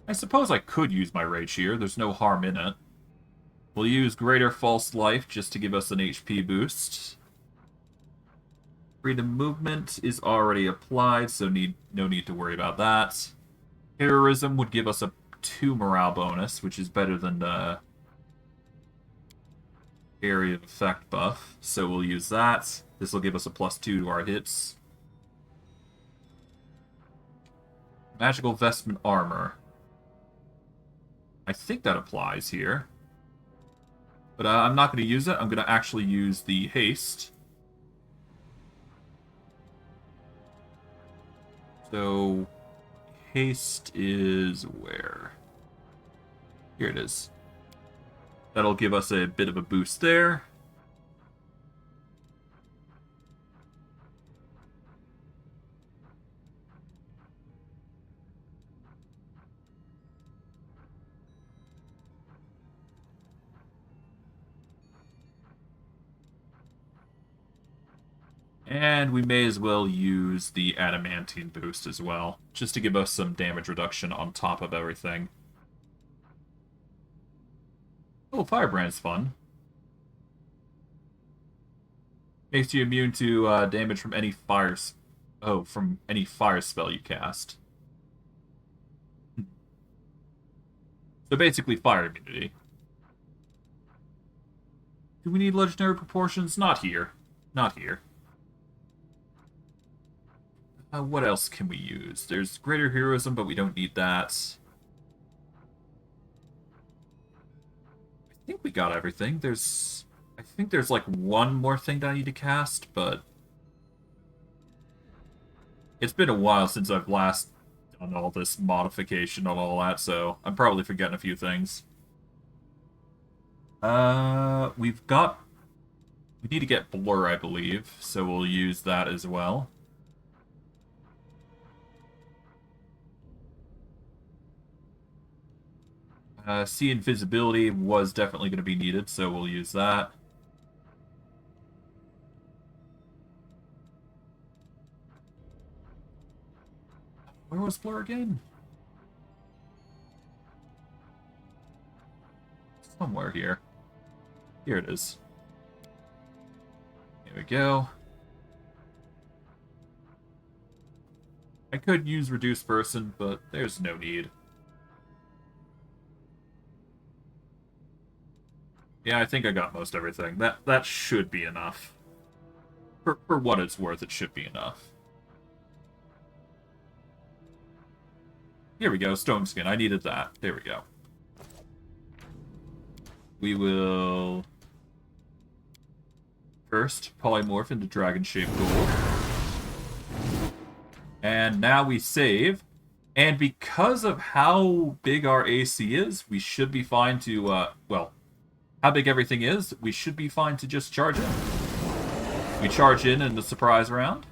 Speaker 1: I suppose I could use my Rage here. There's no harm in it. We'll use Greater False Life just to give us an HP boost. Freedom Movement is already applied, so no need to worry about that. Terrorism would give us a 2 morale bonus, which is better than the Area of Effect buff, so we'll use that. This will give us a +2 to our hits. Magical Vestment Armor. I think that applies here. But I'm not going to use it. I'm going to actually use the Haste. So, Haste is where? Here it is. That'll give us a bit of a boost there. And we may as well use the Adamantine boost as well, just to give us some damage reduction on top of everything. Oh, Firebrand's fun. Makes you immune to damage from any fire... Oh, from any fire spell you cast. So basically fire immunity. Do we need legendary proportions? Not here. Not here. What else can we use? There's greater heroism, but we don't need that. I think we got everything. I think there's like one more thing that I need to cast, but it's been a while since I've last done all this modification and all that, so I'm probably forgetting a few things. We need to get Blur, I believe, so we'll use that as well. See Invisibility was definitely going to be needed, so we'll use that. Where was Blur again? Somewhere here. Here it is. Here we go. I could use Reduced Person, but there's no need. Yeah, I think I got most everything. That should be enough. For what it's worth, it should be enough. Here we go, Stone Skin. I needed that. There we go. We will... First, polymorph into Dragon-shaped Gold. And now we save. And because of how big our AC is, we should be fine to, well, how big everything is, we should be fine to just charge in. We charge in the surprise round.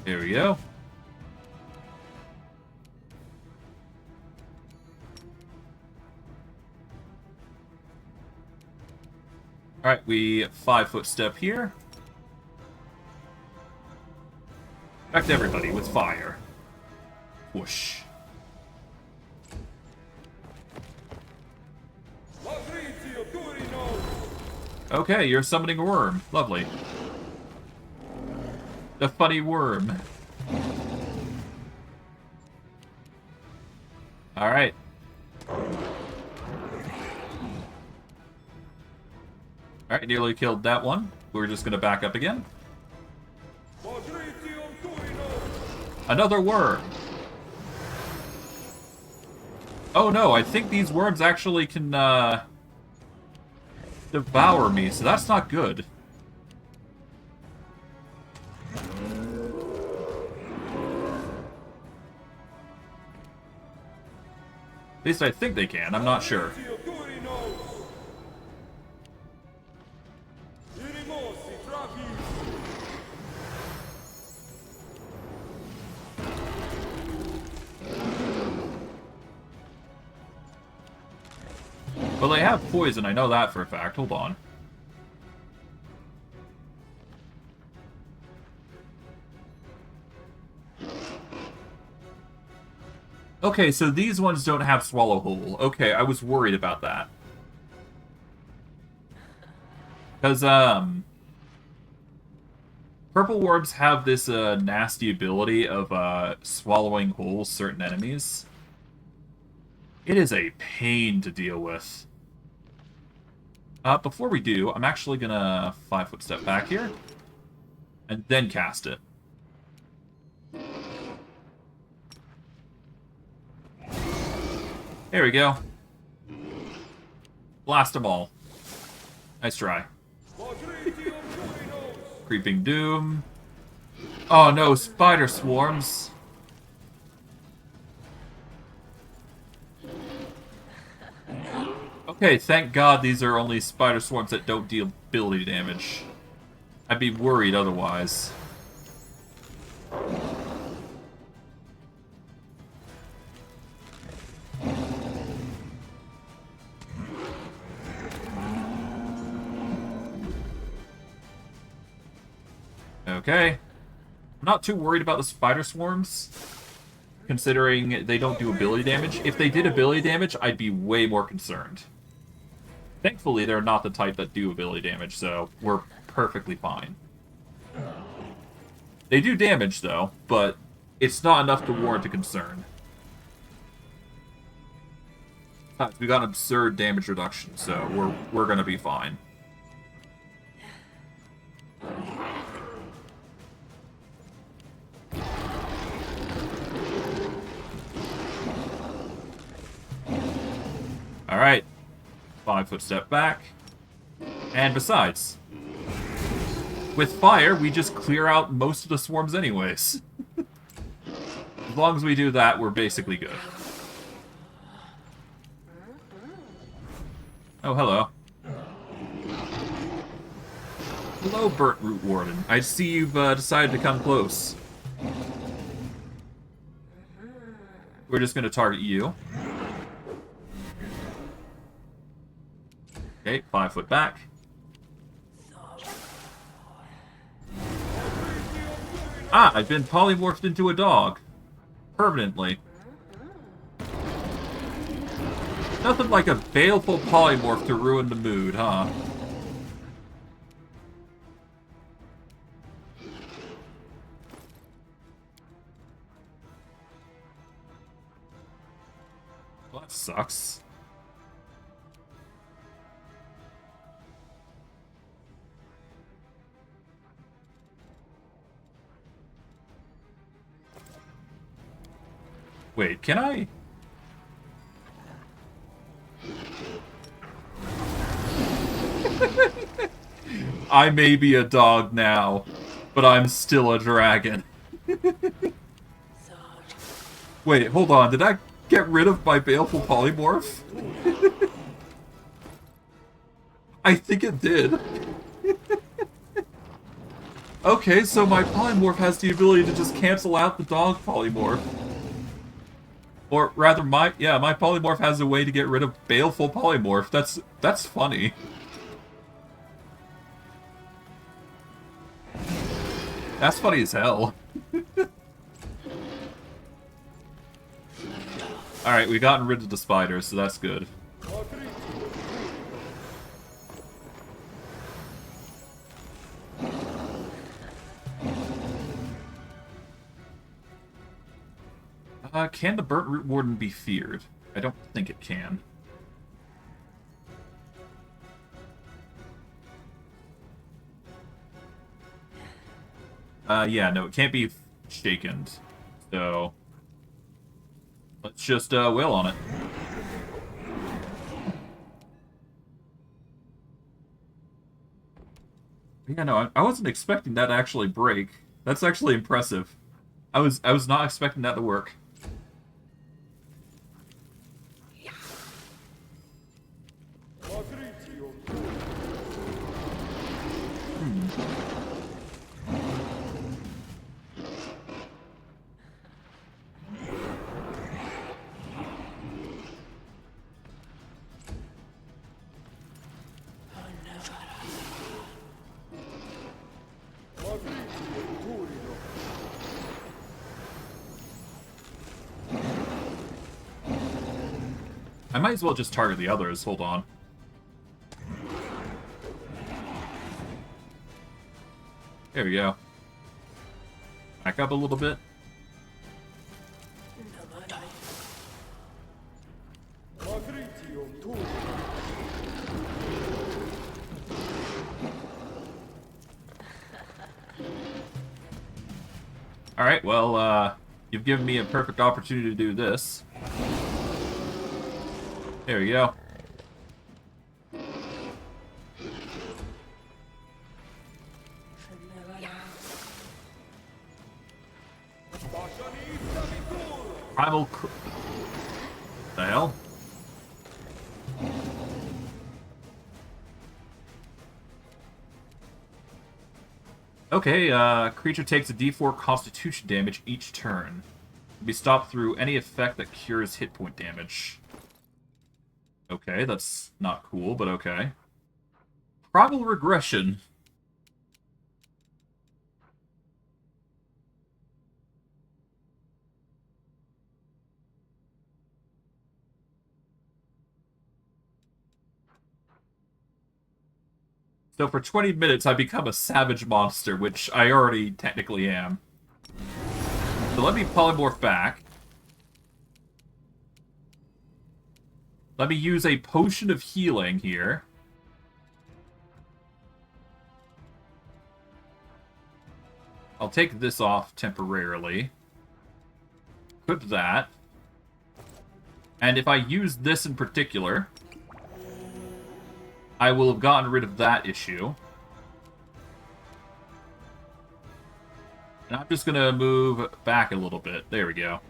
Speaker 1: There we go. Alright, we 5-foot step here. Affect everybody with fire. Whoosh. Okay, you're summoning a worm. Lovely. The funny worm. Alright. Alright, nearly killed that one. We're just gonna back up again. Another worm! Oh no, I think these worms actually can, devour me, so that's not good. At least I think they can, I'm not sure. Well, they have poison, I know that for a fact. Hold on. Okay, so these ones don't have Swallow Whole. Okay, I was worried about that. Because, purple worms have this, nasty ability of, swallowing whole certain enemies. It is a pain to deal with. Before we do, I'm actually gonna 5-foot step back here. And then cast it. There we go. Blast them all. Nice try. Creeping Doom. Oh no, spider swarms. Okay, thank God these are only spider swarms that don't deal ability damage. I'd be worried otherwise. Okay. I'm not too worried about the spider swarms, considering they don't do ability damage. If they did ability damage, I'd be way more concerned. Thankfully, they're not the type that do ability damage, so we're perfectly fine. They do damage, though, but it's not enough to warrant a concern. We got absurd damage reduction, so we're gonna be fine. Alright. 5-foot step back. And besides, with fire, we just clear out most of the swarms anyways. As long as we do that, we're basically good. Oh, hello. Hello, Burnt Root Warden. I see you've decided to come close. We're just going to target you. Okay, 5-foot back. Ah, I've been polymorphed into a dog. Permanently. Nothing like a baleful polymorph to ruin the mood, huh? that sucks. Wait, can I? I may be a dog now, but I'm still a dragon. Wait, hold on. Did I get rid of my baleful polymorph? I think it did. Okay, so my polymorph has the ability to just cancel out the dog polymorph. Or rather, my polymorph has a way to get rid of baleful polymorph. That's funny. That's funny as hell. Alright, we gotten rid of the spiders, so that's good. Can the Burnt Root Warden be feared? I don't think it can. Yeah, no, it can't be shaken. So, let's just, wail on it. Yeah, no, I wasn't expecting that to actually break. That's actually impressive. I was not expecting that to work. I might as well just target the others. Hold on. There we go. Back up a little bit. Alright, well, you've given me a perfect opportunity to do this. There we go. Primal the hell? Okay, creature takes a d4 constitution damage each turn. Be stopped through any effect that cures hit point damage. Okay, that's not cool, but okay. Primal regression. So for 20 minutes, I become a savage monster, which I already technically am. So let me polymorph back. Let me use a potion of healing here. I'll take this off temporarily. Put that. And if I use this in particular, I will have gotten rid of that issue. And I'm just going to move back a little bit. There we go.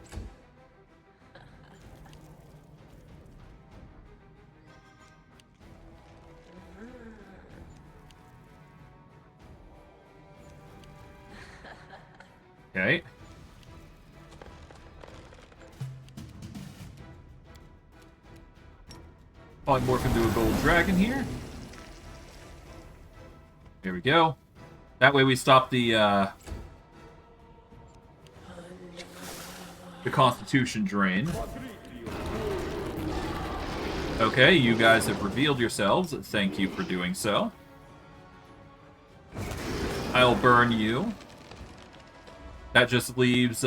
Speaker 1: Okay. Polymorph into a gold dragon here. There we go. That way we stop the constitution drain. Okay, you guys have revealed yourselves. Thank you for doing so. I'll burn you. That just leaves,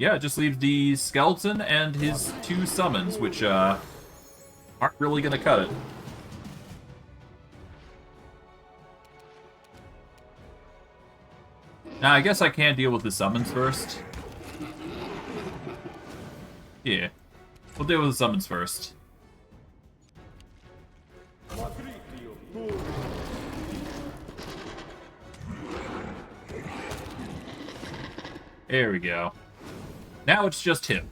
Speaker 1: yeah, it just leaves the skeleton and his 2 summons, which aren't really gonna cut it. Now, I guess I can deal with the summons first. Yeah. We'll deal with the summons first. There we go. Now it's just him.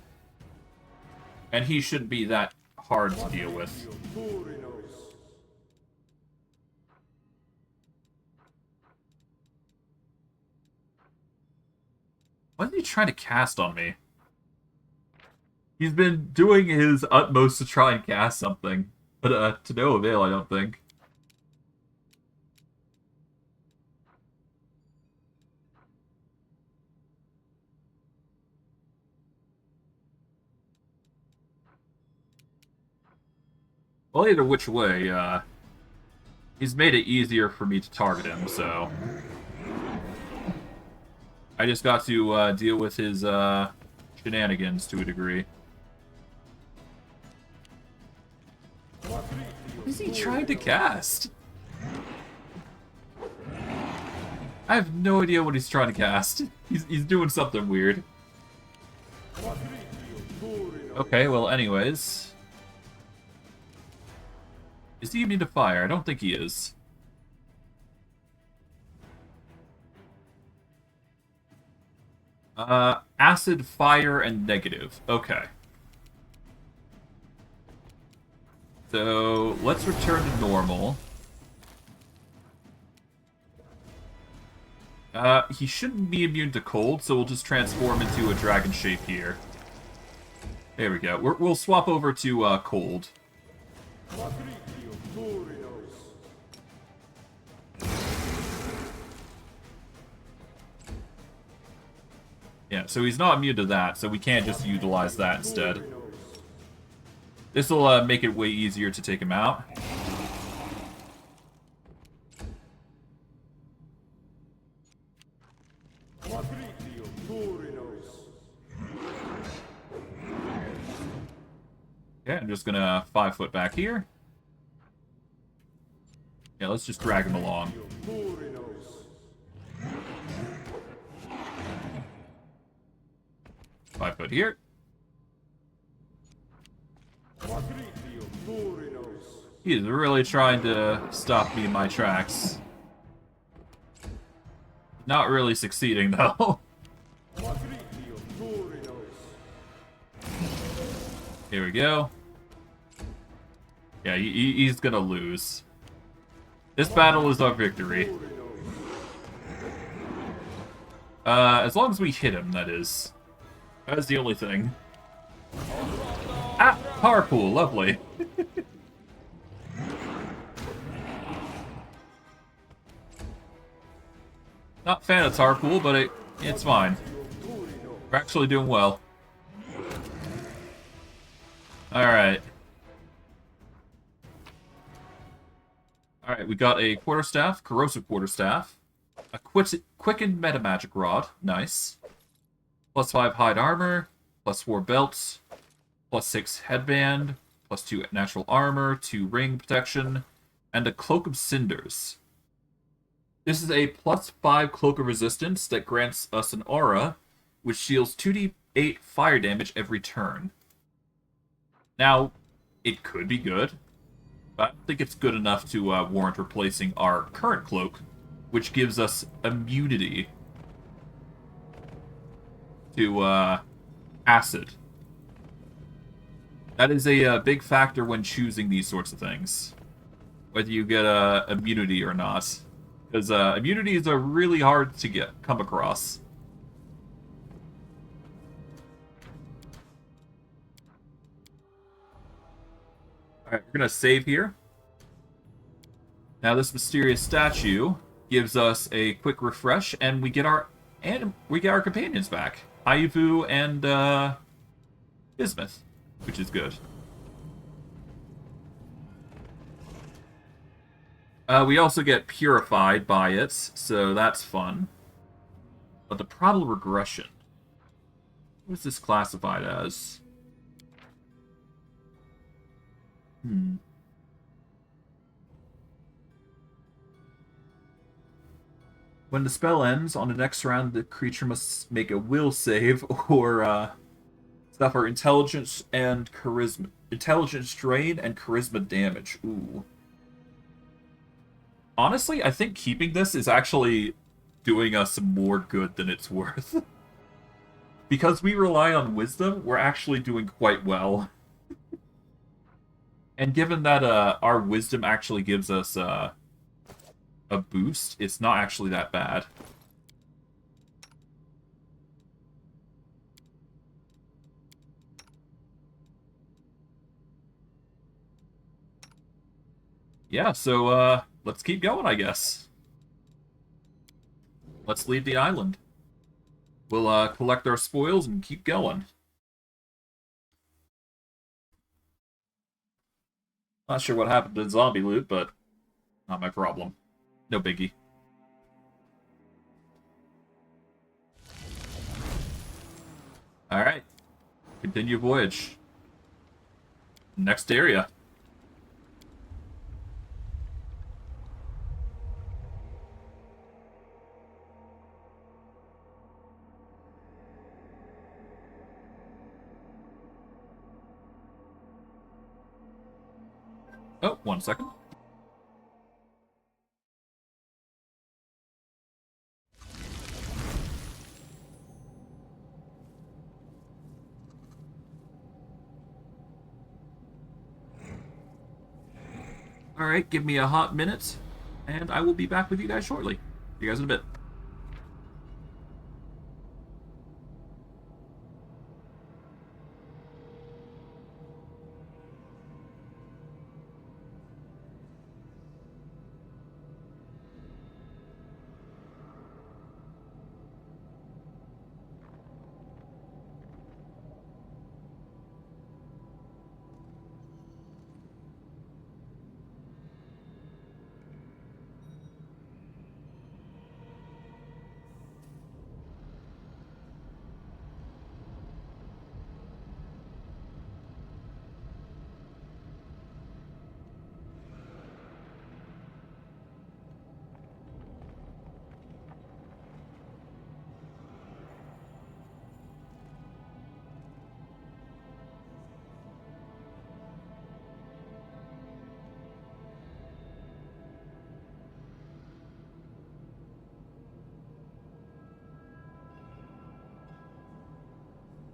Speaker 1: And he shouldn't be that hard to deal with. What is he trying to cast on me? He's been doing his utmost to try and cast something. But to no avail, I don't think. Well, either which way, he's made it easier for me to target him, so... I just got to deal with his shenanigans to a degree. What is he trying to cast? I have no idea what he's trying to cast. He's doing something weird. Okay, well, anyways. Is he immune to fire? I don't think he is. Acid, fire, and negative. Okay. So, let's return to normal. He shouldn't be immune to cold, so we'll just transform into a dragon shape here. There we go. We'll swap over to cold. Yeah, so he's not immune to that, so we can't just utilize that instead. This will make it way easier to take him out. Okay, I'm just gonna 5-foot back here. Yeah, let's just drag him along. 5-foot here. He's really trying to stop me in my tracks. Not really succeeding, though. Here we go. Yeah, he's gonna lose. This battle is our victory. As long as we hit him, that is. That's the only thing. Ah! Power pool, lovely. Not a fan of Tar Pool, but it's fine. We're actually doing well. Alright. Alright, we got a Quarterstaff, Corrosive Quarterstaff, a Quickened Metamagic Rod, nice. +5 Hide Armor, +4 Belts, +6 Headband, +2 Natural Armor, 2 Ring Protection, and a Cloak of Cinders. This is a +5 Cloak of Resistance that grants us an aura, which deals 2d8 fire damage every turn. Now, it could be good, but I don't think it's good enough to warrant replacing our current cloak, which gives us immunity to acid. That is a big factor when choosing these sorts of things, whether you get immunity or not, because immunities are really hard to come across. Alright, we're gonna save here. Now this mysterious statue gives us a quick refresh, and we get our companions back. Aivu and Bismuth, which is good. We also get purified by it, so that's fun. But the probable regression. What's this classified as? When the spell ends, on the next round, the creature must make a will save or suffer intelligence and charisma. Intelligence drain and charisma damage. Ooh. Honestly, I think keeping this is actually doing us more good than it's worth. Because we rely on wisdom, we're actually doing quite well. And given that our wisdom actually gives us a boost, it's not actually that bad. Yeah, so let's keep going, I guess. Let's leave the island. We'll collect our spoils and keep going. Not sure what happened to zombie loot, but not my problem. No biggie. Alright. Continue voyage. Next area. Oh, 1 second. Alright, give me a hot minute, and I will be back with you guys shortly. See you guys in a bit.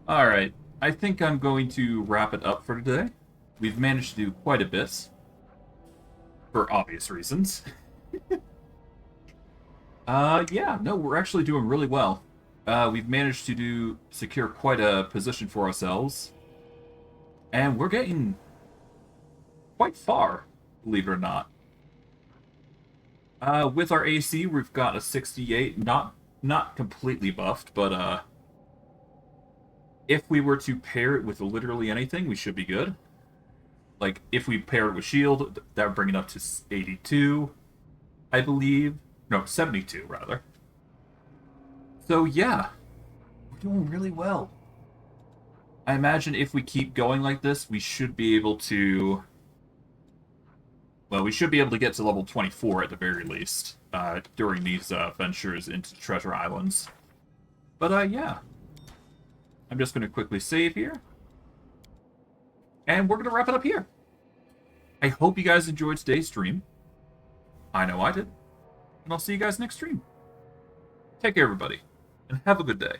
Speaker 1: Alright, I think I'm going to wrap it up for today. We've managed to do quite a bit. For obvious reasons. Yeah, no, we're actually doing really well. We've managed to secure quite a position for ourselves. And we're getting quite far, believe it or not. With our AC, we've got a 68, not completely buffed, but if we were to pair it with literally anything, we should be good. Like, if we pair it with shield, that would bring it up to 82, I believe. No, 72, rather. So, yeah. We're doing really well. I imagine if we keep going like this, we should be able to... Well, we should be able to get to level 24 at the very least, during these ventures into Treasure Islands. But, yeah. I'm just going to quickly save here. And we're going to wrap it up here. I hope you guys enjoyed today's stream. I know I did. And I'll see you guys next stream. Take care, everybody, and have a good day.